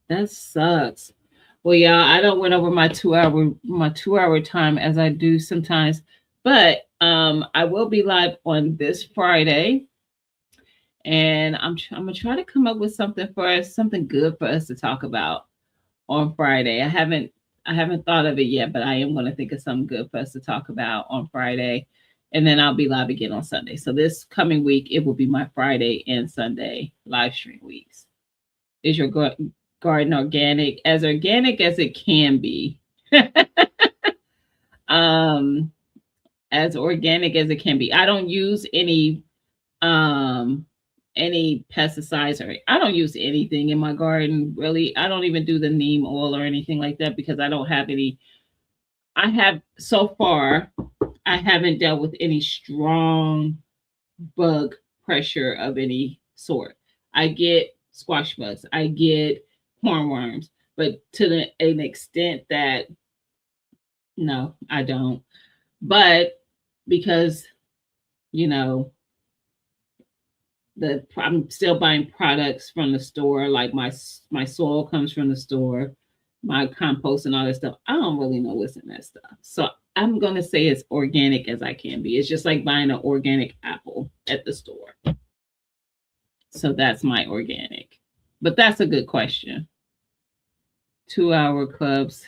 [SPEAKER 1] That sucks. Well, yeah, I don't went over my 2 hour time as I do sometimes, but I will be live on this Friday, and I'm gonna try to come up with something for us, something good for us to talk about on Friday. I haven't thought of it yet, but I am going to think of something good for us to talk about on Friday, and then I'll be live again on Sunday. So this coming week, it will be my Friday and Sunday live stream weeks. Is your garden organic as it can be? um, as organic as it can be. I don't use um any pesticides, or I don't use anything in my garden really. I don't even do the neem oil or anything like that because I don't have any. I have so far I haven't dealt with any strong bug pressure of any sort. I get squash bugs, I get hornworms, but to an extent that no, I don't. But because you know I'm still buying products from the store, like my soil comes from the store, my compost and all that stuff. I don't really know what's in that stuff, so I'm gonna say it's organic as I can be. It's just like buying an organic apple at the store. So that's my organic. But that's a good question. 2 hour clubs,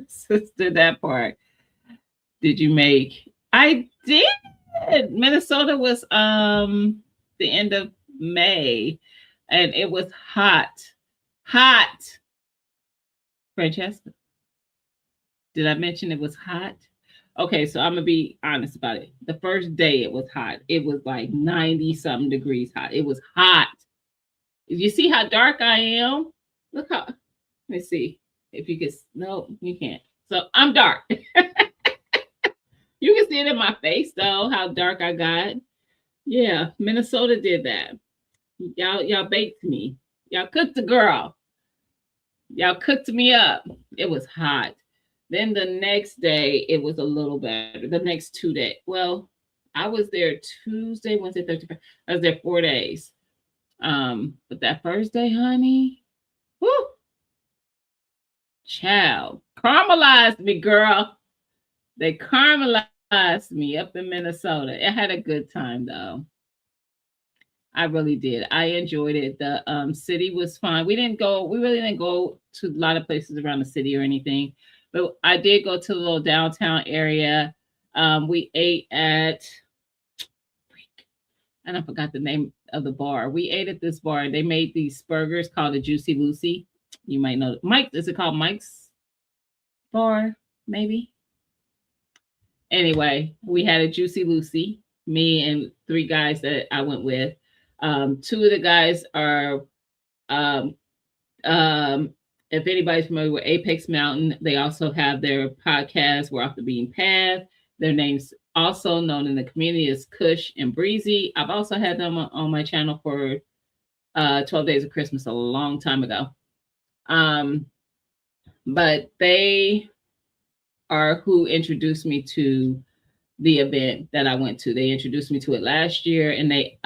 [SPEAKER 1] sister. That part. Did you make? I did. Minnesota was the end of May, and it was hot. Hot. Francesca, did I mention it was hot? Okay, so I'm gonna be honest about it. The first day it was hot. It was like 90 something degrees hot. It was hot. You see how dark I am? Look how. Let me see if you can. No, you can't. So I'm dark. You can see it in my face though, how dark I got. Yeah, Minnesota did that. Y'all baked me. Y'all cooked the girl. Y'all cooked me up. It was hot. Then the next day, it was a little better. The next 2 days. Well, I was there Tuesday, Wednesday, Thursday. I was there 4 days. But that first day, honey, whoo, child, caramelized me, girl. They caramelized me up in Minnesota. It had a good time though. I really did. I enjoyed it. The city was fun. We really didn't go to a lot of places around the city or anything, but I did go to the little downtown area. We ate at, and I forgot the name of the bar. We ate at this bar. They made these burgers called the Juicy Lucy. You might know Mike. Is it called Mike's Bar? Maybe. Anyway, we had a Juicy Lucy. Me and three guys that I went with. Two of the guys are, um, if anybody's familiar with Apex Mountain, they also have their podcast, We're Off the Beaten Path. Their names also known in the community as Kush and Breezy. I've also had them on my channel for 12 Days of Christmas a long time ago. But they are who introduced me to the event that I went to. They introduced me to it last year, and they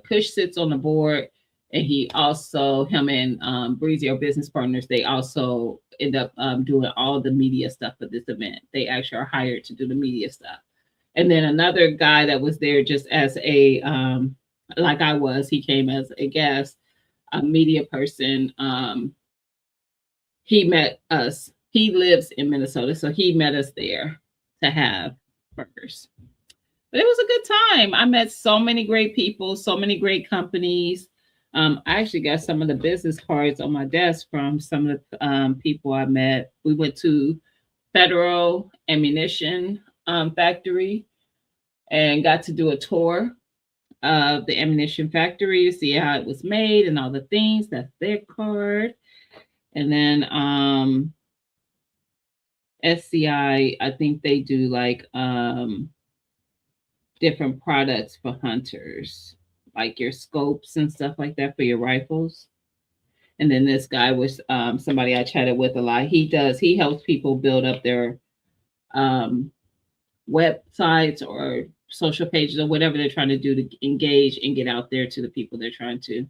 [SPEAKER 1] Kush sits on the board, and he also him and Breezy are business partners. They also end up doing all the media stuff for this event. They actually are hired to do the media stuff. And then another guy that was there just as a like I was, he came as a guest, a media person. He met us. He lives in Minnesota, so he met us there to have burgers. But it was a good time. I met so many great people, so many great companies. I actually got some of the business cards on my desk from some of the people I met. We went to Federal Ammunition Factory and got to do a tour of the ammunition factory, see how it was made and all the things. That's their card. And then SCI, I think they do like different products for hunters, like your scopes and stuff like that for your rifles. And then this guy was somebody I chatted with a lot. He helps people build up their um, websites or social pages or whatever they're trying to do to engage and get out there to the people they're trying to.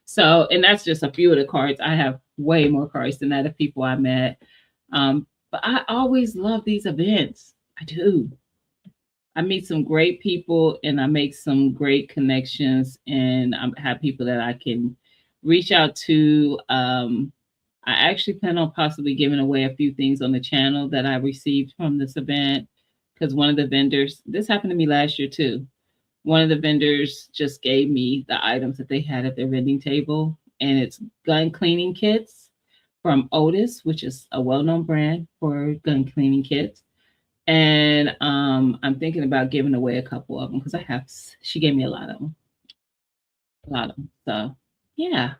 [SPEAKER 1] So, and that's just a few of the cards. I have way more cards than that of people I met. But I always love these events. I do. I meet some great people and I make some great connections, and I have people that I can reach out to. I actually plan on possibly giving away a few things on the channel that I received from this event, because one of the vendors, this happened to me last year too. One of the vendors just gave me the items that they had at their vending table, and it's gun cleaning kits from Otis, which is a well-known brand for gun cleaning kits. And I'm thinking about giving away a couple of them because she gave me a lot of them. A lot of them. So, yeah.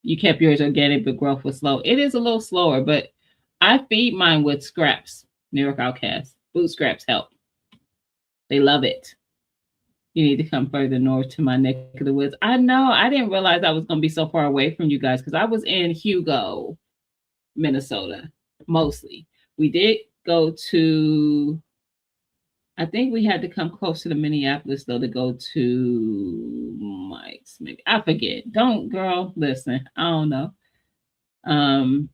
[SPEAKER 1] You kept yours organic, but growth was slow. It is a little slower, but I feed mine with scraps, New York Outcast. Food scraps help. They love it. You need to come further north to my neck of the woods. I know. I didn't realize I was going to be so far away from you guys because I was in Hugo, Minnesota, mostly. We did go to, I think we had to come close to the Minneapolis though to go to Mike's. Maybe I forget. Don't girl, listen. I don't know. Um,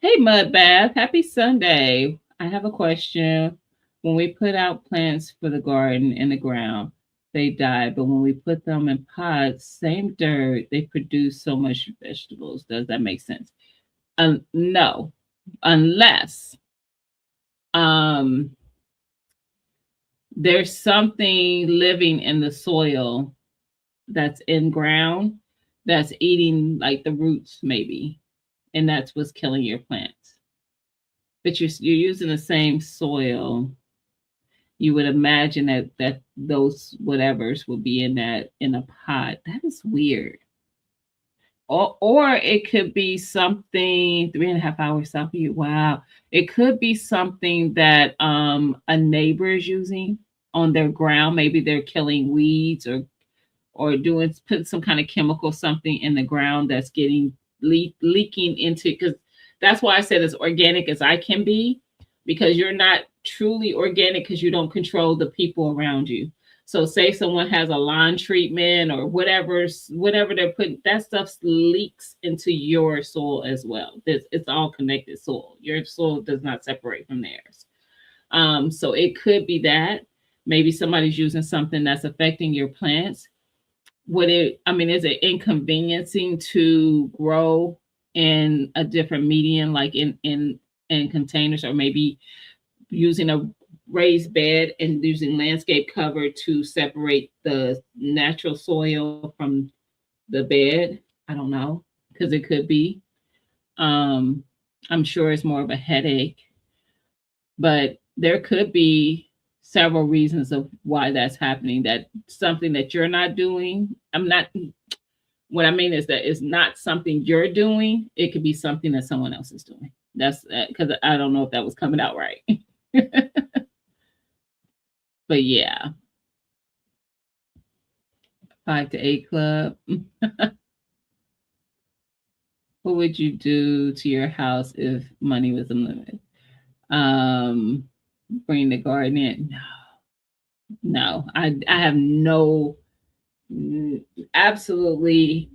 [SPEAKER 1] hey Mud Bath, happy Sunday. I have a question. When we put out plants for the garden in the ground, they die, but when we put them in pots, same dirt, they produce so much vegetables. Does that make sense? No, unless um there's something living in the soil that's in ground that's eating like the roots maybe, and that's what's killing your plants. But you're using the same soil. You would imagine that those whatevers would be in a pot. That is weird. or it could be something 3.5 hours south of you. Wow. It could be something that a neighbor is using on their ground. Maybe they're killing weeds or doing put some kind of chemical something in the ground that's getting leaking into, because that's why I said as organic as I can be, because you're not truly organic because you don't control the people around you. So say someone has a lawn treatment or whatever they're putting, that stuff leaks into your soil as well. It's all connected soil. Your soil does not separate from theirs. So it could be that maybe somebody's using something that's affecting your plants. Is it inconveniencing to grow in a different medium, like in containers, or maybe using a raised bed and using landscape cover to separate the natural soil from the bed? I don't know, because it could be. Um, I'm sure it's more of a headache, but there could be several reasons of why that's happening. That something that you're not doing. I'm not. What I mean is that it's not something you're doing. It could be something that someone else is doing. That's because I don't know if that was coming out right. But yeah, 5 to 8 club. What would you do to your house if money was unlimited? Um, bring the garden in. No. I have absolutely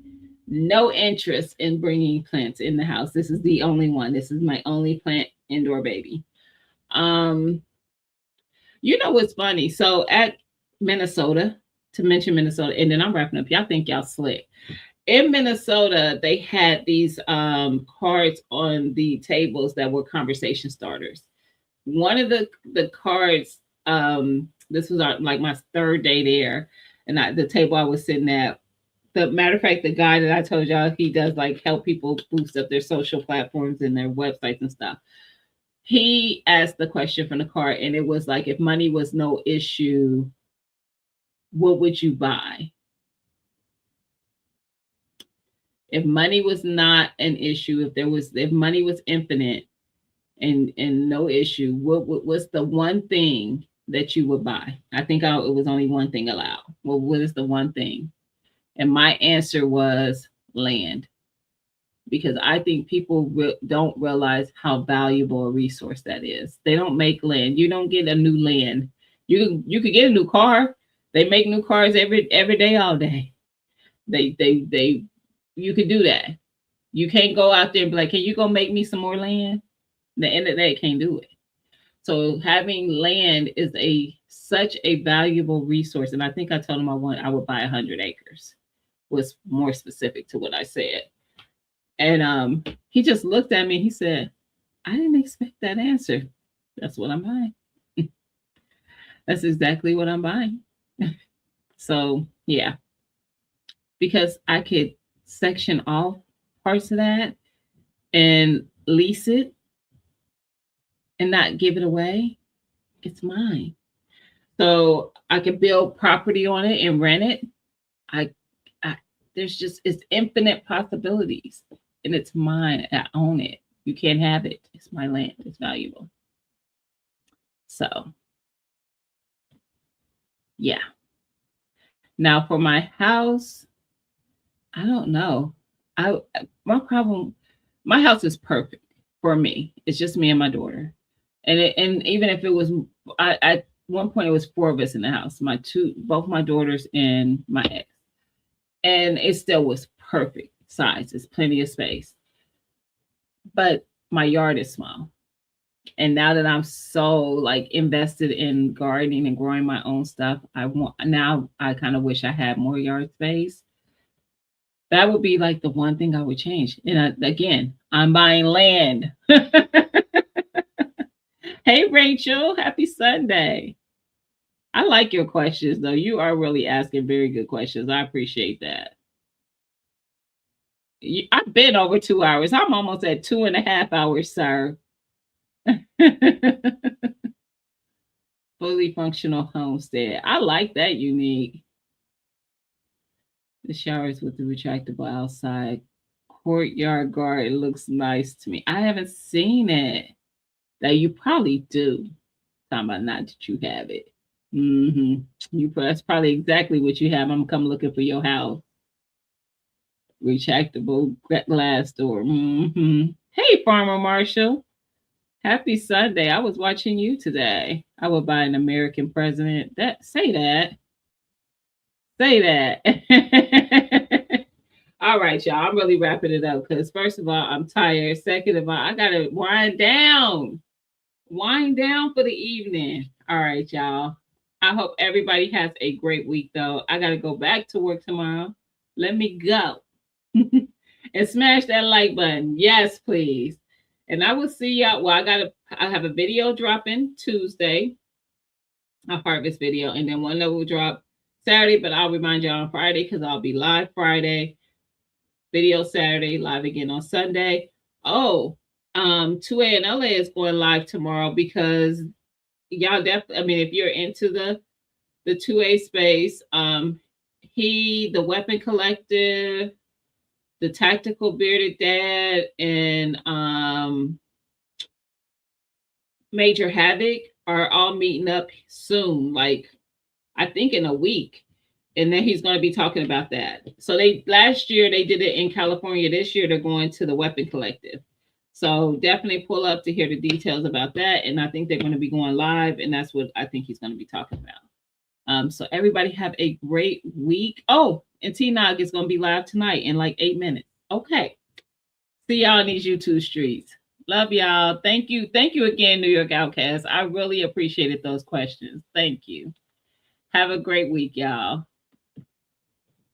[SPEAKER 1] no interest in bringing plants in the house. This is the only one. This is my only plant indoor baby. Um, you know what's funny? So at Minnesota, to mention Minnesota, and then I'm wrapping up. Y'all think y'all slick. In Minnesota, they had these cards on the tables that were conversation starters. One of the cards, this was like my third day there, and the table I was sitting at. The matter of fact, the guy that I told y'all, he does like help people boost up their social platforms and their websites and stuff. He asked the question from the card, and it was like, if money was no issue, what would you buy? If money was not an issue, if money was infinite and no issue, what's the one thing that you would buy? I think it was only one thing allowed. Well, what is the one thing? And my answer was land, because I think people don't realize how valuable a resource that is. They don't make land. You don't get a new land. You could get a new car. They make new cars every day, all day. They you could do that. You can't go out there and be like, can you go make me some more land? At the end of the day, can't do it. So having land is such a valuable resource. And I think I told him I would buy 100 acres. Was more specific to what I said. And he just looked at me and he said, I didn't expect that answer. That's what I'm buying. That's exactly what I'm buying. So yeah, because I could section off parts of that and lease it and not give it away. It's mine. So I could build property on it and rent it. I it's infinite possibilities, and it's mine. I own it. You can't have it. It's my land. It's valuable. So yeah. Now for my house, I don't know. I my problem, my house is perfect for me. It's just me and my daughter. And even if it was, at one point it was 4 of us in the house, both my daughters and my ex. And it still was perfect size. There's plenty of space. But my yard is small. And now that I'm so like invested in gardening and growing my own stuff, I kind of wish I had more yard space. That would be like the one thing I would change. And again, I'm buying land. Hey, Rachel, happy Sunday. I like your questions, though. You are really asking very good questions. I appreciate that. I've been over 2 hours. I'm almost at 2.5 hours, sir. Fully functional homestead. I like that, Unique. The showers with the retractable outside courtyard garden looks nice to me. I haven't seen it. That you probably do. Talking about not that you have it. Mm-hmm. That's probably exactly what you have. I'm gonna come looking for your house. Retractable glass door. Mm-hmm. Hey, Farmer Marshall. Happy Sunday. I was watching you today. I would buy an American president. That say that. Say that. All right, y'all. I'm really wrapping it up because first of all, I'm tired. Second of all, I gotta wind down. Wind down for the evening. All right, y'all. I hope everybody has a great week though. I gotta go back to work tomorrow. Let me go. And smash that like button. Yes, please. And I will see y'all. Well, I have a video dropping Tuesday, a harvest video, and then one that will drop Saturday, but I'll remind y'all on Friday because I'll be live Friday, video Saturday, live again on Sunday. Oh, 2A and LA is going live tomorrow because y'all definitely, I mean, if you're into the 2A space, the Weapon Collective, the Tactical Bearded Dad, and Major Havoc are all meeting up soon, like I think in a week. And then he's going to be talking about that. So last year they did it in California. This year they're going to the Weapon Collective. So definitely pull up to hear the details about that. And I think they're going to be going live, and that's what I think he's going to be talking about. So everybody have a great week. Oh, and T-Nog is going to be live tonight in like 8 minutes. Okay. See y'all in these YouTube streets. Love y'all. Thank you. Thank you again, New York Outcast. I really appreciated those questions. Thank you. Have a great week, y'all.